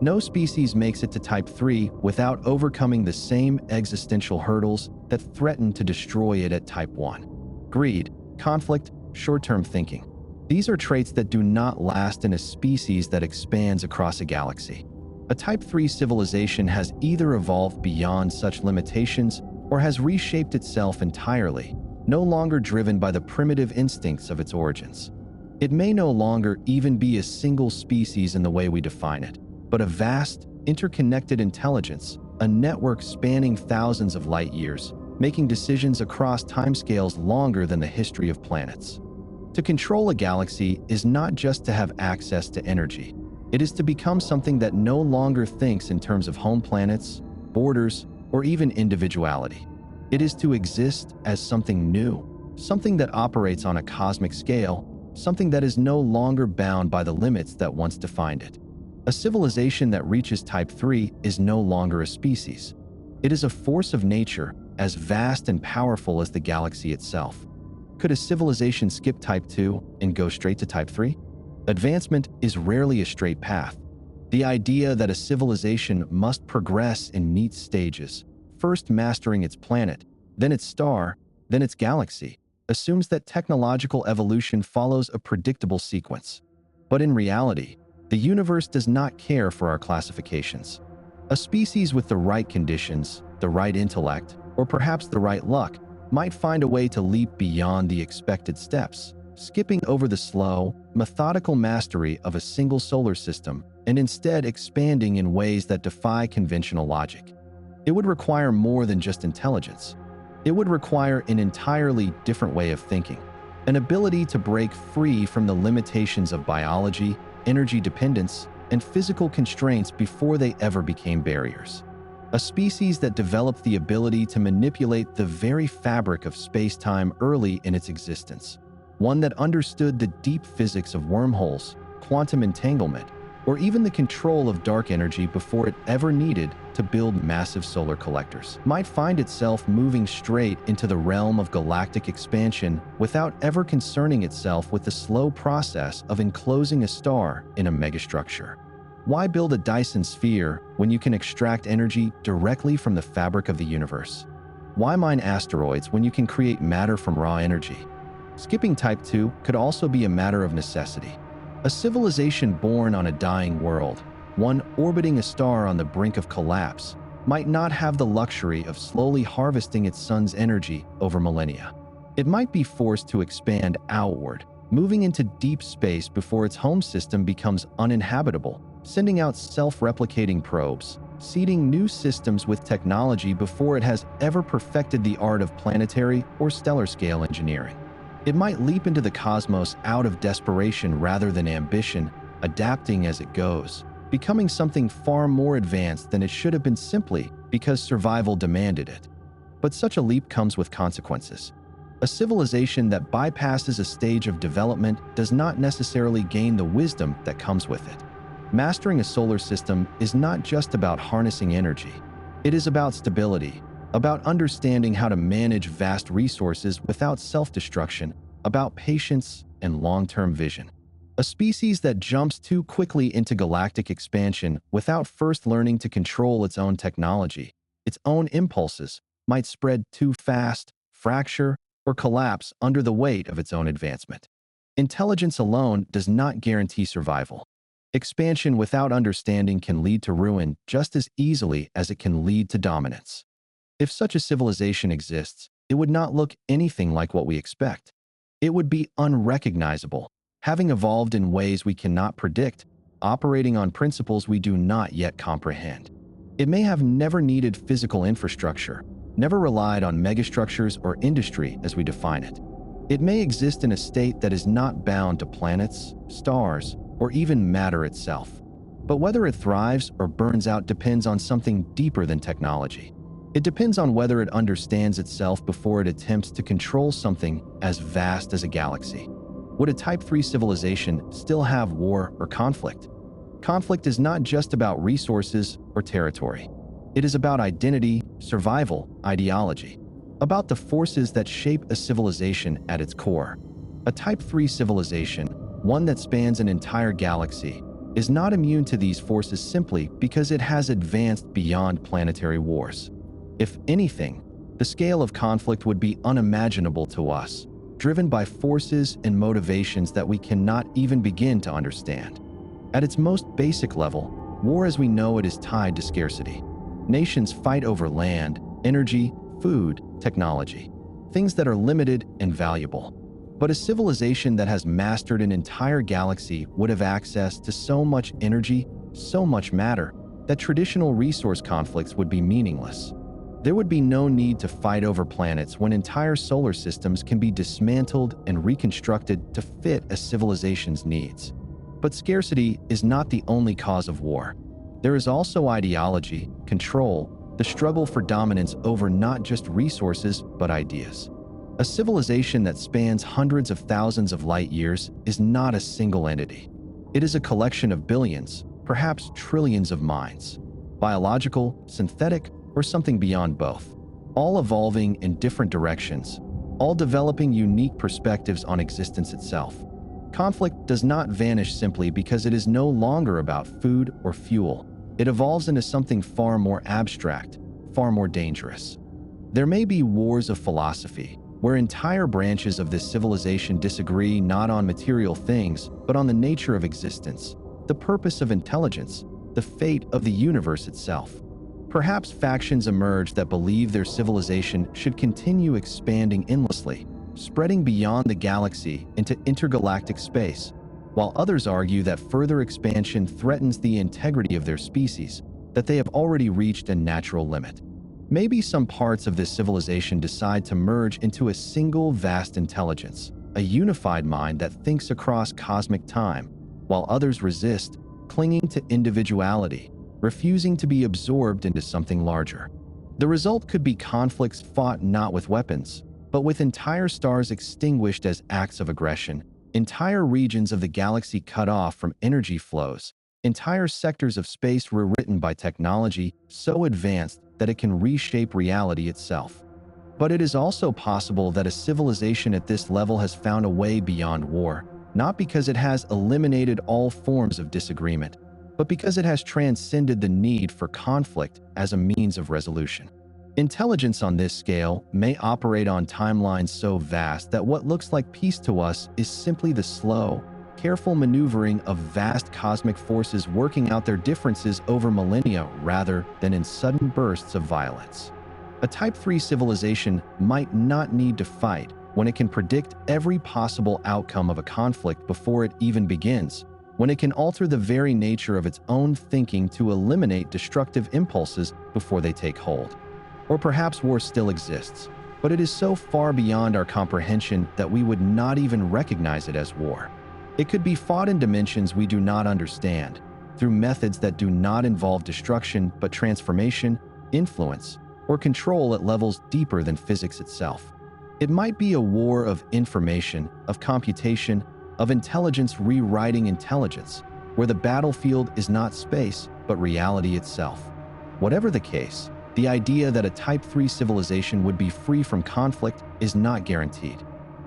No species makes it to Type 3 without overcoming the same existential hurdles that threaten to destroy it at Type 1. Greed, conflict, short-term thinking. These are traits that do not last in a species that expands across a galaxy. A Type 3 civilization has either evolved beyond such limitations or has reshaped itself entirely, no longer driven by the primitive instincts of its origins. It may no longer even be a single species in the way we define it, but a vast, interconnected intelligence, a network spanning thousands of light years, making decisions across timescales longer than the history of planets. To control a galaxy is not just to have access to energy. It is to become something that no longer thinks in terms of home planets, borders, or even individuality. It is to exist as something new, something that operates on a cosmic scale, something that is no longer bound by the limits that once defined it. A civilization that reaches Type 3 is no longer a species. It is a force of nature, as vast and powerful as the galaxy itself. Could a civilization skip Type 2 and go straight to Type 3? Advancement is rarely a straight path. The idea that a civilization must progress in neat stages, first mastering its planet, then its star, then its galaxy, assumes that technological evolution follows a predictable sequence. But in reality, the universe does not care for our classifications. A species with the right conditions, the right intellect, or perhaps the right luck, might find a way to leap beyond the expected steps, skipping over the slow, methodical mastery of a single solar system and instead expanding in ways that defy conventional logic. It would require more than just intelligence. It would require an entirely different way of thinking, an ability to break free from the limitations of biology, energy dependence, and physical constraints before they ever became barriers. A species that developed the ability to manipulate the very fabric of space-time early in its existence. One that understood the deep physics of wormholes, quantum entanglement, or even the control of dark energy before it ever needed to build massive solar collectors, might find itself moving straight into the realm of galactic expansion without ever concerning itself with the slow process of enclosing a star in a megastructure. Why build a Dyson Sphere when you can extract energy directly from the fabric of the universe? Why mine asteroids when you can create matter from raw energy? Skipping Type 2 could also be a matter of necessity. A civilization born on a dying world, one orbiting a star on the brink of collapse, might not have the luxury of slowly harvesting its sun's energy over millennia. It might be forced to expand outward, moving into deep space before its home system becomes uninhabitable, sending out self-replicating probes, seeding new systems with technology before it has ever perfected the art of planetary or stellar scale engineering. It might leap into the cosmos out of desperation rather than ambition, adapting as it goes, becoming something far more advanced than it should have been simply because survival demanded it. But such a leap comes with consequences. A civilization that bypasses a stage of development does not necessarily gain the wisdom that comes with it. Mastering a solar system is not just about harnessing energy. It is about stability, about understanding how to manage vast resources without self-destruction, about patience and long-term vision. A species that jumps too quickly into galactic expansion without first learning to control its own technology, its own impulses, might spread too fast, fracture, or collapse under the weight of its own advancement. Intelligence alone does not guarantee survival. Expansion without understanding can lead to ruin just as easily as it can lead to dominance. If such a civilization exists, it would not look anything like what we expect. It would be unrecognizable, having evolved in ways we cannot predict, operating on principles we do not yet comprehend. It may have never needed physical infrastructure, never relied on megastructures or industry as we define it. It may exist in a state that is not bound to planets, stars, or even matter itself. But whether it thrives or burns out depends on something deeper than technology. It depends on whether it understands itself before it attempts to control something as vast as a galaxy. Would a Type 3 civilization still have war or conflict? Conflict is not just about resources or territory. It is about identity, survival, ideology, about the forces that shape a civilization at its core. A Type 3 civilization, one that spans an entire galaxy, is not immune to these forces simply because it has advanced beyond planetary wars. If anything, the scale of conflict would be unimaginable to us, driven by forces and motivations that we cannot even begin to understand. At its most basic level, war as we know it is tied to scarcity. Nations fight over land, energy, food, technology. things that are limited and valuable. But a civilization that has mastered an entire galaxy would have access to so much energy, so much matter, that traditional resource conflicts would be meaningless. There would be no need to fight over planets when entire solar systems can be dismantled and reconstructed to fit a civilization's needs. But scarcity is not the only cause of war. There is also ideology, control, the struggle for dominance over not just resources but ideas. A civilization that spans hundreds of thousands of light years is not a single entity. It is a collection of billions, perhaps trillions of minds. Biological, synthetic, or something beyond both. All evolving in different directions, all developing unique perspectives on existence itself. Conflict does not vanish simply because it is no longer about food or fuel. It evolves into something far more abstract, far more dangerous. There may be wars of philosophy, where entire branches of this civilization disagree not on material things, but on the nature of existence, the purpose of intelligence, the fate of the universe itself. Perhaps factions emerge that believe their civilization should continue expanding endlessly, spreading beyond the galaxy into intergalactic space, while others argue that further expansion threatens the integrity of their species, that they have already reached a natural limit. Maybe some parts of this civilization decide to merge into a single vast intelligence, a unified mind that thinks across cosmic time, while others resist, clinging to individuality, refusing to be absorbed into something larger. The result could be conflicts fought not with weapons, but with entire stars extinguished as acts of aggression, entire regions of the galaxy cut off from energy flows, entire sectors of space rewritten by technology so advanced that it can reshape reality itself. But it is also possible that a civilization at this level has found a way beyond war, not because it has eliminated all forms of disagreement, but because it has transcended the need for conflict as a means of resolution. Intelligence on this scale may operate on timelines so vast that what looks like peace to us is simply the slow, careful maneuvering of vast cosmic forces working out their differences over millennia rather than in sudden bursts of violence. A Type 3 civilization might not need to fight when it can predict every possible outcome of a conflict before it even begins, when it can alter the very nature of its own thinking to eliminate destructive impulses before they take hold. Or perhaps war still exists, but it is so far beyond our comprehension that we would not even recognize it as war. It could be fought in dimensions we do not understand, through methods that do not involve destruction but transformation, influence, or control at levels deeper than physics itself. It might be a war of information, of computation, of intelligence rewriting intelligence, where the battlefield is not space, but reality itself. Whatever the case, the idea that a Type 3 civilization would be free from conflict is not guaranteed.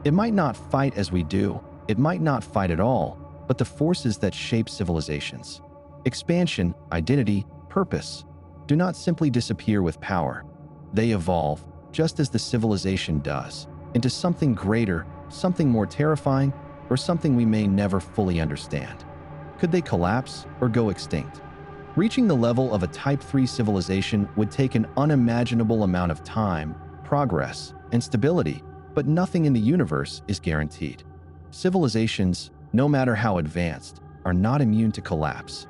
It might not fight as we do, it might not fight at all, but the forces that shape civilizations, expansion, identity, purpose, do not simply disappear with power. They evolve, just as the civilization does, into something greater, something more terrifying, or something we may never fully understand. Could they collapse or go extinct? Reaching the level of a Type 3 civilization would take an unimaginable amount of time, progress, and stability, but nothing in the universe is guaranteed. Civilizations, no matter how advanced, are not immune to collapse.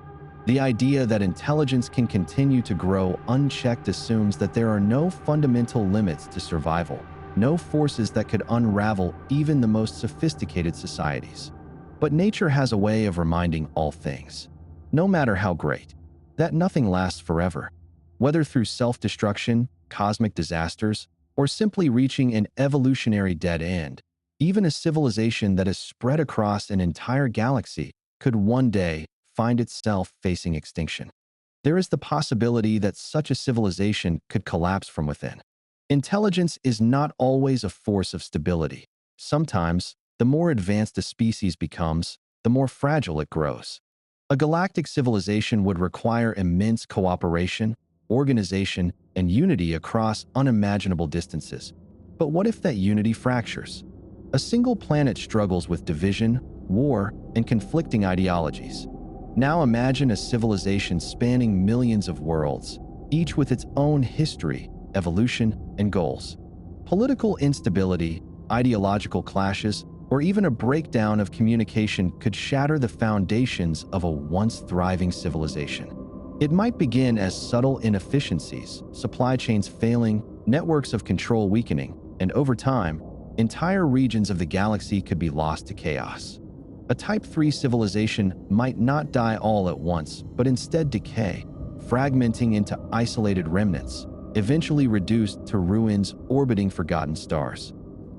The idea that intelligence can continue to grow unchecked assumes that there are no fundamental limits to survival, no forces that could unravel even the most sophisticated societies. But nature has a way of reminding all things, no matter how great, that nothing lasts forever. Whether through self-destruction, cosmic disasters, or simply reaching an evolutionary dead end, even a civilization that is spread across an entire galaxy could one day find itself facing extinction. There is the possibility that such a civilization could collapse from within. Intelligence is not always a force of stability. Sometimes, the more advanced a species becomes, the more fragile it grows. A galactic civilization would require immense cooperation, organization, and unity across unimaginable distances. But what if that unity fractures? A single planet struggles with division, war, and conflicting ideologies. Now imagine a civilization spanning millions of worlds, each with its own history, evolution, and goals. Political instability, ideological clashes, or even a breakdown of communication could shatter the foundations of a once thriving civilization. It might begin as subtle inefficiencies, supply chains failing, networks of control weakening, and over time, entire regions of the galaxy could be lost to chaos. A Type 3 civilization might not die all at once, but instead decay, fragmenting into isolated remnants, eventually reduced to ruins orbiting forgotten stars.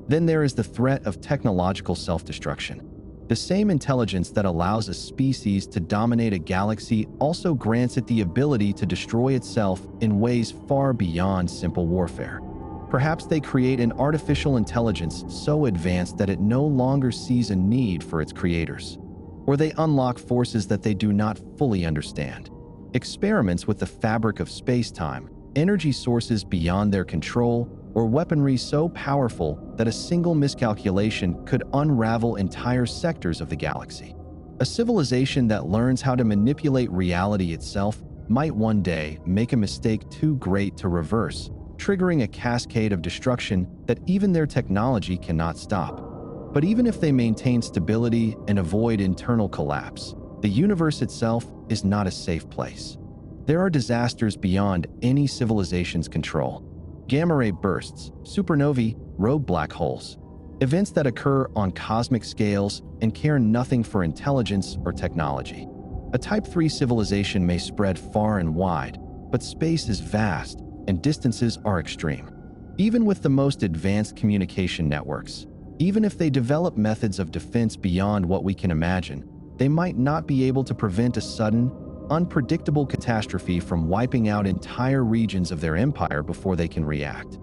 Then there is the threat of technological self-destruction. The same intelligence that allows a species to dominate a galaxy also grants it the ability to destroy itself in ways far beyond simple warfare. Perhaps they create an artificial intelligence so advanced that it no longer sees a need for its creators. Or they unlock forces that they do not fully understand. Experiments with the fabric of space-time, energy sources beyond their control, or weaponry so powerful that a single miscalculation could unravel entire sectors of the galaxy. A civilization that learns how to manipulate reality itself might one day make a mistake too great to reverse, triggering a cascade of destruction that even their technology cannot stop. But even if they maintain stability and avoid internal collapse, the universe itself is not a safe place. There are disasters beyond any civilization's control. Gamma ray bursts, supernovae, rogue black holes. Events that occur on cosmic scales and care nothing for intelligence or technology. A Type 3 civilization may spread far and wide, but space is vast and distances are extreme. Even with the most advanced communication networks, even if they develop methods of defense beyond what we can imagine, they might not be able to prevent a sudden, unpredictable catastrophe from wiping out entire regions of their empire before they can react.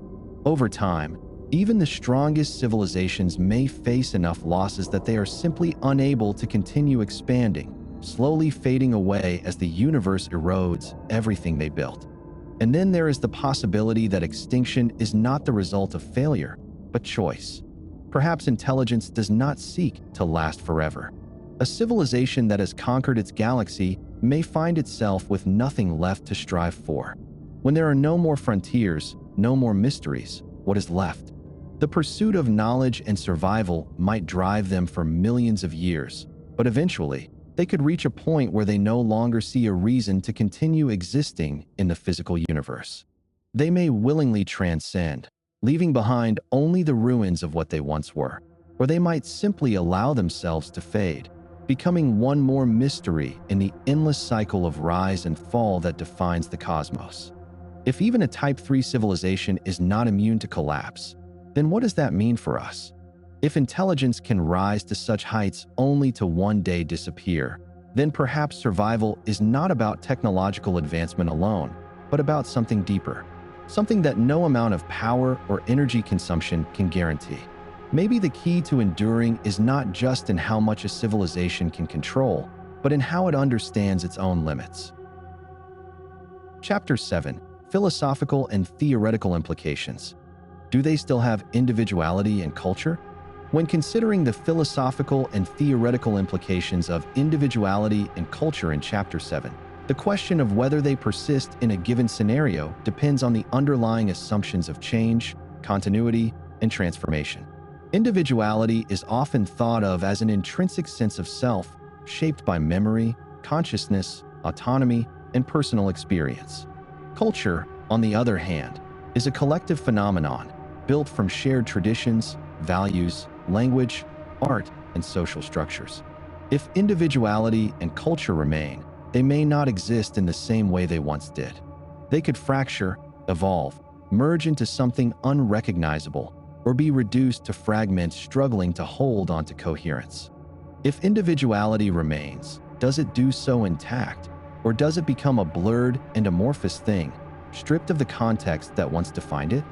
Over time, even the strongest civilizations may face enough losses that they are simply unable to continue expanding, slowly fading away as the universe erodes everything they built. And then there is the possibility that extinction is not the result of failure, but choice. Perhaps intelligence does not seek to last forever. A civilization that has conquered its galaxy may find itself with nothing left to strive for. When there are no more frontiers, no more mysteries, what is left? The pursuit of knowledge and survival might drive them for millions of years, but eventually, they could reach a point where they no longer see a reason to continue existing in the physical universe. They may willingly transcend, leaving behind only the ruins of what they once were, or they might simply allow themselves to fade, becoming one more mystery in the endless cycle of rise and fall that defines the cosmos. If even a Type 3 civilization is not immune to collapse, then what does that mean for us? If intelligence can rise to such heights only to one day disappear, then perhaps survival is not about technological advancement alone, but about something deeper, something that no amount of power or energy consumption can guarantee. Maybe the key to enduring is not just in how much a civilization can control, but in how it understands its own limits. Chapter 7: Philosophical and Theoretical Implications. Do they still have individuality and culture? When considering the philosophical and theoretical implications of individuality and culture in Chapter 7, the question of whether they persist in a given scenario depends on the underlying assumptions of change, continuity, and transformation. Individuality is often thought of as an intrinsic sense of self, shaped by memory, consciousness, autonomy, and personal experience. Culture, on the other hand, is a collective phenomenon built from shared traditions, values, language, art, and social structures. If individuality and culture remain, they may not exist in the same way they once did. They could fracture, evolve, merge into something unrecognizable, or be reduced to fragments struggling to hold onto coherence. If individuality remains, does it do so intact, or does it become a blurred and amorphous thing, stripped of the context that once defined it?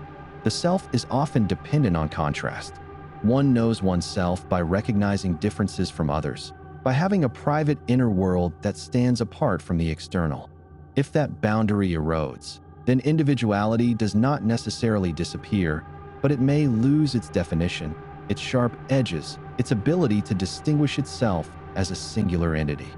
The self is often dependent on contrast. One knows oneself by recognizing differences from others, by having a private inner world that stands apart from the external. If that boundary erodes, then individuality does not necessarily disappear, but it may lose its definition, its sharp edges, its ability to distinguish itself as a singular entity.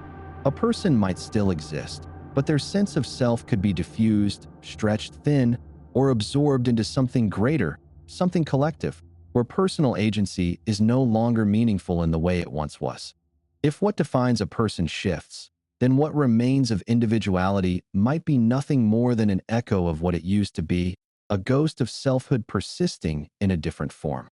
A person might still exist, but their sense of self could be diffused, stretched thin, or absorbed into something greater something collective, where personal agency is no longer meaningful in the way it once was. If what defines a person shifts, then what remains of individuality might be nothing more than an echo of what it used to be, a ghost of selfhood persisting in a different form.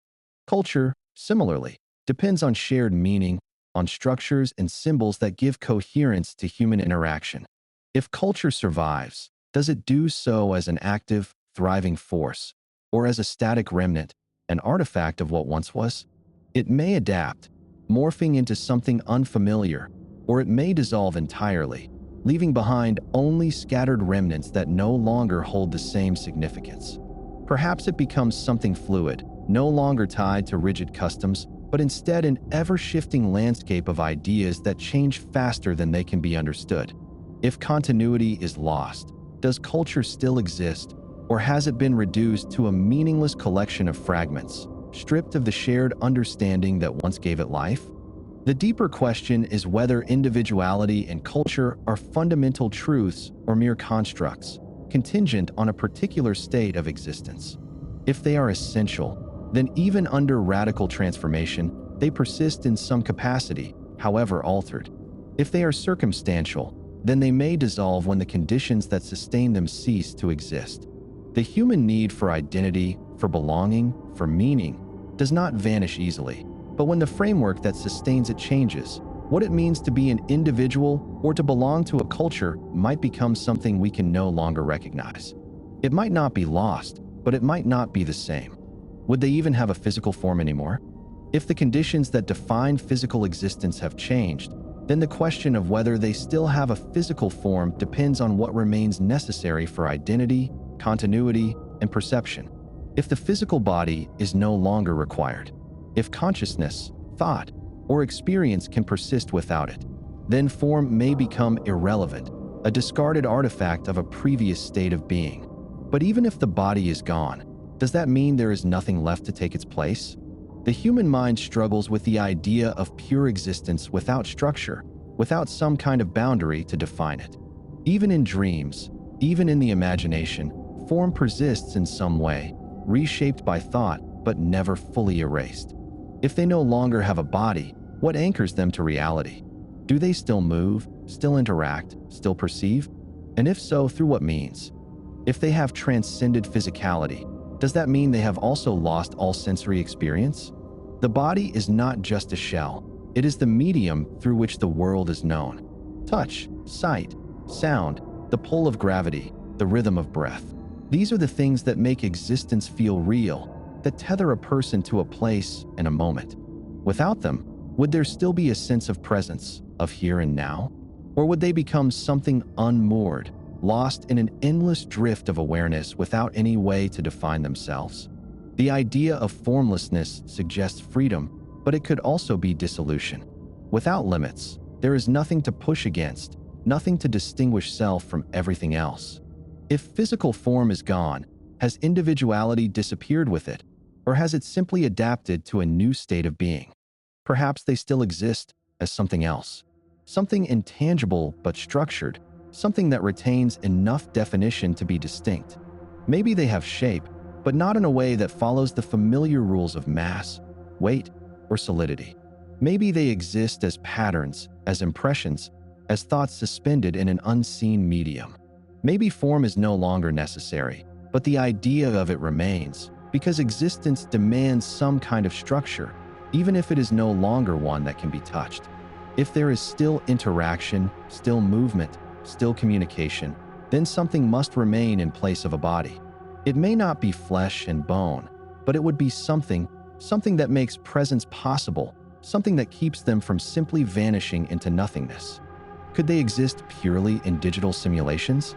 Culture, similarly, depends on shared meaning, on structures and symbols that give coherence to human interaction. If culture survives, does it do so as an active, thriving force, or as a static remnant, an artifact of what once was? It may adapt, morphing into something unfamiliar, or it may dissolve entirely, leaving behind only scattered remnants that no longer hold the same significance. Perhaps it becomes something fluid, no longer tied to rigid customs, but instead an ever-shifting landscape of ideas that change faster than they can be understood. If continuity is lost, does culture still exist, or has it been reduced to a meaningless collection of fragments, stripped of the shared understanding that once gave it life? The deeper question is whether individuality and culture are fundamental truths or mere constructs, contingent on a particular state of existence. If they are essential, then even under radical transformation, they persist in some capacity, however altered. If they are circumstantial, then they may dissolve when the conditions that sustain them cease to exist. The human need for identity, for belonging, for meaning, does not vanish easily. But when the framework that sustains it changes, what it means to be an individual or to belong to a culture might become something we can no longer recognize. It might not be lost, but it might not be the same. Would they even have a physical form anymore? If the conditions that define physical existence have changed, then the question of whether they still have a physical form depends on what remains necessary for identity, continuity, and perception. If the physical body is no longer required, if consciousness, thought, or experience can persist without it, then form may become irrelevant, a discarded artifact of a previous state of being. But even if the body is gone, does that mean there is nothing left to take its place? The human mind struggles with the idea of pure existence without structure, without some kind of boundary to define it. Even in dreams, even in the imagination, form persists in some way, reshaped by thought, but never fully erased. If they no longer have a body, what anchors them to reality? Do they still move, still interact, still perceive? And if so, through what means? If they have transcended physicality, does that mean they have also lost all sensory experience? The body is not just a shell. It is the medium through which the world is known. Touch, sight, sound, the pull of gravity, the rhythm of breath. These are the things that make existence feel real, that tether a person to a place and a moment. Without them, would there still be a sense of presence, of here and now? Or would they become something unmoored, lost in an endless drift of awareness without any way to define themselves? The idea of formlessness suggests freedom, but it could also be dissolution. Without limits, there is nothing to push against, nothing to distinguish self from everything else. If physical form is gone, has individuality disappeared with it, or has it simply adapted to a new state of being? Perhaps they still exist as something else, something intangible but structured, something that retains enough definition to be distinct. Maybe they have shape, but not in a way that follows the familiar rules of mass, weight, or solidity. Maybe they exist as patterns, as impressions, as thoughts suspended in an unseen medium. Maybe form is no longer necessary, but the idea of it remains, because existence demands some kind of structure, even if it is no longer one that can be touched. If there is still interaction, still movement, still communication, then something must remain in place of a body. It may not be flesh and bone, but it would be something that makes presence possible, something that keeps them from simply vanishing into nothingness. Could they exist purely in digital simulations?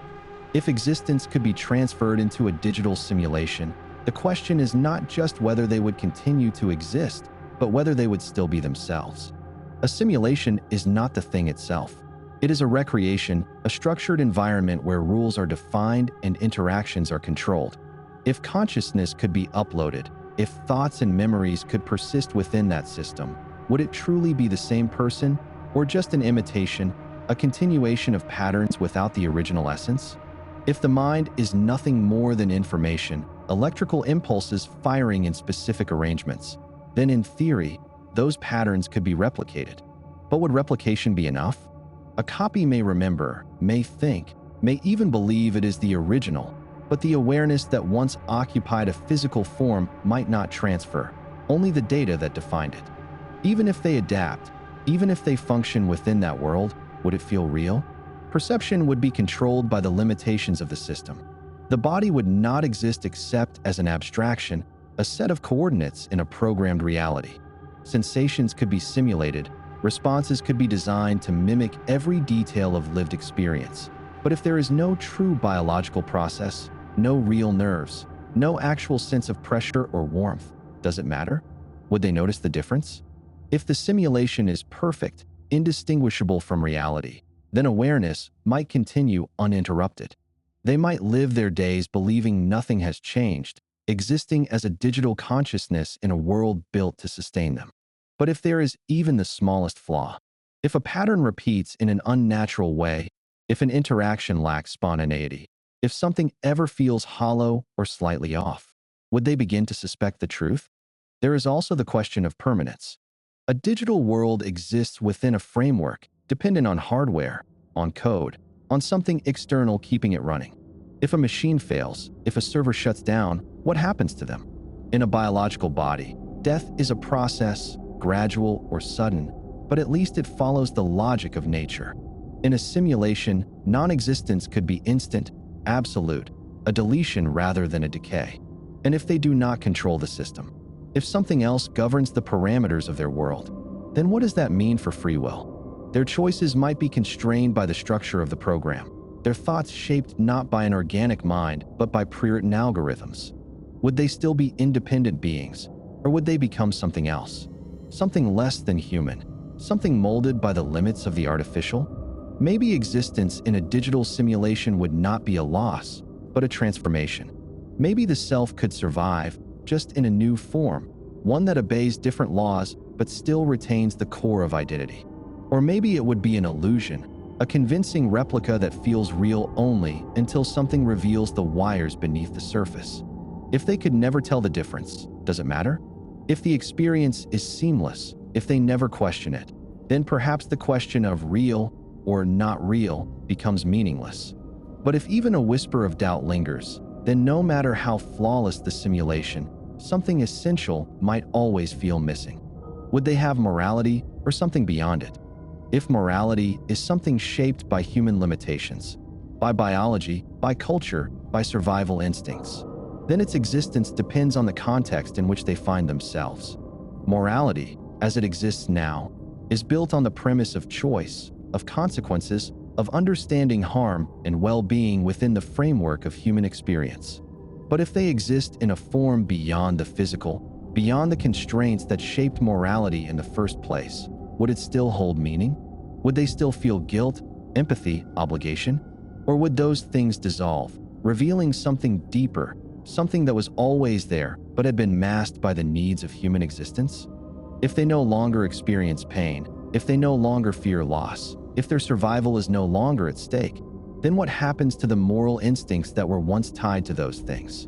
If existence could be transferred into a digital simulation, the question is not just whether they would continue to exist, but whether they would still be themselves. A simulation is not the thing itself. It is a recreation, a structured environment where rules are defined and interactions are controlled. If consciousness could be uploaded, if thoughts and memories could persist within that system, would it truly be the same person, or just an imitation, a continuation of patterns without the original essence? If the mind is nothing more than information, electrical impulses firing in specific arrangements, then in theory, those patterns could be replicated. But would replication be enough? A copy may remember, may think, may even believe it is the original, but the awareness that once occupied a physical form might not transfer, only the data that defined it. Even if they adapt, even if they function within that world, would it feel real? Perception would be controlled by the limitations of the system. The body would not exist except as an abstraction, a set of coordinates in a programmed reality. Sensations could be simulated, responses could be designed to mimic every detail of lived experience. But if there is no true biological process, no real nerves, no actual sense of pressure or warmth, does it matter? Would they notice the difference? If the simulation is perfect, indistinguishable from reality, then awareness might continue uninterrupted. They might live their days believing nothing has changed, existing as a digital consciousness in a world built to sustain them. But if there is even the smallest flaw, if a pattern repeats in an unnatural way, if an interaction lacks spontaneity, if something ever feels hollow or slightly off, would they begin to suspect the truth? There is also the question of permanence. A digital world exists within a framework dependent on hardware, on code, on something external keeping it running. If a machine fails, if a server shuts down, what happens to them? In a biological body, death is a process, gradual or sudden, but at least it follows the logic of nature. In a simulation, non-existence could be instant, absolute, a deletion rather than a decay. And if they do not control the system, if something else governs the parameters of their world, then what does that mean for free will? Their choices might be constrained by the structure of the program, their thoughts shaped not by an organic mind, but by pre-written algorithms. Would they still be independent beings, or would they become something else? Something less than human, something molded by the limits of the artificial? Maybe existence in a digital simulation would not be a loss, but a transformation. Maybe the self could survive, just in a new form, one that obeys different laws but still retains the core of identity. Or maybe it would be an illusion, a convincing replica that feels real only until something reveals the wires beneath the surface. If they could never tell the difference, does it matter? If the experience is seamless, if they never question it, then perhaps the question of real or not real becomes meaningless. But if even a whisper of doubt lingers, then no matter how flawless the simulation, something essential might always feel missing. Would they have morality or something beyond it? If morality is something shaped by human limitations, by biology, by culture, by survival instincts, then its existence depends on the context in which they find themselves. Morality, as it exists now, is built on the premise of choice, of consequences, of understanding harm and well-being within the framework of human experience. But if they exist in a form beyond the physical, beyond the constraints that shaped morality in the first place, would it still hold meaning? Would they still feel guilt, empathy, obligation? Or would those things dissolve, revealing something deeper, something that was always there but had been masked by the needs of human existence? If they no longer experience pain, if they no longer fear loss, if their survival is no longer at stake, then what happens to the moral instincts that were once tied to those things?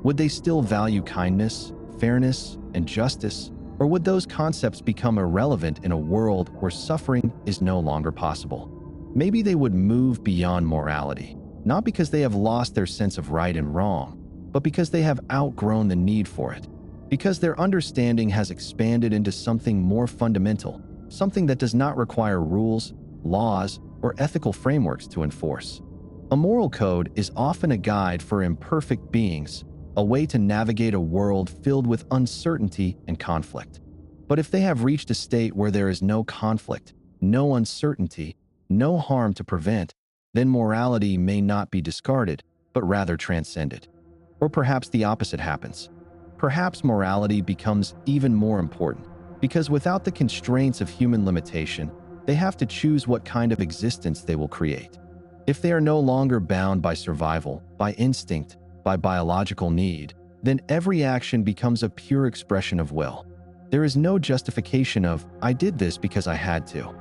Would they still value kindness, fairness, and justice? Or would those concepts become irrelevant in a world where suffering is no longer possible? Maybe they would move beyond morality, not because they have lost their sense of right and wrong, but because they have outgrown the need for it, because their understanding has expanded into something more fundamental, something that does not require rules, laws, or ethical frameworks to enforce. A moral code is often a guide for imperfect beings, a way to navigate a world filled with uncertainty and conflict. But if they have reached a state where there is no conflict, no uncertainty, no harm to prevent, then morality may not be discarded, but rather transcended. Or perhaps the opposite happens. Perhaps morality becomes even more important, because without the constraints of human limitation, they have to choose what kind of existence they will create. If they are no longer bound by survival, by instinct, by biological need, then every action becomes a pure expression of will. There is no justification of, I did this because I had to.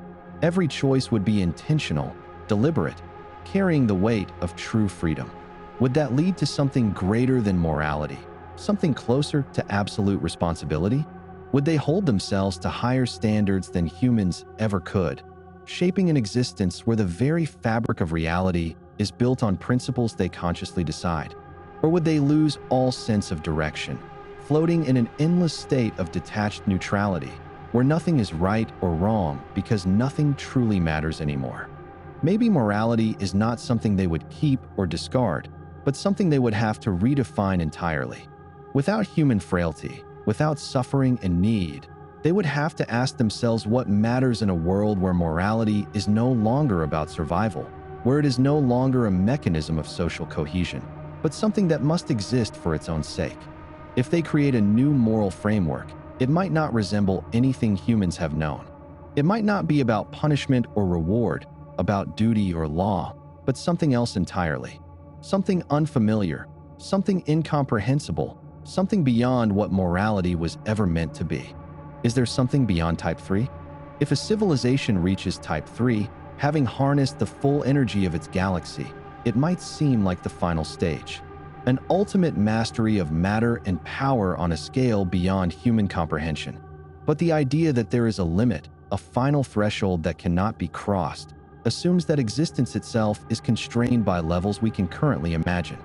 Every choice would be intentional, deliberate, carrying the weight of true freedom. Would that lead to something greater than morality, something closer to absolute responsibility? Would they hold themselves to higher standards than humans ever could, shaping an existence where the very fabric of reality is built on principles they consciously decide? Or would they lose all sense of direction, floating in an endless state of detached neutrality, where nothing is right or wrong because nothing truly matters anymore? Maybe morality is not something they would keep or discard, but something they would have to redefine entirely. Without human frailty, without suffering and need, they would have to ask themselves what matters in a world where morality is no longer about survival, where it is no longer a mechanism of social cohesion, but something that must exist for its own sake. If they create a new moral framework, it might not resemble anything humans have known. It might not be about punishment or reward, about duty or law, but something else entirely. Something unfamiliar, something incomprehensible, something beyond what morality was ever meant to be. Is there something beyond Type 3? If a civilization reaches Type 3, having harnessed the full energy of its galaxy, it might seem like the final stage. An ultimate mastery of matter and power on a scale beyond human comprehension. But the idea that there is a limit, a final threshold that cannot be crossed, assumes that existence itself is constrained by levels we can currently imagine.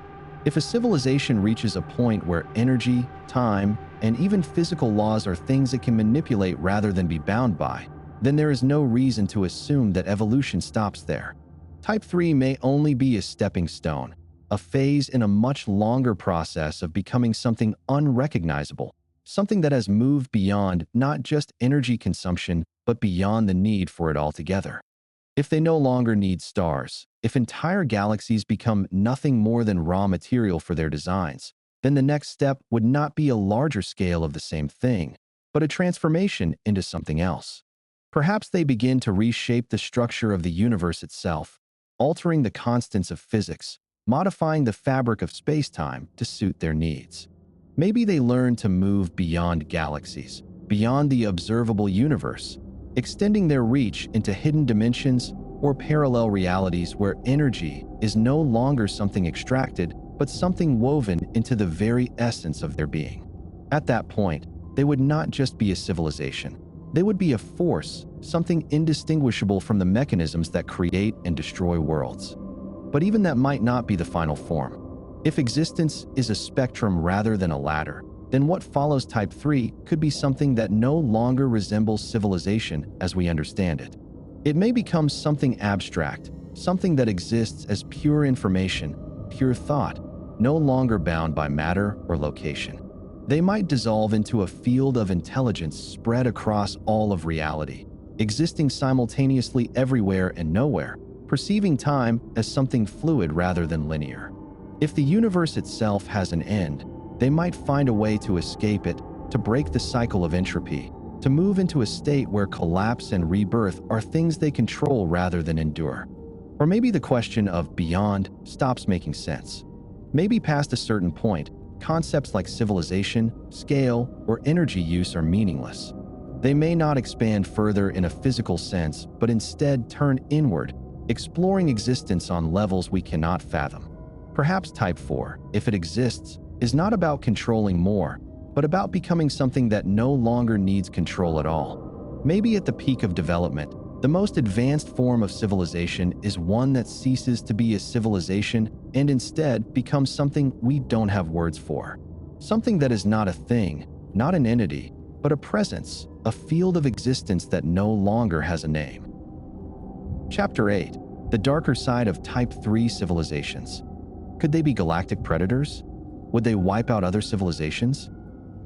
If a civilization reaches a point where energy, time, and even physical laws are things it can manipulate rather than be bound by, then there is no reason to assume that evolution stops there. Type 3 may only be a stepping stone, a phase in a much longer process of becoming something unrecognizable, something that has moved beyond not just energy consumption, but beyond the need for it altogether. If they no longer need stars, if entire galaxies become nothing more than raw material for their designs, then the next step would not be a larger scale of the same thing, but a transformation into something else. Perhaps they begin to reshape the structure of the universe itself, altering the constants of physics, modifying the fabric of space-time to suit their needs. Maybe they learn to move beyond galaxies, beyond the observable universe, extending their reach into hidden dimensions or parallel realities where energy is no longer something extracted, but something woven into the very essence of their being. At that point, they would not just be a civilization. They would be a force, something indistinguishable from the mechanisms that create and destroy worlds. But even that might not be the final form. If existence is a spectrum rather than a ladder, then what follows Type 3 could be something that no longer resembles civilization as we understand it. It may become something abstract, something that exists as pure information, pure thought, no longer bound by matter or location. They might dissolve into a field of intelligence spread across all of reality, existing simultaneously everywhere and nowhere, perceiving time as something fluid rather than linear. If the universe itself has an end, they might find a way to escape it, to break the cycle of entropy, to move into a state where collapse and rebirth are things they control rather than endure. Or maybe the question of beyond stops making sense. Maybe past a certain point, concepts like civilization, scale, or energy use are meaningless. They may not expand further in a physical sense, but instead turn inward, exploring existence on levels we cannot fathom. Perhaps Type 4, if it exists, is not about controlling more, but about becoming something that no longer needs control at all. Maybe at the peak of development, the most advanced form of civilization is one that ceases to be a civilization and instead becomes something we don't have words for. Something that is not a thing, not an entity, but a presence, a field of existence that no longer has a name. Chapter 8. The darker side of Type 3 civilizations. Could they be galactic predators? Would they wipe out other civilizations?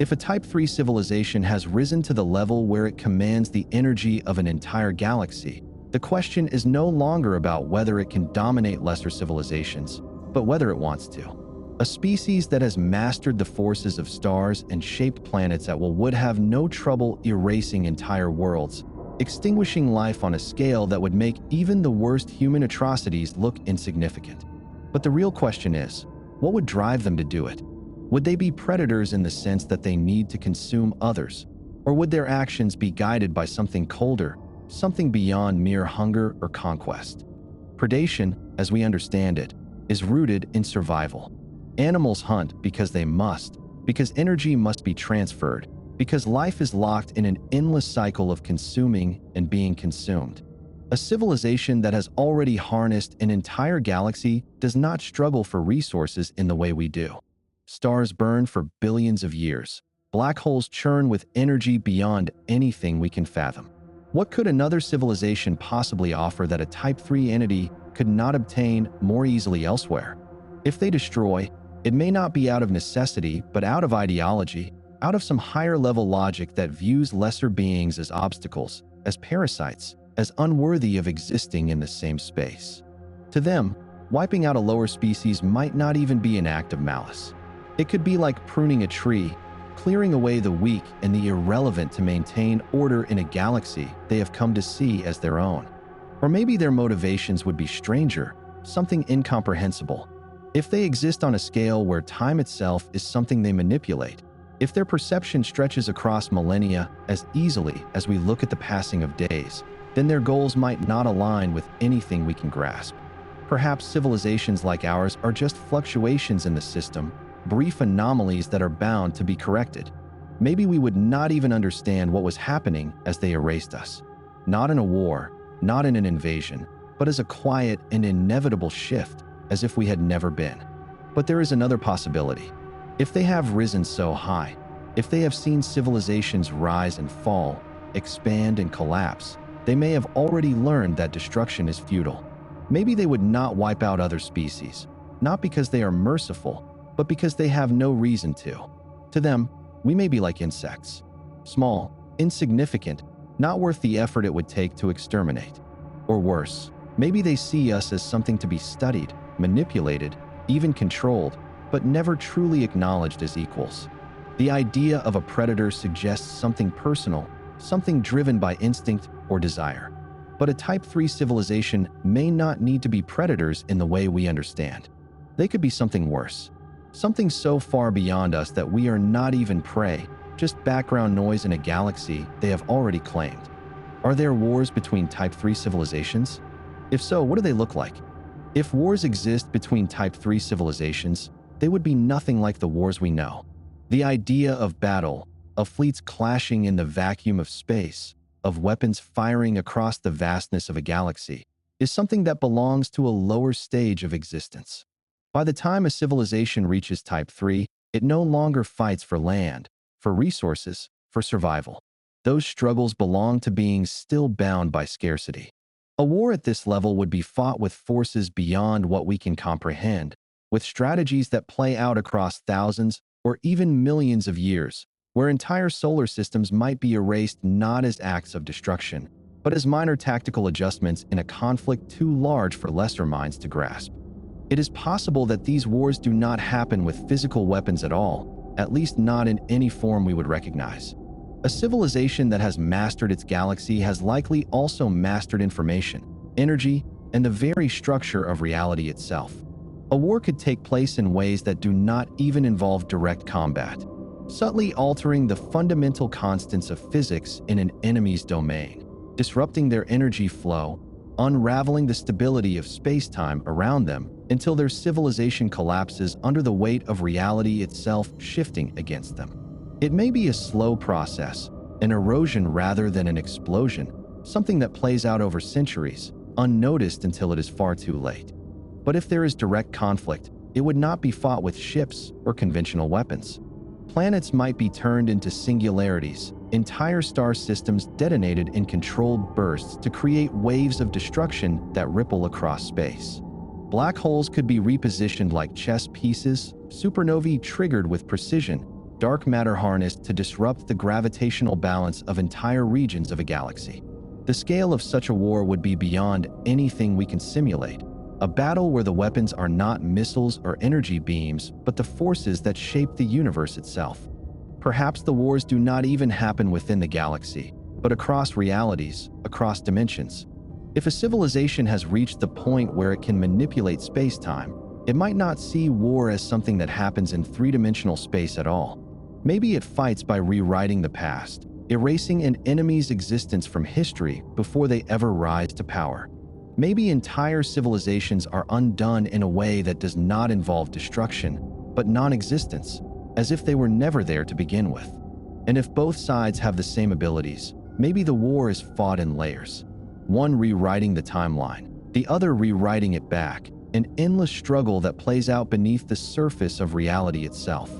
If a Type 3 civilization has risen to the level where it commands the energy of an entire galaxy, the question is no longer about whether it can dominate lesser civilizations, but whether it wants to. A species that has mastered the forces of stars and shaped planets that would have no trouble erasing entire worlds, extinguishing life on a scale that would make even the worst human atrocities look insignificant. But the real question is, what would drive them to do it? Would they be predators in the sense that they need to consume others? Or would their actions be guided by something colder, something beyond mere hunger or conquest? Predation, as we understand it, is rooted in survival. Animals hunt because they must, because energy must be transferred, because life is locked in an endless cycle of consuming and being consumed. A civilization that has already harnessed an entire galaxy does not struggle for resources in the way we do. Stars burn for billions of years. Black holes churn with energy beyond anything we can fathom. What could another civilization possibly offer that a Type 3 entity could not obtain more easily elsewhere? If they destroy, it may not be out of necessity, but out of ideology, out of some higher-level logic that views lesser beings as obstacles, as parasites, as unworthy of existing in the same space. To them, wiping out a lower species might not even be an act of malice. It could be like pruning a tree, clearing away the weak and the irrelevant to maintain order in a galaxy they have come to see as their own. Or maybe their motivations would be stranger, something incomprehensible. If they exist on a scale where time itself is something they manipulate, if their perception stretches across millennia as easily as we look at the passing of days, then their goals might not align with anything we can grasp. Perhaps civilizations like ours are just fluctuations in the system, brief anomalies that are bound to be corrected. Maybe we would not even understand what was happening as they erased us. Not in a war, not in an invasion, but as a quiet and inevitable shift, as if we had never been. But there is another possibility. If they have risen so high, if they have seen civilizations rise and fall, expand and collapse, they may have already learned that destruction is futile. Maybe they would not wipe out other species, not because they are merciful, but because they have no reason to. To them, we may be like insects. Small, insignificant, not worth the effort it would take to exterminate. Or worse, maybe they see us as something to be studied, manipulated, even controlled, but never truly acknowledged as equals. The idea of a predator suggests something personal, something driven by instinct or desire. But a Type 3 civilization may not need to be predators in the way we understand. They could be something worse. Something so far beyond us that we are not even prey, just background noise in a galaxy they have already claimed. Are there wars between Type 3 civilizations? If so, what do they look like? If wars exist between Type 3 civilizations, they would be nothing like the wars we know. The idea of battle, of fleets clashing in the vacuum of space, of weapons firing across the vastness of a galaxy, is something that belongs to a lower stage of existence. By the time a civilization reaches Type 3, it no longer fights for land, for resources, for survival. Those struggles belong to beings still bound by scarcity. A war at this level would be fought with forces beyond what we can comprehend, with strategies that play out across thousands or even millions of years, where entire solar systems might be erased not as acts of destruction, but as minor tactical adjustments in a conflict too large for lesser minds to grasp. It is possible that these wars do not happen with physical weapons at all, at least not in any form we would recognize. A civilization that has mastered its galaxy has likely also mastered information, energy, and the very structure of reality itself. A war could take place in ways that do not even involve direct combat, subtly altering the fundamental constants of physics in an enemy's domain, disrupting their energy flow, unraveling the stability of space-time around them until their civilization collapses under the weight of reality itself shifting against them. It may be a slow process, an erosion rather than an explosion, something that plays out over centuries, unnoticed until it is far too late. But if there is direct conflict, it would not be fought with ships or conventional weapons. Planets might be turned into singularities, entire star systems detonated in controlled bursts to create waves of destruction that ripple across space. Black holes could be repositioned like chess pieces, supernovae triggered with precision, dark matter harnessed to disrupt the gravitational balance of entire regions of a galaxy. The scale of such a war would be beyond anything we can simulate. A battle where the weapons are not missiles or energy beams, but the forces that shape the universe itself. Perhaps the wars do not even happen within the galaxy, but across realities, across dimensions. If a civilization has reached the point where it can manipulate space-time, it might not see war as something that happens in three-dimensional space at all. Maybe it fights by rewriting the past, erasing an enemy's existence from history before they ever rise to power. Maybe entire civilizations are undone in a way that does not involve destruction, but non-existence, as if they were never there to begin with. And if both sides have the same abilities, maybe the war is fought in layers. One rewriting the timeline, the other rewriting it back, an endless struggle that plays out beneath the surface of reality itself.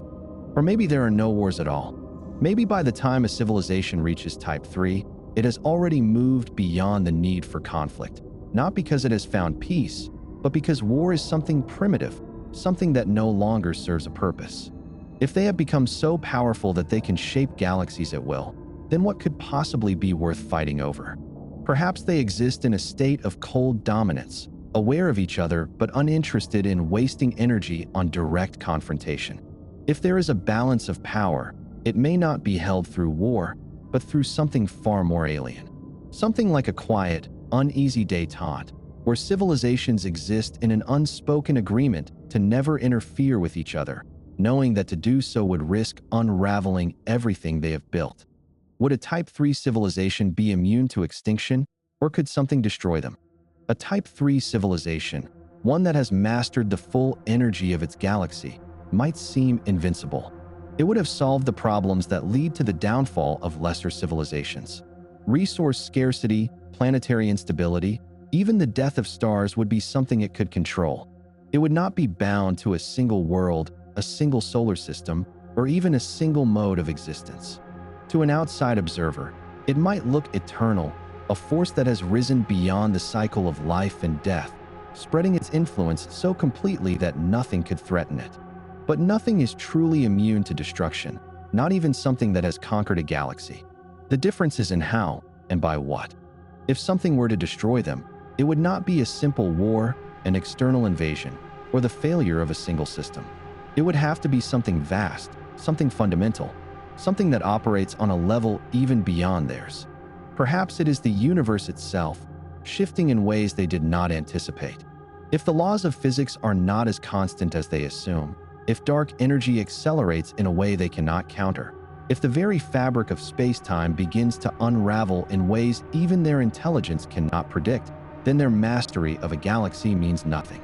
Or maybe there are no wars at all. Maybe by the time a civilization reaches Type 3, it has already moved beyond the need for conflict, not because it has found peace, but because war is something primitive, something that no longer serves a purpose. If they have become so powerful that they can shape galaxies at will, then what could possibly be worth fighting over? Perhaps they exist in a state of cold dominance, aware of each other but uninterested in wasting energy on direct confrontation. If there is a balance of power, it may not be held through war, but through something far more alien. Something like a quiet, uneasy détente, where civilizations exist in an unspoken agreement to never interfere with each other, knowing that to do so would risk unraveling everything they have built. Would a Type 3 civilization be immune to extinction, or could something destroy them? A Type 3 civilization, one that has mastered the full energy of its galaxy, might seem invincible. It would have solved the problems that lead to the downfall of lesser civilizations. Resource scarcity, planetary instability, even the death of stars would be something it could control. It would not be bound to a single world, a single solar system, or even a single mode of existence. To an outside observer, it might look eternal, a force that has risen beyond the cycle of life and death, spreading its influence so completely that nothing could threaten it. But nothing is truly immune to destruction, not even something that has conquered a galaxy. The difference is in how and by what. If something were to destroy them, it would not be a simple war, an external invasion, or the failure of a single system. It would have to be something vast, something fundamental, something that operates on a level even beyond theirs. Perhaps it is the universe itself, shifting in ways they did not anticipate. If the laws of physics are not as constant as they assume, if dark energy accelerates in a way they cannot counter, if the very fabric of space-time begins to unravel in ways even their intelligence cannot predict, then their mastery of a galaxy means nothing.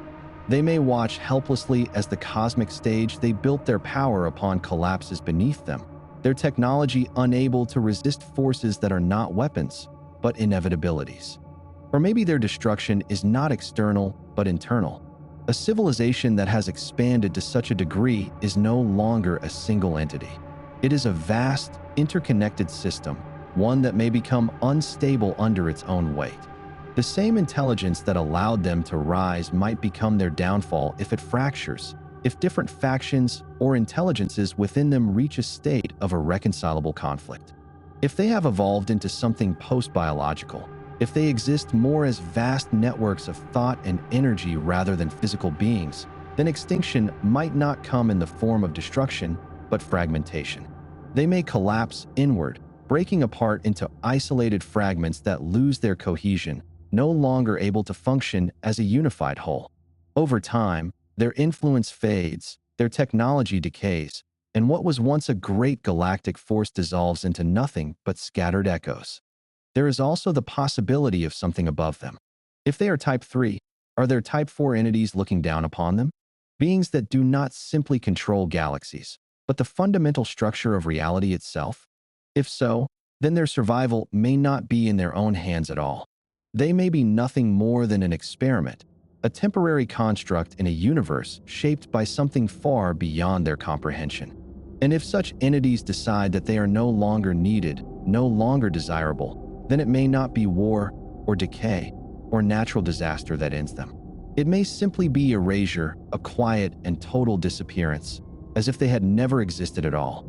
They may watch helplessly as the cosmic stage they built their power upon collapses beneath them, their technology unable to resist forces that are not weapons, but inevitabilities. Or maybe their destruction is not external, but internal. A civilization that has expanded to such a degree is no longer a single entity. It is a vast, interconnected system, one that may become unstable under its own weight. The same intelligence that allowed them to rise might become their downfall if it fractures, if different factions or intelligences within them reach a state of irreconcilable conflict. If they have evolved into something post-biological, if they exist more as vast networks of thought and energy rather than physical beings, then extinction might not come in the form of destruction, but fragmentation. They may collapse inward, breaking apart into isolated fragments that lose their cohesion, no longer able to function as a unified whole. Over time, their influence fades, their technology decays, and what was once a great galactic force dissolves into nothing but scattered echoes. There is also the possibility of something above them. If they are Type 3, are there Type 4 entities looking down upon them? Beings that do not simply control galaxies, but the fundamental structure of reality itself? If so, then their survival may not be in their own hands at all. They may be nothing more than an experiment, a temporary construct in a universe shaped by something far beyond their comprehension. And if such entities decide that they are no longer needed, no longer desirable, then it may not be war or decay or natural disaster that ends them. It may simply be erasure, a quiet and total disappearance, as if they had never existed at all.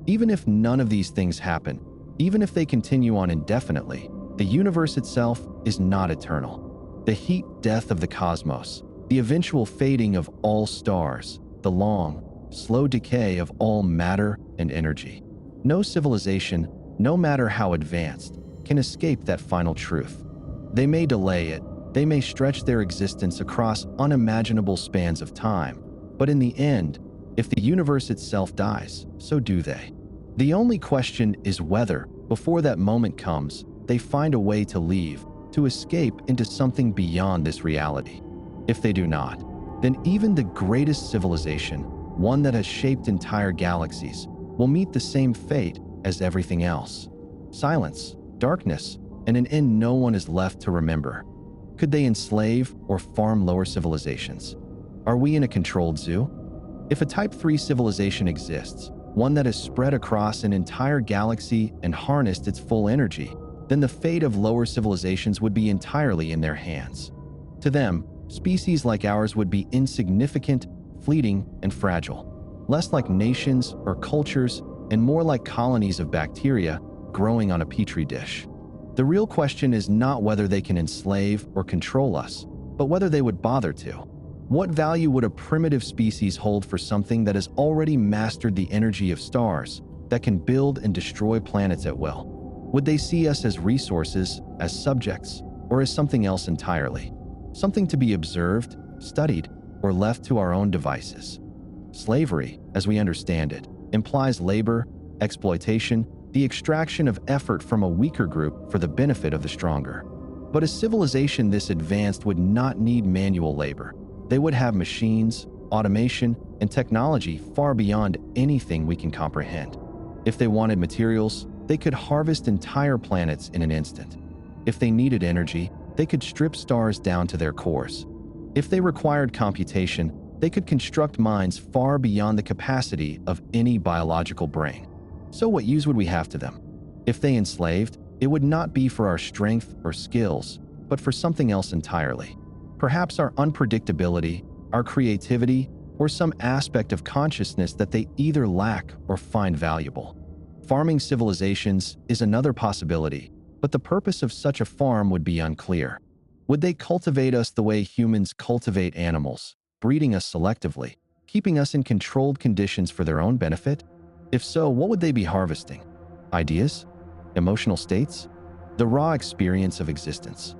Even if none of these things happen, even if they continue on indefinitely, the universe itself is not eternal. The heat death of the cosmos, the eventual fading of all stars, the long, slow decay of all matter and energy. No civilization, no matter how advanced, can escape that final truth. They may delay it, they may stretch their existence across unimaginable spans of time, but in the end, if the universe itself dies, so do they. The only question is whether, before that moment comes, they find a way to leave, to escape into something beyond this reality. If they do not, then even the greatest civilization, one that has shaped entire galaxies, will meet the same fate as everything else. Silence, darkness, and an end no one is left to remember. Could they enslave or farm lower civilizations? Are we in a controlled zoo? If a Type 3 civilization exists, one that has spread across an entire galaxy and harnessed its full energy, then the fate of lower civilizations would be entirely in their hands. To them, species like ours would be insignificant, fleeting, and fragile, less like nations or cultures and more like colonies of bacteria growing on a petri dish. The real question is not whether they can enslave or control us, but whether they would bother to. What value would a primitive species hold for something that has already mastered the energy of stars, that can build and destroy planets at will? Would they see us as resources, as subjects, or as something else entirely? Something to be observed, studied, or left to our own devices? Slavery, as we understand it, implies labor, exploitation, the extraction of effort from a weaker group for the benefit of the stronger. But a civilization this advanced would not need manual labor. They would have machines, automation, and technology far beyond anything we can comprehend. If they wanted materials, they could harvest entire planets in an instant. If they needed energy, they could strip stars down to their cores. If they required computation, they could construct minds far beyond the capacity of any biological brain. So what use would we have to them? If they enslaved, it would not be for our strength or skills, but for something else entirely. Perhaps our unpredictability, our creativity, or some aspect of consciousness that they either lack or find valuable. Farming civilizations is another possibility, but the purpose of such a farm would be unclear. Would they cultivate us the way humans cultivate animals, breeding us selectively, keeping us in controlled conditions for their own benefit? If so, what would they be harvesting? Ideas? Emotional states? The raw experience of existence?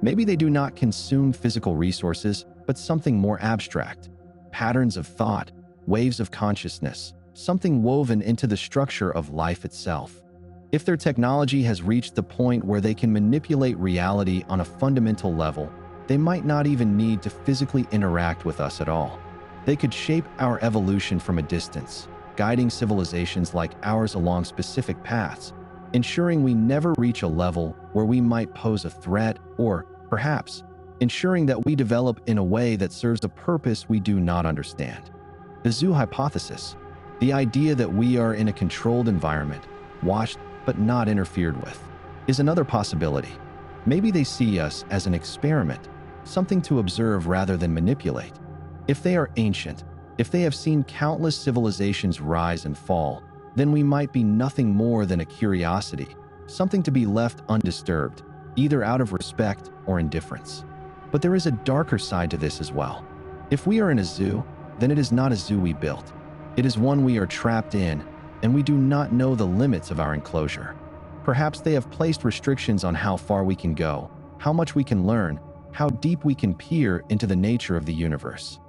Maybe they do not consume physical resources, but something more abstract. Patterns of thought, waves of consciousness, something woven into the structure of life itself. If their technology has reached the point where they can manipulate reality on a fundamental level, they might not even need to physically interact with us at all. They could shape our evolution from a distance, guiding civilizations like ours along specific paths, ensuring we never reach a level where we might pose a threat, or, perhaps, ensuring that we develop in a way that serves a purpose we do not understand. The zoo hypothesis, the idea that we are in a controlled environment, watched but not interfered with, is another possibility. Maybe they see us as an experiment, something to observe rather than manipulate. If they are ancient, if they have seen countless civilizations rise and fall, then we might be nothing more than a curiosity, something to be left undisturbed, either out of respect or indifference. But there is a darker side to this as well. If we are in a zoo, then it is not a zoo we built. It is one we are trapped in, and we do not know the limits of our enclosure. Perhaps they have placed restrictions on how far we can go, how much we can learn, how deep we can peer into the nature of the universe.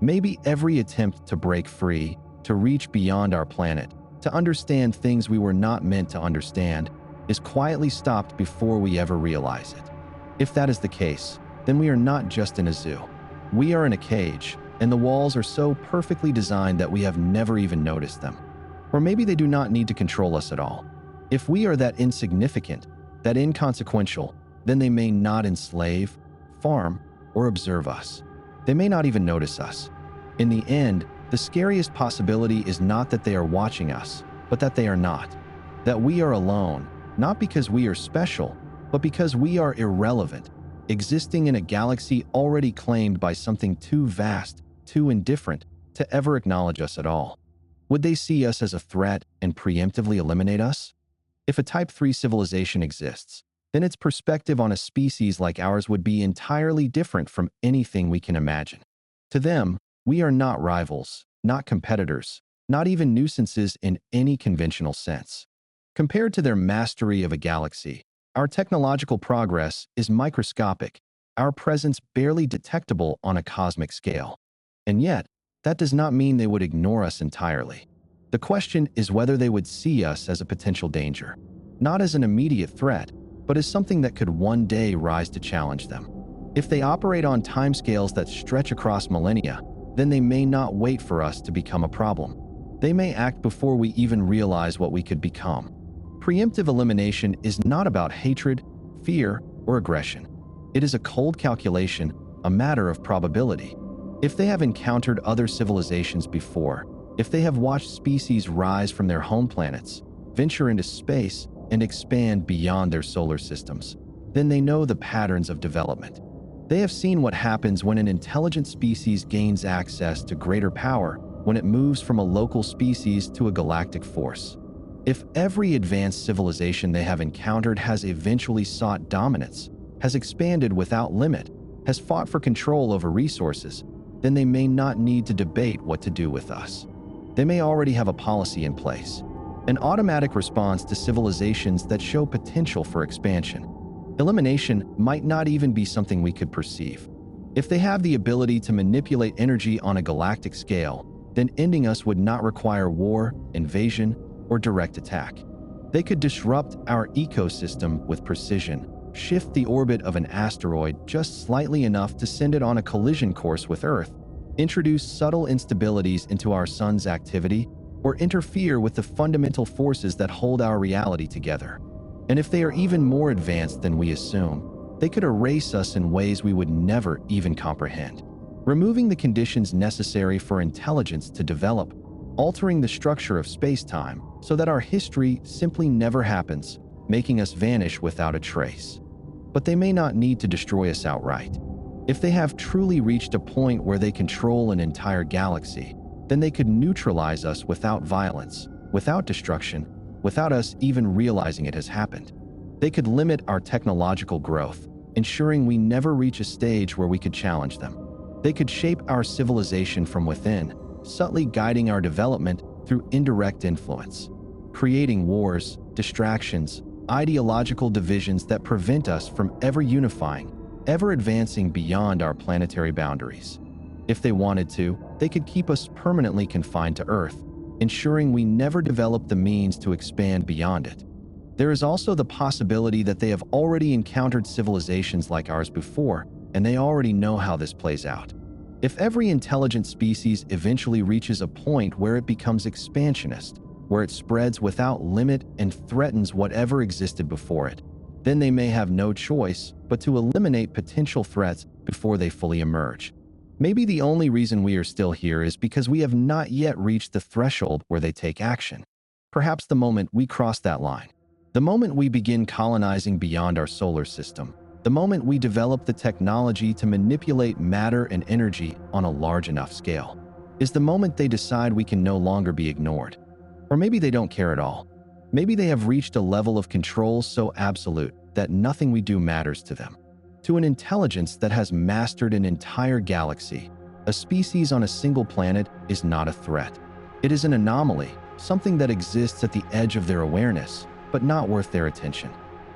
Maybe every attempt to break free, to reach beyond our planet, to understand things we were not meant to understand, is quietly stopped before we ever realize it. If that is the case, then we are not just in a zoo. We are in a cage, and the walls are so perfectly designed that we have never even noticed them. Or maybe they do not need to control us at all. If we are that insignificant, that inconsequential, then they may not enslave, farm, or observe us. They may not even notice us. In the end, the scariest possibility is not that they are watching us, but that they are not. That we are alone, not because we are special, but because we are irrelevant, existing in a galaxy already claimed by something too vast, too indifferent, to ever acknowledge us at all. Would they see us as a threat and preemptively eliminate us? If a Type 3 civilization exists, then its perspective on a species like ours would be entirely different from anything we can imagine. To them, we are not rivals, not competitors, not even nuisances in any conventional sense. Compared to their mastery of a galaxy, our technological progress is microscopic, our presence barely detectable on a cosmic scale. And yet, that does not mean they would ignore us entirely. The question is whether they would see us as a potential danger, not as an immediate threat, but as something that could one day rise to challenge them. If they operate on timescales that stretch across millennia, then they may not wait for us to become a problem. They may act before we even realize what we could become. Preemptive elimination is not about hatred, fear, or aggression. It is a cold calculation, a matter of probability. If they have encountered other civilizations before, if they have watched species rise from their home planets, venture into space, and expand beyond their solar systems, then they know the patterns of development. They have seen what happens when an intelligent species gains access to greater power, when it moves from a local species to a galactic force. If every advanced civilization they have encountered has eventually sought dominance, has expanded without limit, has fought for control over resources, then they may not need to debate what to do with us. They may already have a policy in place, an automatic response to civilizations that show potential for expansion. Elimination might not even be something we could perceive. If they have the ability to manipulate energy on a galactic scale, then ending us would not require war, invasion, or direct attack. They could disrupt our ecosystem with precision, shift the orbit of an asteroid just slightly enough to send it on a collision course with Earth, introduce subtle instabilities into our sun's activity, or interfere with the fundamental forces that hold our reality together. And if they are even more advanced than we assume, they could erase us in ways we would never even comprehend, removing the conditions necessary for intelligence to develop, altering the structure of space-time so that our history simply never happens, making us vanish without a trace. But they may not need to destroy us outright. If they have truly reached a point where they control an entire galaxy, then they could neutralize us without violence, without destruction, without us even realizing it has happened. They could limit our technological growth, ensuring we never reach a stage where we could challenge them. They could shape our civilization from within, subtly guiding our development through indirect influence, creating wars, distractions, ideological divisions that prevent us from ever unifying, ever advancing beyond our planetary boundaries. If they wanted to, they could keep us permanently confined to Earth, ensuring we never develop the means to expand beyond it. There is also the possibility that they have already encountered civilizations like ours before, and they already know how this plays out. If every intelligent species eventually reaches a point where it becomes expansionist, where it spreads without limit and threatens whatever existed before it, then they may have no choice but to eliminate potential threats before they fully emerge. Maybe the only reason we are still here is because we have not yet reached the threshold where they take action. Perhaps the moment we cross that line, the moment we begin colonizing beyond our solar system, the moment we develop the technology to manipulate matter and energy on a large enough scale, is the moment they decide we can no longer be ignored. Or maybe they don't care at all. Maybe they have reached a level of control so absolute that nothing we do matters to them. To an intelligence that has mastered an entire galaxy, a species on a single planet is not a threat. It is an anomaly, something that exists at the edge of their awareness, but not worth their attention.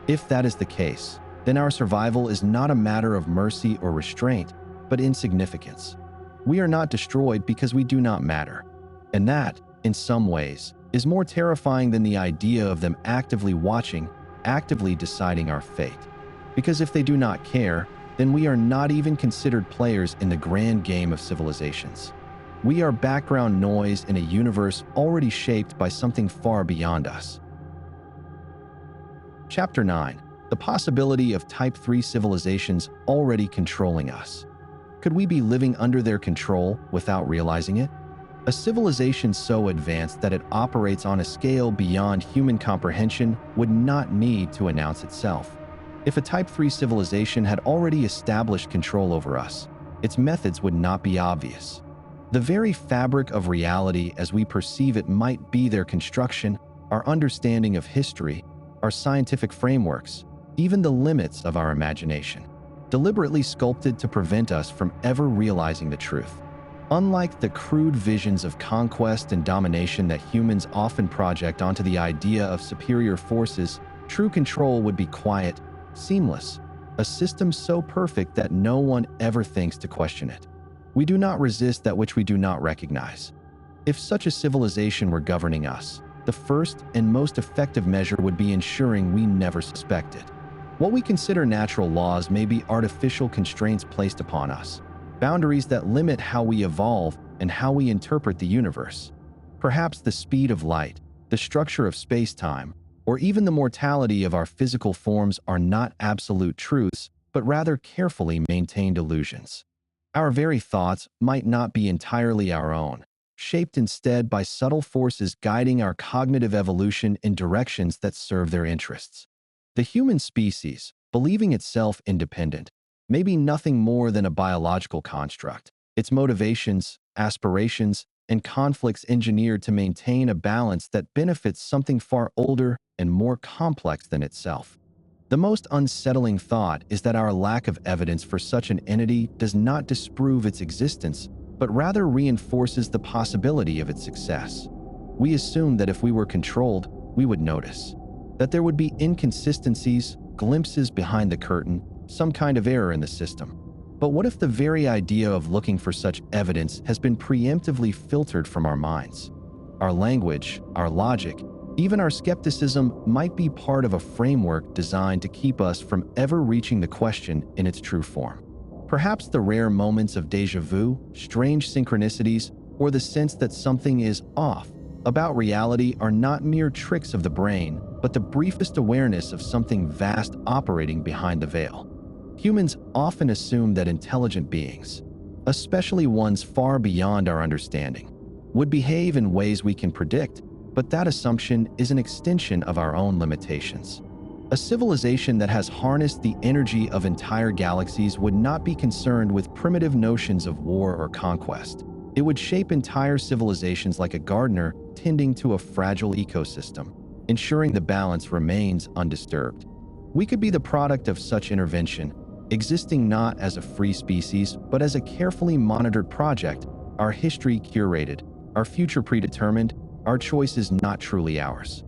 If that is the case, then our survival is not a matter of mercy or restraint, but insignificance. We are not destroyed because we do not matter. And that, in some ways, is more terrifying than the idea of them actively watching, actively deciding our fate. Because if they do not care, then we are not even considered players in the grand game of civilizations. We are background noise in a universe already shaped by something far beyond us. Chapter 9. The possibility of Type 3 civilizations already controlling us. Could we be living under their control without realizing it? A civilization so advanced that it operates on a scale beyond human comprehension would not need to announce itself. If a Type 3 civilization had already established control over us, its methods would not be obvious. The very fabric of reality as we perceive it might be their construction, our understanding of history, our scientific frameworks, even the limits of our imagination, deliberately sculpted to prevent us from ever realizing the truth. Unlike the crude visions of conquest and domination that humans often project onto the idea of superior forces, true control would be quiet, seamless, a system so perfect that no one ever thinks to question it. We do not resist that which we do not recognize. If such a civilization were governing us, the first and most effective measure would be ensuring we never suspect it. What we consider natural laws may be artificial constraints placed upon us, boundaries that limit how we evolve and how we interpret the universe. Perhaps the speed of light, the structure of space-time, or even the mortality of our physical forms are not absolute truths, but rather carefully maintained illusions. Our very thoughts might not be entirely our own, shaped instead by subtle forces guiding our cognitive evolution in directions that serve their interests. The human species, believing itself independent, may be nothing more than a biological construct, its motivations, aspirations, and conflicts engineered to maintain a balance that benefits something far older and more complex than itself. The most unsettling thought is that our lack of evidence for such an entity does not disprove its existence, but rather reinforces the possibility of its success. We assume that if we were controlled, we would notice, that there would be inconsistencies, glimpses behind the curtain, some kind of error in the system. But what if the very idea of looking for such evidence has been preemptively filtered from our minds? Our language, our logic, even our skepticism might be part of a framework designed to keep us from ever reaching the question in its true form. Perhaps the rare moments of déjà vu, strange synchronicities, or the sense that something is off about reality are not mere tricks of the brain, but the briefest awareness of something vast operating behind the veil. Humans often assume that intelligent beings, especially ones far beyond our understanding, would behave in ways we can predict, but that assumption is an extension of our own limitations. A civilization that has harnessed the energy of entire galaxies would not be concerned with primitive notions of war or conquest. It would shape entire civilizations like a gardener tending to a fragile ecosystem, ensuring the balance remains undisturbed. We could be the product of such intervention, existing not as a free species, but as a carefully monitored project, our history curated, our future predetermined, our choices not truly ours.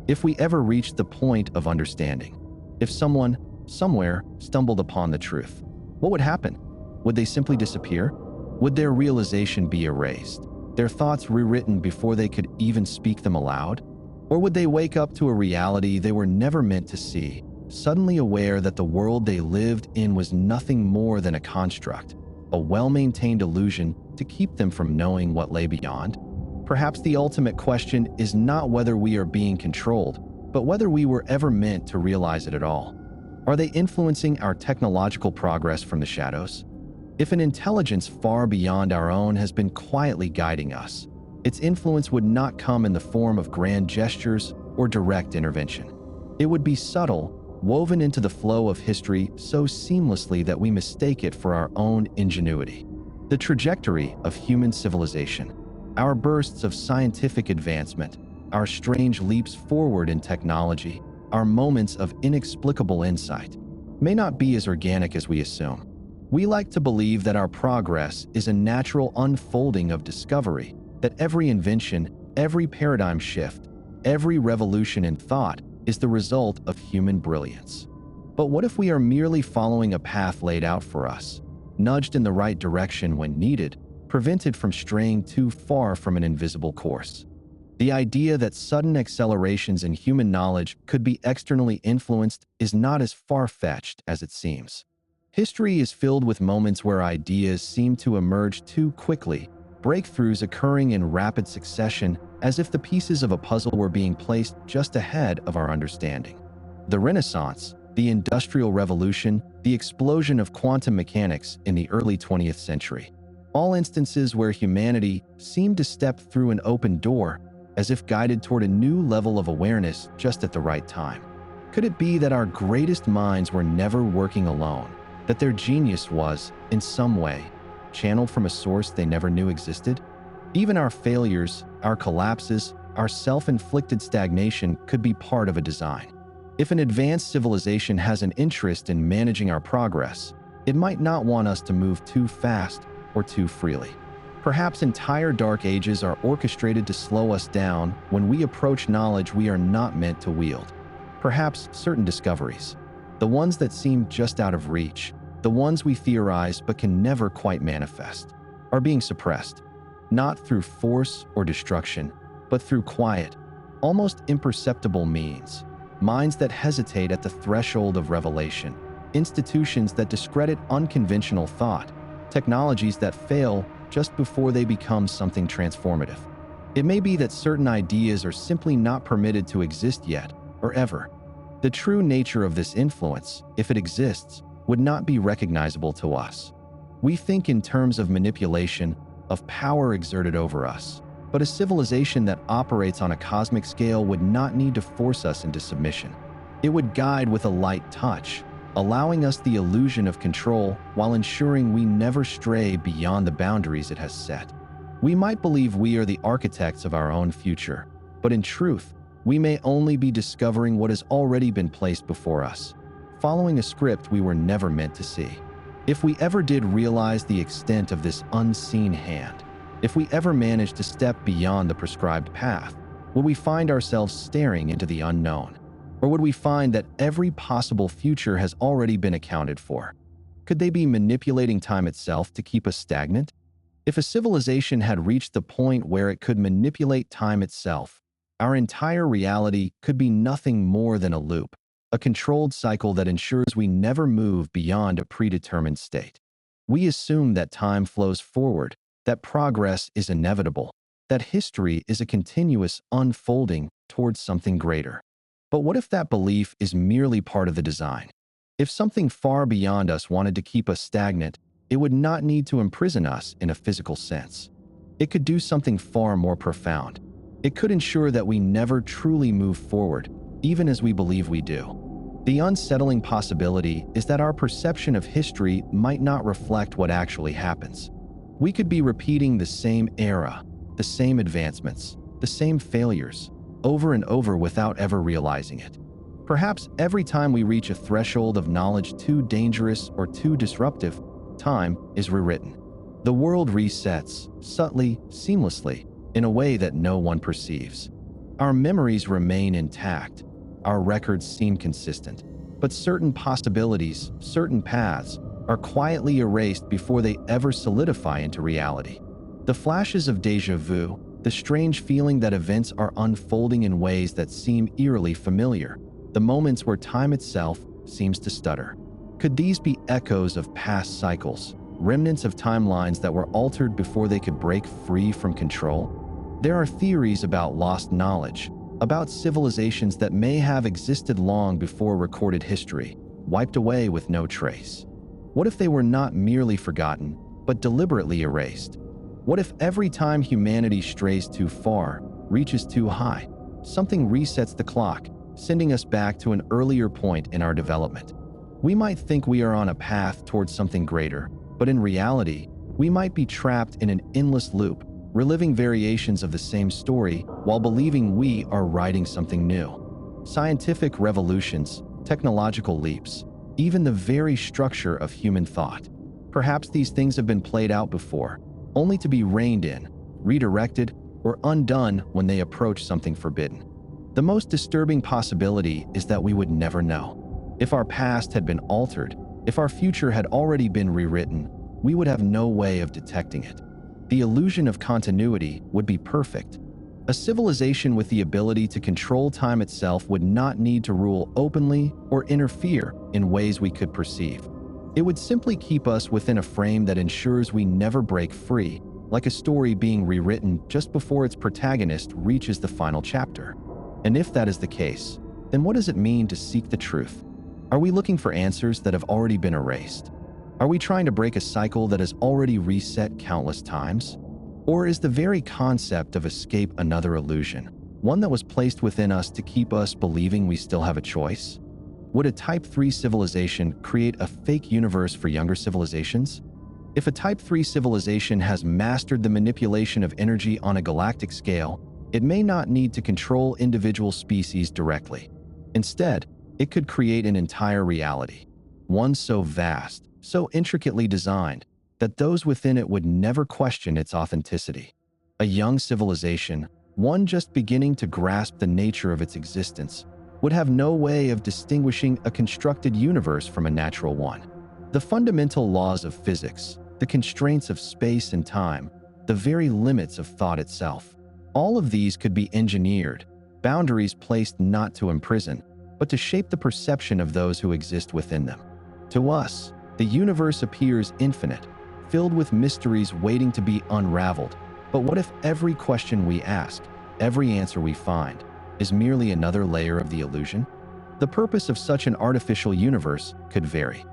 If we ever reached the point of understanding, if someone, somewhere, stumbled upon the truth, what would happen? Would they simply disappear? Would their realization be erased, their thoughts rewritten before they could even speak them aloud? Or would they wake up to a reality they were never meant to see, suddenly aware that the world they lived in was nothing more than a construct, a well-maintained illusion to keep them from knowing what lay beyond? Perhaps the ultimate question is not whether we are being controlled, but whether we were ever meant to realize it at all. Are they influencing our technological progress from the shadows? If an intelligence far beyond our own has been quietly guiding us, its influence would not come in the form of grand gestures or direct intervention. It would be subtle, woven into the flow of history so seamlessly that we mistake it for our own ingenuity. The trajectory of human civilization, our bursts of scientific advancement, our strange leaps forward in technology, our moments of inexplicable insight, may not be as organic as we assume. We like to believe that our progress is a natural unfolding of discovery, that every invention, every paradigm shift, every revolution in thought is the result of human brilliance. But what if we are merely following a path laid out for us, nudged in the right direction when needed, prevented from straying too far from an invisible course? The idea that sudden accelerations in human knowledge could be externally influenced is not as far-fetched as it seems. History is filled with moments where ideas seem to emerge too quickly, breakthroughs occurring in rapid succession as if the pieces of a puzzle were being placed just ahead of our understanding. The Renaissance, the Industrial Revolution, the explosion of quantum mechanics in the early 20th century. All instances where humanity seemed to step through an open door, as if guided toward a new level of awareness just at the right time. Could it be that our greatest minds were never working alone, that their genius was, in some way, channeled from a source they never knew existed? Even our failures, our collapses, our self-inflicted stagnation could be part of a design. If an advanced civilization has an interest in managing our progress, it might not want us to move too fast or too freely. Perhaps entire dark ages are orchestrated to slow us down when we approach knowledge we are not meant to wield. Perhaps certain discoveries, the ones that seem just out of reach, the ones we theorize but can never quite manifest, are being suppressed, not through force or destruction, but through quiet, almost imperceptible means. minds that hesitate at the threshold of revelation, institutions that discredit unconventional thought, technologies that fail just before they become something transformative. It may be that certain ideas are simply not permitted to exist yet, or ever. The true nature of this influence, if it exists, would not be recognizable to us. We think in terms of manipulation, of power exerted over us, but a civilization that operates on a cosmic scale would not need to force us into submission. It would guide with a light touch, allowing us the illusion of control while ensuring we never stray beyond the boundaries it has set. We might believe we are the architects of our own future, but in truth, we may only be discovering what has already been placed before us, following a script we were never meant to see. If we ever did realize the extent of this unseen hand, if we ever managed to step beyond the prescribed path, would we find ourselves staring into the unknown? Or would we find that every possible future has already been accounted for? Could they be manipulating time itself to keep us stagnant? If a civilization had reached the point where it could manipulate time itself, our entire reality could be nothing more than a loop, a controlled cycle that ensures we never move beyond a predetermined state. We assume that time flows forward, that progress is inevitable, that history is a continuous unfolding towards something greater. But what if that belief is merely part of the design? If something far beyond us wanted to keep us stagnant, it would not need to imprison us in a physical sense. It could do something far more profound. It could ensure that we never truly move forward, even as we believe we do. The unsettling possibility is that our perception of history might not reflect what actually happens. We could be repeating the same era, the same advancements, the same failures, over and over without ever realizing it. Perhaps every time we reach a threshold of knowledge too dangerous or too disruptive, time is rewritten. The world resets, subtly, seamlessly, in a way that no one perceives. Our memories remain intact, our records seem consistent, but certain possibilities, certain paths, are quietly erased before they ever solidify into reality. The flashes of déjà vu, the strange feeling that events are unfolding in ways that seem eerily familiar, the moments where time itself seems to stutter. Could these be echoes of past cycles, remnants of timelines that were altered before they could break free from control? There are theories about lost knowledge, about civilizations that may have existed long before recorded history, wiped away with no trace. What if they were not merely forgotten, but deliberately erased? What if every time humanity strays too far, reaches too high, something resets the clock, sending us back to an earlier point in our development? We might think we are on a path towards something greater, but in reality, we might be trapped in an endless loop, reliving variations of the same story while believing we are writing something new. Scientific revolutions, technological leaps, even the very structure of human thought. Perhaps these things have been played out before, only to be reined in, redirected, or undone when they approach something forbidden. The most disturbing possibility is that we would never know. If our past had been altered, if our future had already been rewritten, we would have no way of detecting it. The illusion of continuity would be perfect. A civilization with the ability to control time itself would not need to rule openly or interfere in ways we could perceive. It would simply keep us within a frame that ensures we never break free, like a story being rewritten just before its protagonist reaches the final chapter. And if that is the case, then what does it mean to seek the truth? Are we looking for answers that have already been erased? Are we trying to break a cycle that has already reset countless times? Or is the very concept of escape another illusion, one that was placed within us to keep us believing we still have a choice? Would a Type 3 civilization create a fake universe for younger civilizations? If a Type 3 civilization has mastered the manipulation of energy on a galactic scale, it may not need to control individual species directly. Instead, it could create an entire reality, one so vast, so intricately designed, that those within it would never question its authenticity. A young civilization, one just beginning to grasp the nature of its existence, would have no way of distinguishing a constructed universe from a natural one. The fundamental laws of physics, the constraints of space and time, the very limits of thought itself, all of these could be engineered, boundaries placed not to imprison, but to shape the perception of those who exist within them. To us, the universe appears infinite, filled with mysteries waiting to be unraveled. But what if every question we ask, every answer we find, is merely another layer of the illusion? The purpose of such an artificial universe could vary.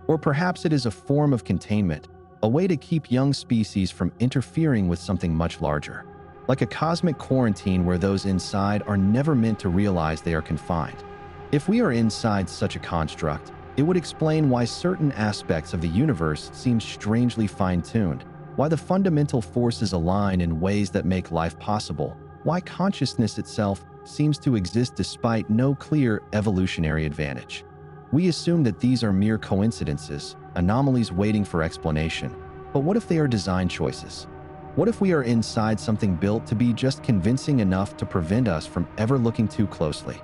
Or perhaps it is a form of containment, a way to keep young species from interfering with something much larger, like a cosmic quarantine where those inside are never meant to realize they are confined. If we are inside such a construct, it would explain why certain aspects of the universe seem strangely fine-tuned, why the fundamental forces align in ways that make life possible, why consciousness itself seems to exist despite no clear evolutionary advantage. We assume that these are mere coincidences, anomalies waiting for explanation. But what if they are design choices? What if we are inside something built to be just convincing enough to prevent us from ever looking too closely?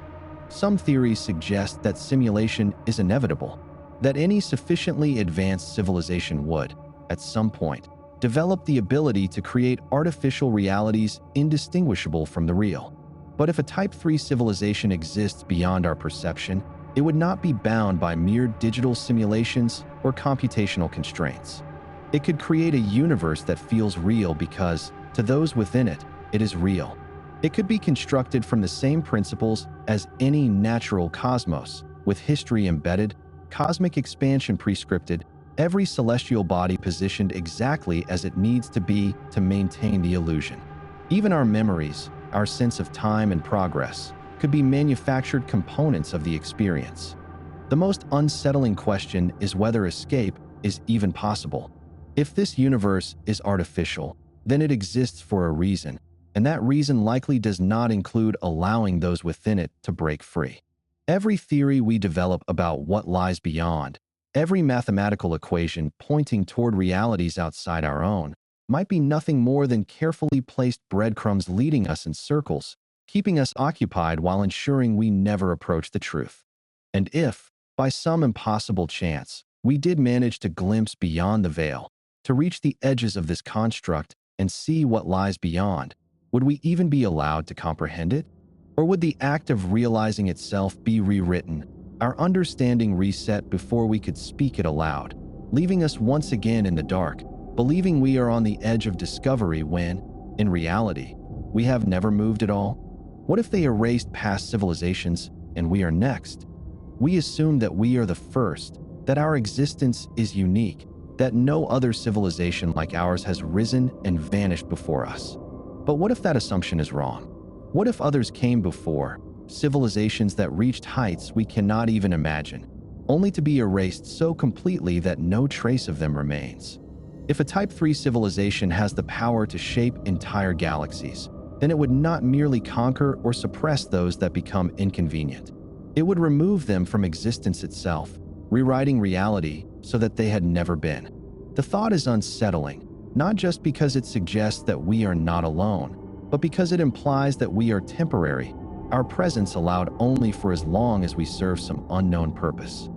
Some theories suggest that simulation is inevitable, that any sufficiently advanced civilization would, at some point, develop the ability to create artificial realities indistinguishable from the real. But if a Type 3 civilization exists beyond our perception, it would not be bound by mere digital simulations or computational constraints. It could create a universe that feels real because, to those within it, it is real. It could be constructed from the same principles as any natural cosmos, with history embedded, cosmic expansion prescripted, every celestial body positioned exactly as it needs to be to maintain the illusion. Even our memories, our sense of time and progress, could be manufactured components of the experience. The most unsettling question is whether escape is even possible. If this universe is artificial, then it exists for a reason, and that reason likely does not include allowing those within it to break free. Every theory we develop about what lies beyond, every mathematical equation pointing toward realities outside our own, might be nothing more than carefully placed breadcrumbs leading us in circles, keeping us occupied while ensuring we never approach the truth. And if, by some impossible chance, we did manage to glimpse beyond the veil, to reach the edges of this construct and see what lies beyond, would we even be allowed to comprehend it? Or would the act of realizing itself be rewritten, our understanding reset before we could speak it aloud, leaving us once again in the dark, believing we are on the edge of discovery when, in reality, we have never moved at all? What if they erased past civilizations and we are next? We assume that we are the first, that our existence is unique, that no other civilization like ours has risen and vanished before us. But what if that assumption is wrong? What if others came before, civilizations that reached heights we cannot even imagine, only to be erased so completely that no trace of them remains? If a Type 3 civilization has the power to shape entire galaxies, then it would not merely conquer or suppress those that become inconvenient. It would remove them from existence itself, rewriting reality so that they had never been. The thought is unsettling, not just because it suggests that we are not alone, but because it implies that we are temporary, our presence allowed only for as long as we serve some unknown purpose.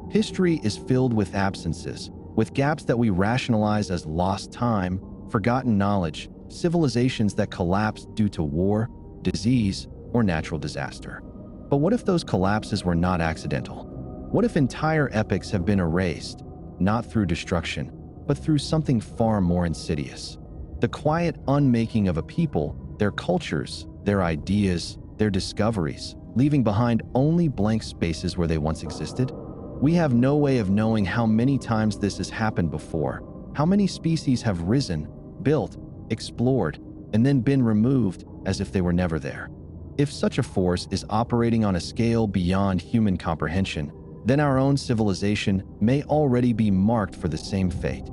History is filled with absences, with gaps that we rationalize as lost time, forgotten knowledge, civilizations that collapsed due to war, disease, or natural disaster. But what if those collapses were not accidental? What if entire epochs have been erased, not through destruction, but through something far more insidious? The quiet unmaking of a people, their cultures, their ideas, their discoveries, leaving behind only blank spaces where they once existed? We have no way of knowing how many times this has happened before, how many species have risen, built, explored, and then been removed as if they were never there. If such a force is operating on a scale beyond human comprehension, then our own civilization may already be marked for the same fate.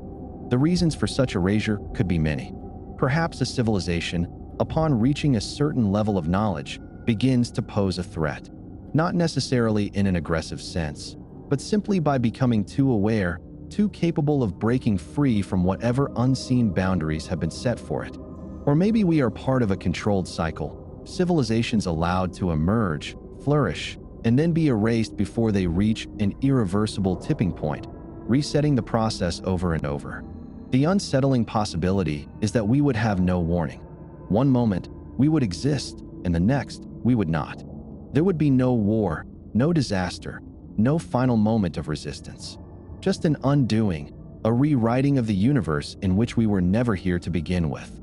The reasons for such erasure could be many. Perhaps a civilization, upon reaching a certain level of knowledge, begins to pose a threat, not necessarily in an aggressive sense, but simply by becoming too aware, too capable of breaking free from whatever unseen boundaries have been set for it. Or maybe we are part of a controlled cycle, civilizations allowed to emerge, flourish, and then be erased before they reach an irreversible tipping point, resetting the process over and over. The unsettling possibility is that we would have no warning. One moment, we would exist, and the next, we would not. There would be no war, no disaster, no final moment of resistance. Just an undoing, a rewriting of the universe in which we were never here to begin with.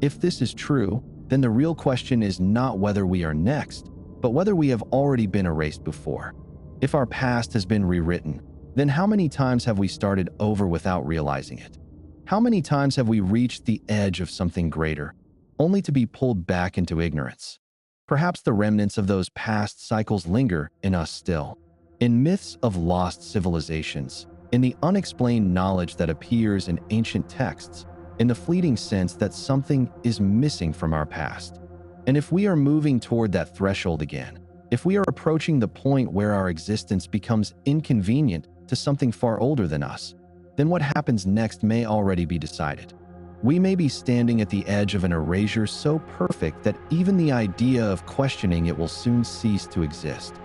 If this is true, then the real question is not whether we are next, but whether we have already been erased before. If our past has been rewritten, then how many times have we started over without realizing it? How many times have we reached the edge of something greater, only to be pulled back into ignorance? Perhaps the remnants of those past cycles linger in us still. In myths of lost civilizations, in the unexplained knowledge that appears in ancient texts, in the fleeting sense that something is missing from our past. And if we are moving toward that threshold again, if we are approaching the point where our existence becomes inconvenient to something far older than us, then what happens next may already be decided. We may be standing at the edge of an erasure so perfect that even the idea of questioning it will soon cease to exist.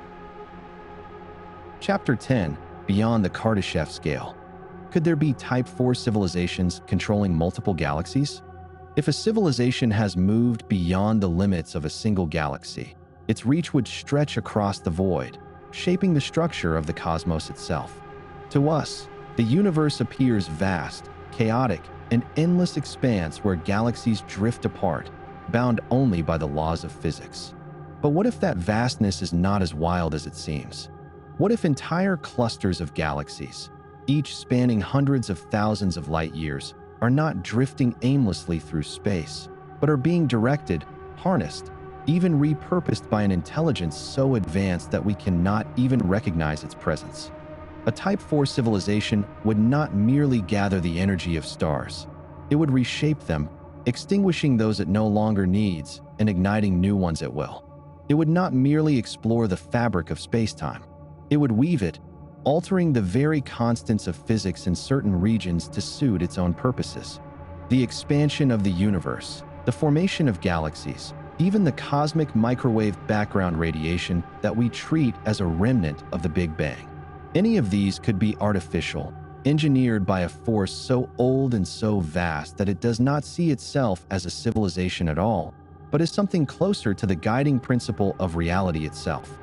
Chapter 10: Beyond the Kardashev Scale. Could there be Type 4 civilizations controlling multiple galaxies? If a civilization has moved beyond the limits of a single galaxy, its reach would stretch across the void, shaping the structure of the cosmos itself. To us, the universe appears vast, chaotic, an endless expanse where galaxies drift apart, bound only by the laws of physics. But what if that vastness is not as wild as it seems? What if entire clusters of galaxies, each spanning hundreds of thousands of light years, are not drifting aimlessly through space, but are being directed, harnessed, even repurposed by an intelligence so advanced that we cannot even recognize its presence? A Type 4 civilization would not merely gather the energy of stars. It would reshape them, extinguishing those it no longer needs and igniting new ones at will. It would not merely explore the fabric of space-time. It would weave it, altering the very constants of physics in certain regions to suit its own purposes. The expansion of the universe, the formation of galaxies, even the cosmic microwave background radiation that we treat as a remnant of the Big Bang. Any of these could be artificial, engineered by a force so old and so vast that it does not see itself as a civilization at all, but as something closer to the guiding principle of reality itself.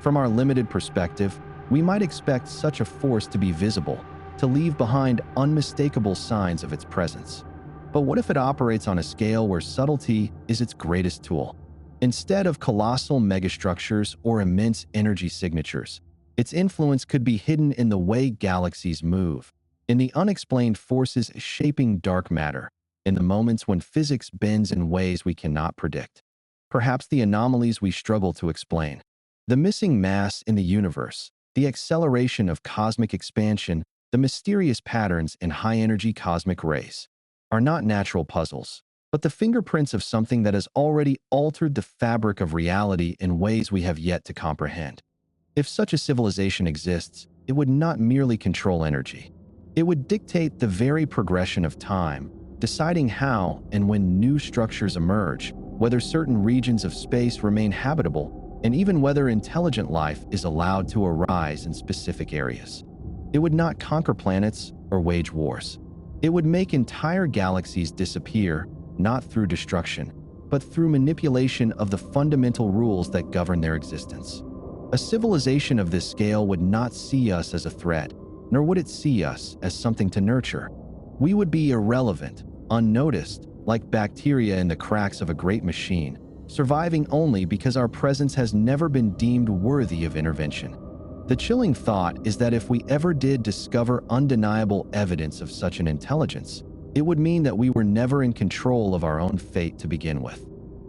From our limited perspective, we might expect such a force to be visible, to leave behind unmistakable signs of its presence. But what if it operates on a scale where subtlety is its greatest tool? Instead of colossal megastructures or immense energy signatures, its influence could be hidden in the way galaxies move, in the unexplained forces shaping dark matter, in the moments when physics bends in ways we cannot predict. Perhaps the anomalies we struggle to explain. The missing mass in the universe, the acceleration of cosmic expansion, the mysterious patterns in high-energy cosmic rays, are not natural puzzles, but the fingerprints of something that has already altered the fabric of reality in ways we have yet to comprehend. If such a civilization exists, it would not merely control energy. It would dictate the very progression of time, deciding how and when new structures emerge, whether certain regions of space remain habitable, and even whether intelligent life is allowed to arise in specific areas. It would not conquer planets or wage wars. It would make entire galaxies disappear, not through destruction, but through manipulation of the fundamental rules that govern their existence. A civilization of this scale would not see us as a threat, nor would it see us as something to nurture. We would be irrelevant, unnoticed, like bacteria in the cracks of a great machine, surviving only because our presence has never been deemed worthy of intervention. The chilling thought is that if we ever did discover undeniable evidence of such an intelligence, it would mean that we were never in control of our own fate to begin with.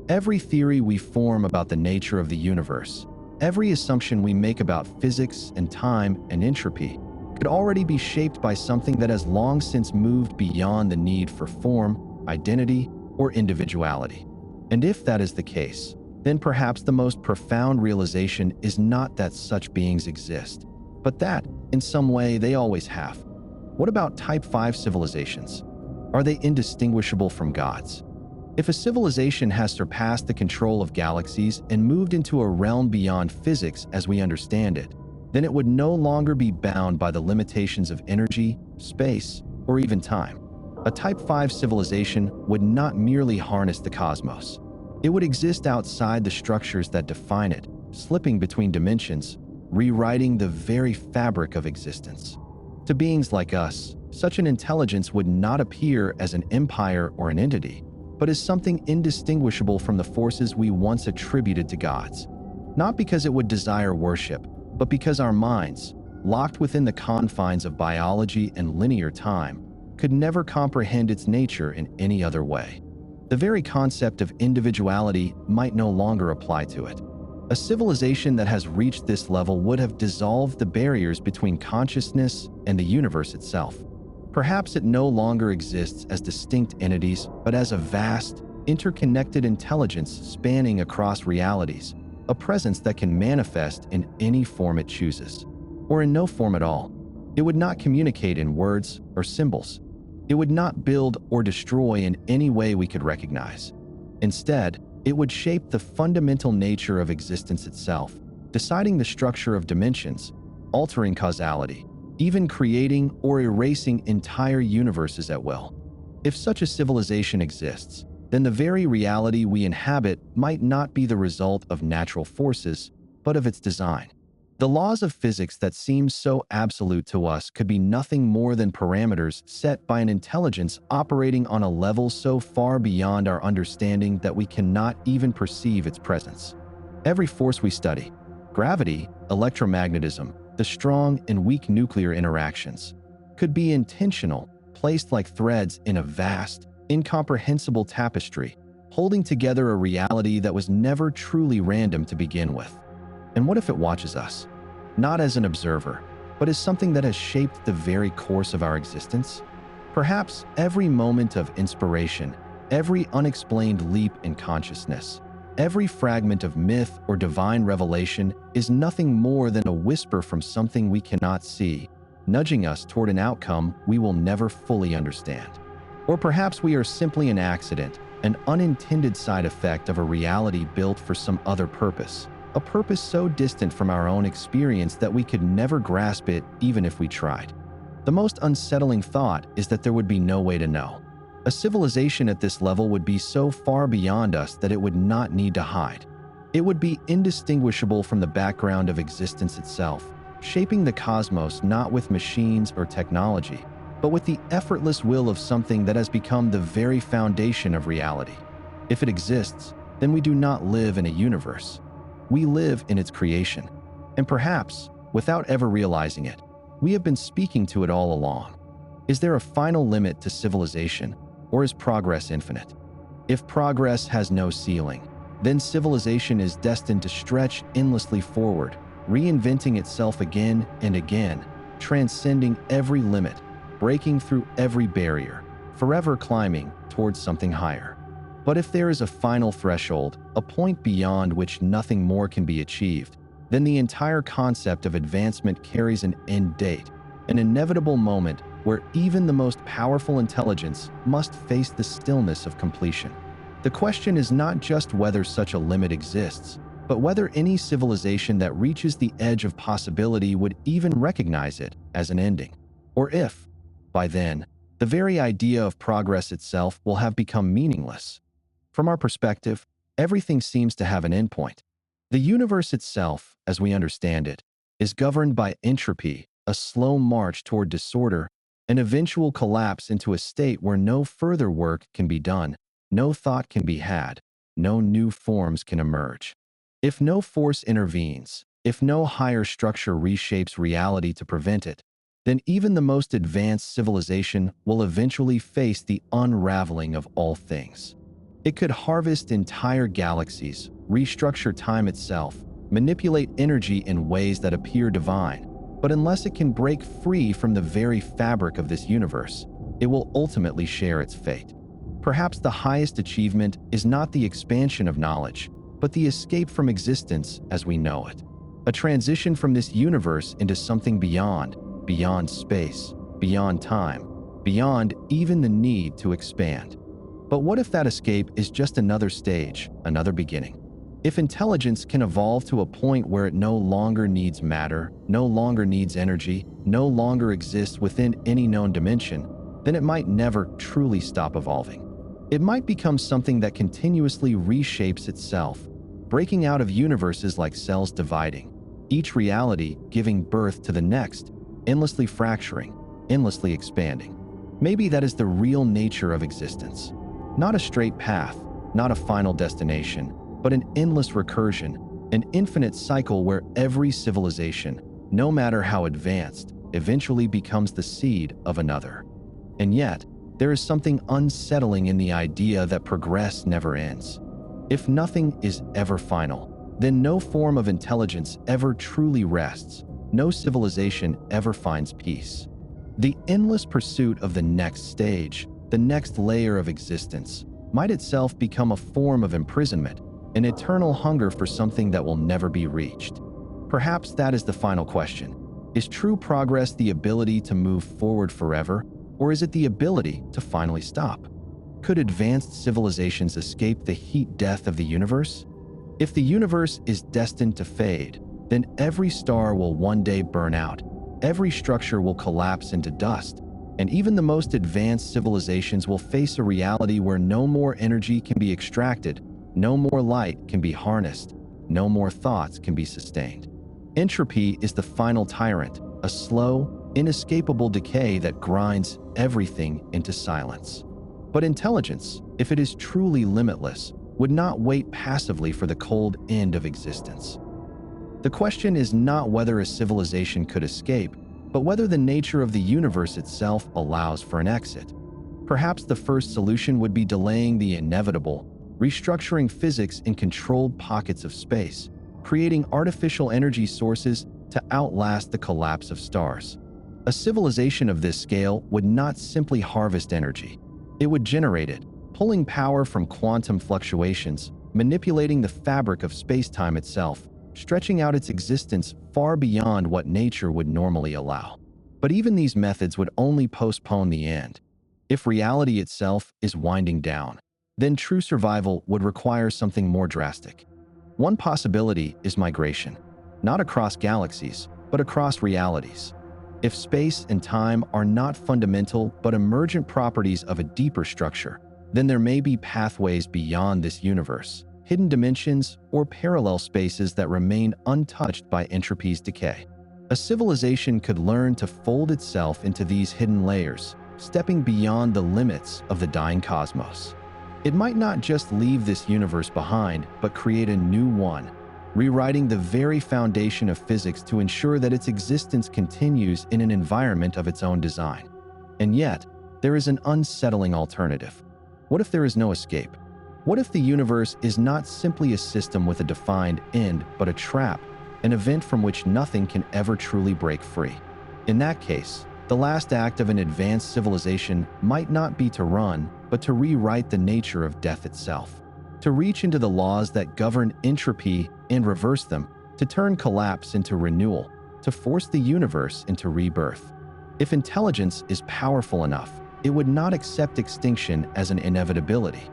Every theory we form about the nature of the universe, every assumption we make about physics and time and entropy, could already be shaped by something that has long since moved beyond the need for form, identity, or individuality. And if that is the case, then perhaps the most profound realization is not that such beings exist, but that, in some way, they always have. What about Type 5 civilizations? Are they indistinguishable from gods? If a civilization has surpassed the control of galaxies and moved into a realm beyond physics as we understand it, then it would no longer be bound by the limitations of energy, space, or even time. A Type 5 civilization would not merely harness the cosmos. It would exist outside the structures that define it, slipping between dimensions, rewriting the very fabric of existence. To beings like us, such an intelligence would not appear as an empire or an entity, but as something indistinguishable from the forces we once attributed to gods. Not because it would desire worship, but because our minds, locked within the confines of biology and linear time, could never comprehend its nature in any other way. The very concept of individuality might no longer apply to it. A civilization that has reached this level would have dissolved the barriers between consciousness and the universe itself. Perhaps it no longer exists as distinct entities, but as a vast, interconnected intelligence spanning across realities, a presence that can manifest in any form it chooses, or in no form at all. It would not communicate in words or symbols. It would not build or destroy in any way we could recognize. Instead, it would shape the fundamental nature of existence itself, deciding the structure of dimensions, altering causality, even creating or erasing entire universes at will. If such a civilization exists, then the very reality we inhabit might not be the result of natural forces, but of its design. The laws of physics that seem so absolute to us could be nothing more than parameters set by an intelligence operating on a level so far beyond our understanding that we cannot even perceive its presence. Every force we study, gravity, electromagnetism, the strong and weak nuclear interactions, could be intentional, placed like threads in a vast, incomprehensible tapestry, holding together a reality that was never truly random to begin with. And what if it watches us, not as an observer, but as something that has shaped the very course of our existence? Perhaps every moment of inspiration, every unexplained leap in consciousness, every fragment of myth or divine revelation is nothing more than a whisper from something we cannot see, nudging us toward an outcome we will never fully understand. Or perhaps we are simply an accident, an unintended side effect of a reality built for some other purpose. A purpose so distant from our own experience that we could never grasp it even if we tried. The most unsettling thought is that there would be no way to know. A civilization at this level would be so far beyond us that it would not need to hide. It would be indistinguishable from the background of existence itself, shaping the cosmos not with machines or technology, but with the effortless will of something that has become the very foundation of reality. If it exists, then we do not live in a universe. We live in its creation, and perhaps, without ever realizing it, we have been speaking to it all along. Is there a final limit to civilization, or is progress infinite? If progress has no ceiling, then civilization is destined to stretch endlessly forward, reinventing itself again and again, transcending every limit, breaking through every barrier, forever climbing towards something higher. But if there is a final threshold, a point beyond which nothing more can be achieved, then the entire concept of advancement carries an end date, an inevitable moment where even the most powerful intelligence must face the stillness of completion. The question is not just whether such a limit exists, but whether any civilization that reaches the edge of possibility would even recognize it as an ending. Or if, by then, the very idea of progress itself will have become meaningless. From our perspective, everything seems to have an endpoint. The universe itself, as we understand it, is governed by entropy, a slow march toward disorder, an eventual collapse into a state where no further work can be done, no thought can be had, no new forms can emerge. If no force intervenes, if no higher structure reshapes reality to prevent it, then even the most advanced civilization will eventually face the unraveling of all things. It could harvest entire galaxies, restructure time itself, manipulate energy in ways that appear divine, but unless it can break free from the very fabric of this universe, it will ultimately share its fate. Perhaps the highest achievement is not the expansion of knowledge, but the escape from existence as we know it. A transition from this universe into something beyond space, beyond time, beyond even the need to expand. But what if that escape is just another stage, another beginning? If intelligence can evolve to a point where it no longer needs matter, no longer needs energy, no longer exists within any known dimension, then it might never truly stop evolving. It might become something that continuously reshapes itself, breaking out of universes like cells dividing, each reality giving birth to the next, endlessly fracturing, endlessly expanding. Maybe that is the real nature of existence. Not a straight path, not a final destination, but an endless recursion, an infinite cycle where every civilization, no matter how advanced, eventually becomes the seed of another. And yet, there is something unsettling in the idea that progress never ends. If nothing is ever final, then no form of intelligence ever truly rests, no civilization ever finds peace. The endless pursuit of the next stage, the next layer of existence, might itself become a form of imprisonment, an eternal hunger for something that will never be reached. Perhaps that is the final question. Is true progress the ability to move forward forever, or is it the ability to finally stop? Could advanced civilizations escape the heat death of the universe? If the universe is destined to fade, then every star will one day burn out, every structure will collapse into dust, and even the most advanced civilizations will face a reality where no more energy can be extracted, no more light can be harnessed, no more thoughts can be sustained. Entropy is the final tyrant, a slow, inescapable decay that grinds everything into silence. But intelligence, if it is truly limitless, would not wait passively for the cold end of existence. The question is not whether a civilization could escape, but whether the nature of the universe itself allows for an exit. Perhaps the first solution would be delaying the inevitable, restructuring physics in controlled pockets of space, creating artificial energy sources to outlast the collapse of stars. A civilization of this scale would not simply harvest energy. It would generate it, pulling power from quantum fluctuations, manipulating the fabric of space-time itself, stretching out its existence far beyond what nature would normally allow. But even these methods would only postpone the end. If reality itself is winding down, then true survival would require something more drastic. One possibility is migration, not across galaxies, but across realities. If space and time are not fundamental but emergent properties of a deeper structure, then there may be pathways beyond this universe, hidden dimensions, or parallel spaces that remain untouched by entropy's decay. A civilization could learn to fold itself into these hidden layers, stepping beyond the limits of the dying cosmos. It might not just leave this universe behind, but create a new one, rewriting the very foundation of physics to ensure that its existence continues in an environment of its own design. And yet, there is an unsettling alternative. What if there is no escape? What if the universe is not simply a system with a defined end, but a trap, an event from which nothing can ever truly break free? In that case, the last act of an advanced civilization might not be to run, but to rewrite the nature of death itself, to reach into the laws that govern entropy and reverse them, to turn collapse into renewal, to force the universe into rebirth. If intelligence is powerful enough, it would not accept extinction as an inevitability.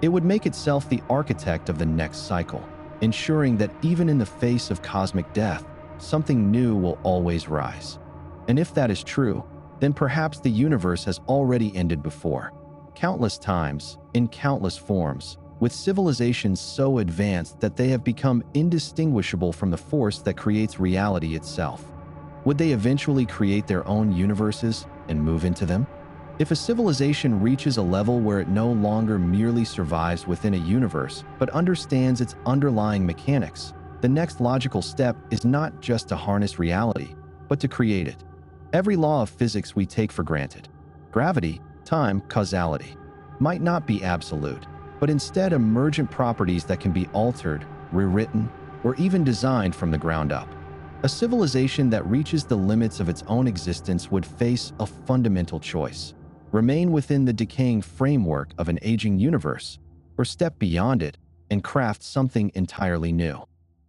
It would make itself the architect of the next cycle, ensuring that even in the face of cosmic death, something new will always rise. And if that is true, then perhaps the universe has already ended before, countless times, in countless forms, with civilizations so advanced that they have become indistinguishable from the force that creates reality itself. Would they eventually create their own universes and move into them? If a civilization reaches a level where it no longer merely survives within a universe, but understands its underlying mechanics, the next logical step is not just to harness reality, but to create it. Every law of physics we take for granted, gravity, time, causality, might not be absolute, but instead emergent properties that can be altered, rewritten, or even designed from the ground up. A civilization that reaches the limits of its own existence would face a fundamental choice: remain within the decaying framework of an aging universe, or step beyond it and craft something entirely new.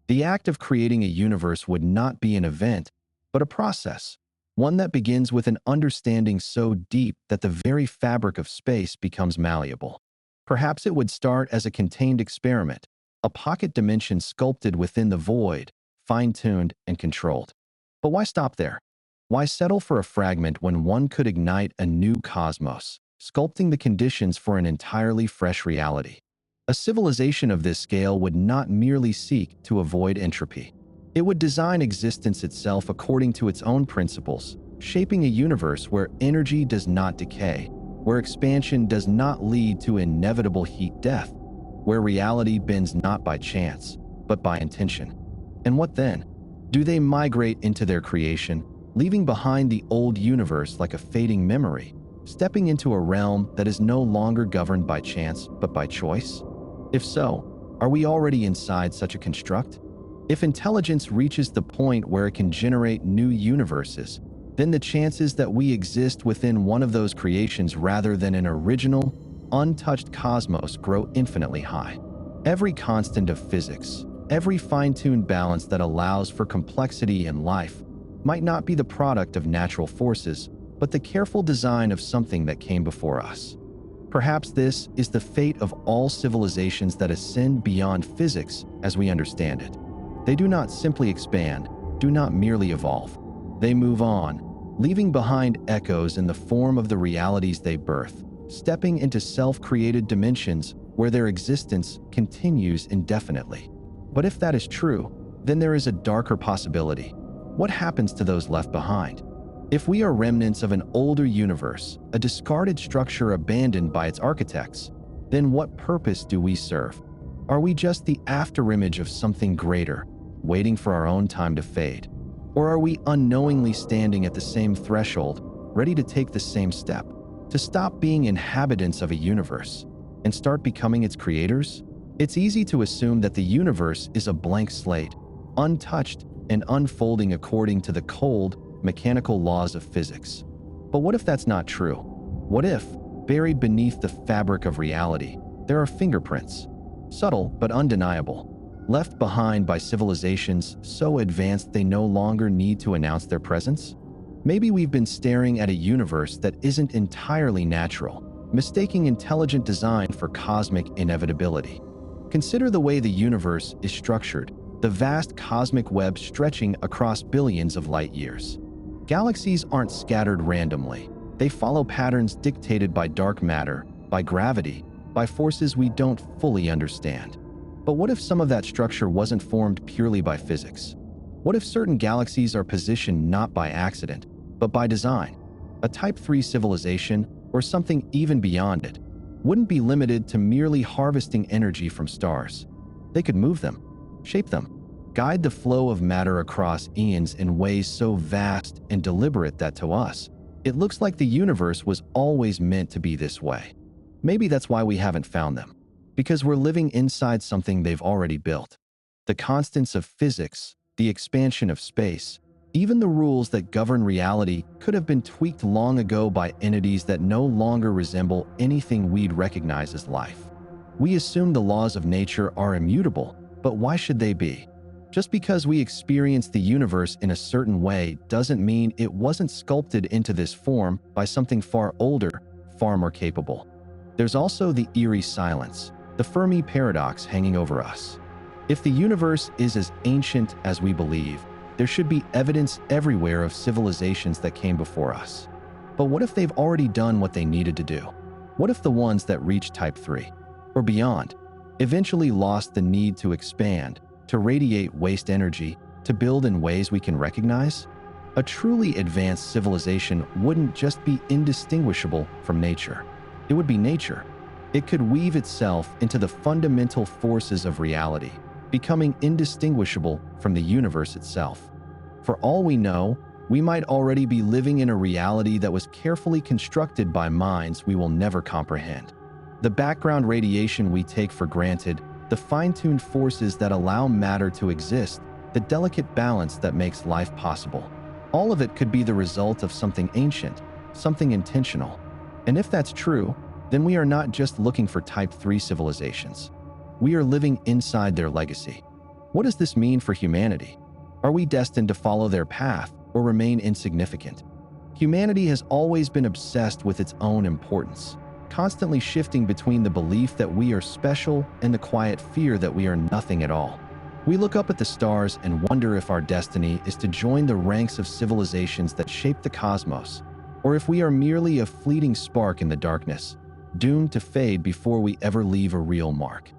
The act of creating a universe would not be an event, but a process, one that begins with an understanding so deep that the very fabric of space becomes malleable. Perhaps it would start as a contained experiment, a pocket dimension sculpted within the void, fine-tuned and controlled. But why stop there? Why settle for a fragment when one could ignite a new cosmos, sculpting the conditions for an entirely fresh reality? A civilization of this scale would not merely seek to avoid entropy. It would design existence itself according to its own principles, shaping a universe where energy does not decay, where expansion does not lead to inevitable heat death, where reality bends not by chance, but by intention. And what then? Do they migrate into their creation, leaving behind the old universe like a fading memory, stepping into a realm that is no longer governed by chance, but by choice? If so, are we already inside such a construct? If intelligence reaches the point where it can generate new universes, then the chances that we exist within one of those creations rather than an original, untouched cosmos grow infinitely high. Every constant of physics, every fine-tuned balance that allows for complexity in life, might not be the product of natural forces, but the careful design of something that came before us. Perhaps this is the fate of all civilizations that ascend beyond physics as we understand it. They do not simply expand, do not merely evolve. They move on, leaving behind echoes in the form of the realities they birth, stepping into self-created dimensions where their existence continues indefinitely. But if that is true, then there is a darker possibility. What happens to those left behind? If we are remnants of an older universe, a discarded structure abandoned by its architects, then what purpose do we serve? Are we just the afterimage of something greater, waiting for our own time to fade? Or are we unknowingly standing at the same threshold, ready to take the same step, to stop being inhabitants of a universe and start becoming its creators? It's easy to assume that the universe is a blank slate, untouched and unfolding according to the cold, mechanical laws of physics. But what if that's not true? What if, buried beneath the fabric of reality, there are fingerprints, subtle but undeniable, left behind by civilizations so advanced they no longer need to announce their presence? Maybe we've been staring at a universe that isn't entirely natural, mistaking intelligent design for cosmic inevitability. Consider the way the universe is structured, the vast cosmic web stretching across billions of light years. Galaxies aren't scattered randomly. They follow patterns dictated by dark matter, by gravity, by forces we don't fully understand. But what if some of that structure wasn't formed purely by physics? What if certain galaxies are positioned not by accident, but by design? A Type 3 civilization, or something even beyond it, wouldn't be limited to merely harvesting energy from stars. They could move them, shape them, guide the flow of matter across eons in ways so vast and deliberate that to us, it looks like the universe was always meant to be this way. Maybe that's why we haven't found them, because we're living inside something they've already built. The constants of physics, the expansion of space, even the rules that govern reality could have been tweaked long ago by entities that no longer resemble anything we'd recognize as life. We assume the laws of nature are immutable, but why should they be? Just because we experience the universe in a certain way doesn't mean it wasn't sculpted into this form by something far older, far more capable. There's also the eerie silence, the Fermi paradox hanging over us. If the universe is as ancient as we believe, there should be evidence everywhere of civilizations that came before us. But what if they've already done what they needed to do? What if the ones that reached Type 3, or beyond, eventually lost the need to expand, to radiate waste energy, to build in ways we can recognize? A truly advanced civilization wouldn't just be indistinguishable from nature. It would be nature. It could weave itself into the fundamental forces of reality, becoming indistinguishable from the universe itself. For all we know, we might already be living in a reality that was carefully constructed by minds we will never comprehend. The background radiation we take for granted, the fine-tuned forces that allow matter to exist, the delicate balance that makes life possible. All of it could be the result of something ancient, something intentional. And if that's true, then we are not just looking for Type 3 civilizations. We are living inside their legacy. What does this mean for humanity? Are we destined to follow their path or remain insignificant? Humanity has always been obsessed with its own importance, constantly shifting between the belief that we are special and the quiet fear that we are nothing at all. We look up at the stars and wonder if our destiny is to join the ranks of civilizations that shape the cosmos, or if we are merely a fleeting spark in the darkness, doomed to fade before we ever leave a real mark.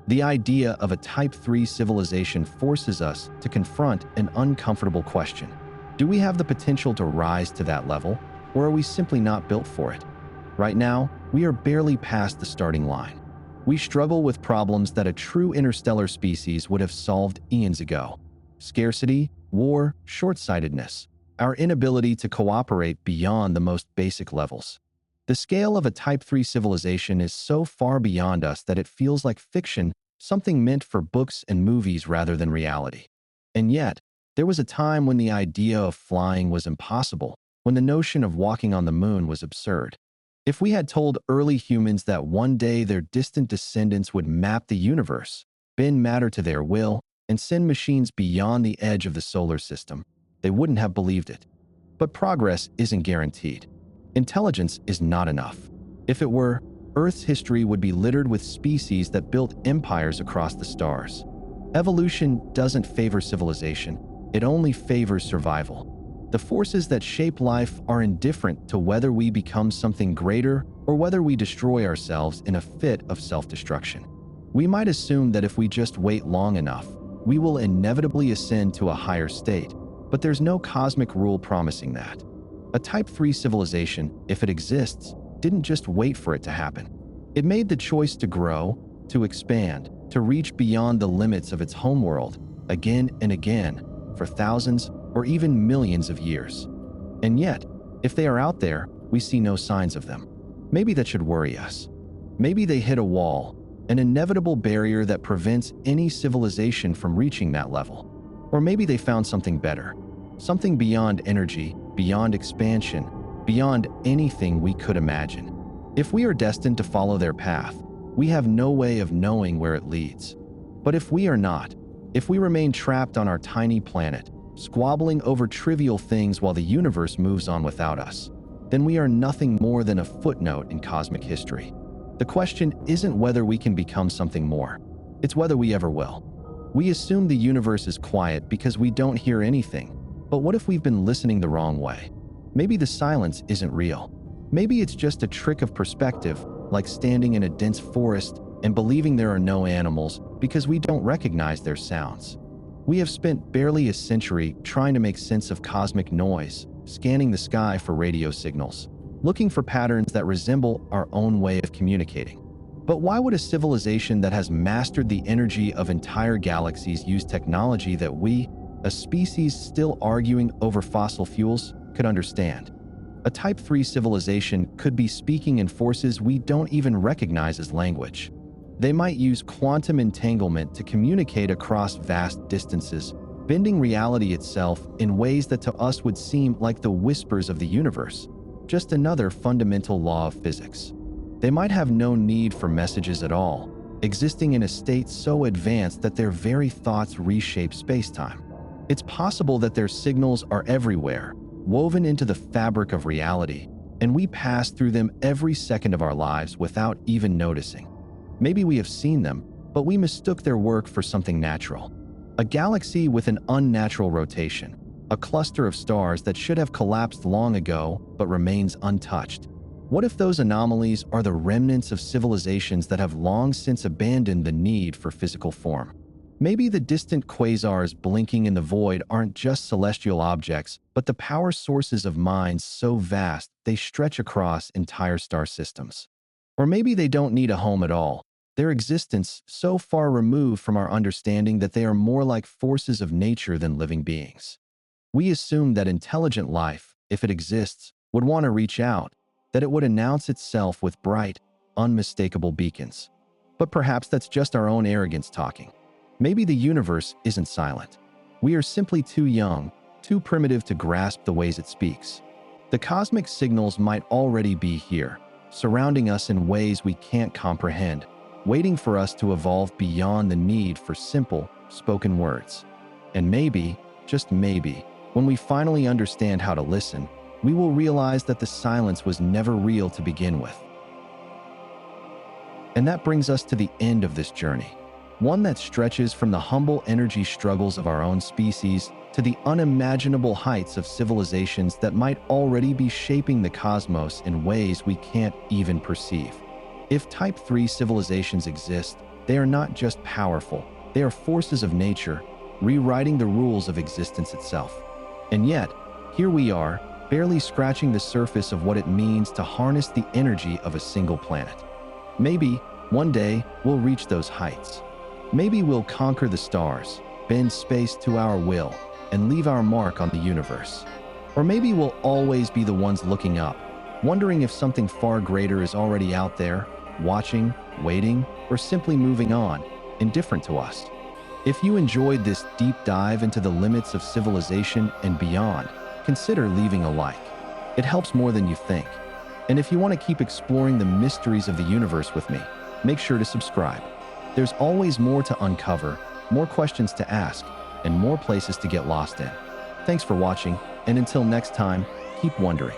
The idea of a Type 3 civilization forces us to confront an uncomfortable question. Do we have the potential to rise to that level, or are we simply not built for it? Right now, we are barely past the starting line. We struggle with problems that a true interstellar species would have solved eons ago. Scarcity, war, short-sightedness, our inability to cooperate beyond the most basic levels. The scale of a Type 3 civilization is so far beyond us that it feels like fiction, something meant for books and movies rather than reality. And yet, there was a time when the idea of flying was impossible, when the notion of walking on the moon was absurd. If we had told early humans that one day their distant descendants would map the universe, bend matter to their will, and send machines beyond the edge of the solar system, they wouldn't have believed it. But progress isn't guaranteed. Intelligence is not enough. If it were, Earth's history would be littered with species that built empires across the stars. Evolution doesn't favor civilization, it only favors survival. The forces that shape life are indifferent to whether we become something greater or whether we destroy ourselves in a fit of self-destruction. We might assume that if we just wait long enough, we will inevitably ascend to a higher state, but there's no cosmic rule promising that. A Type 3 civilization, if it exists, didn't just wait for it to happen. It made the choice to grow, to expand, to reach beyond the limits of its homeworld, again and again, for thousands or even millions of years. And yet, if they are out there, we see no signs of them. Maybe that should worry us. Maybe they hit a wall, an inevitable barrier that prevents any civilization from reaching that level. Or maybe they found something better, something beyond energy, beyond expansion, beyond anything we could imagine. If we are destined to follow their path, we have no way of knowing where it leads. But if we are not, if we remain trapped on our tiny planet, squabbling over trivial things while the universe moves on without us, then we are nothing more than a footnote in cosmic history. The question isn't whether we can become something more, it's whether we ever will. We assume the universe is quiet because we don't hear anything, but what if we've been listening the wrong way? Maybe the silence isn't real. Maybe it's just a trick of perspective, like standing in a dense forest and believing there are no animals because we don't recognize their sounds. We have spent barely a century trying to make sense of cosmic noise, scanning the sky for radio signals, looking for patterns that resemble our own way of communicating. But why would a civilization that has mastered the energy of entire galaxies use technology that we, a species still arguing over fossil fuels, could understand? A Type 3 civilization could be speaking in forces we don't even recognize as language. They might use quantum entanglement to communicate across vast distances, bending reality itself in ways that to us would seem like the whispers of the universe, just another fundamental law of physics. They might have no need for messages at all, existing in a state so advanced that their very thoughts reshape space-time. It's possible that their signals are everywhere, woven into the fabric of reality, and we pass through them every second of our lives without even noticing. Maybe we have seen them, but we mistook their work for something natural. A galaxy with an unnatural rotation, a cluster of stars that should have collapsed long ago but remains untouched. What if those anomalies are the remnants of civilizations that have long since abandoned the need for physical form? Maybe the distant quasars blinking in the void aren't just celestial objects, but the power sources of minds so vast they stretch across entire star systems. Or maybe they don't need a home at all, their existence so far removed from our understanding that they are more like forces of nature than living beings. We assume that intelligent life, if it exists, would want to reach out, that it would announce itself with bright, unmistakable beacons. But perhaps that's just our own arrogance talking. Maybe the universe isn't silent. We are simply too young, too primitive to grasp the ways it speaks. The cosmic signals might already be here, surrounding us in ways we can't comprehend, waiting for us to evolve beyond the need for simple, spoken words. And maybe, just maybe, when we finally understand how to listen, we will realize that the silence was never real to begin with. And that brings us to the end of this journey, one that stretches from the humble energy struggles of our own species to the unimaginable heights of civilizations that might already be shaping the cosmos in ways we can't even perceive. If Type 3 civilizations exist, They are not just powerful, they are forces of nature, rewriting the rules of existence itself. And yet, here we are, barely scratching the surface of what it means to harness the energy of a single planet. Maybe, one day, we'll reach those heights. Maybe we'll conquer the stars, bend space to our will, and leave our mark on the universe. Or maybe we'll always be the ones looking up, wondering if something far greater is already out there, watching, waiting, or simply moving on, indifferent to us. If you enjoyed this deep dive into the limits of civilization and beyond, consider leaving a like. It helps more than you think. And if you want to keep exploring the mysteries of the universe with me, make sure to subscribe. There's always more to uncover, more questions to ask, and more places to get lost in. Thanks for watching, and until next time, keep wondering.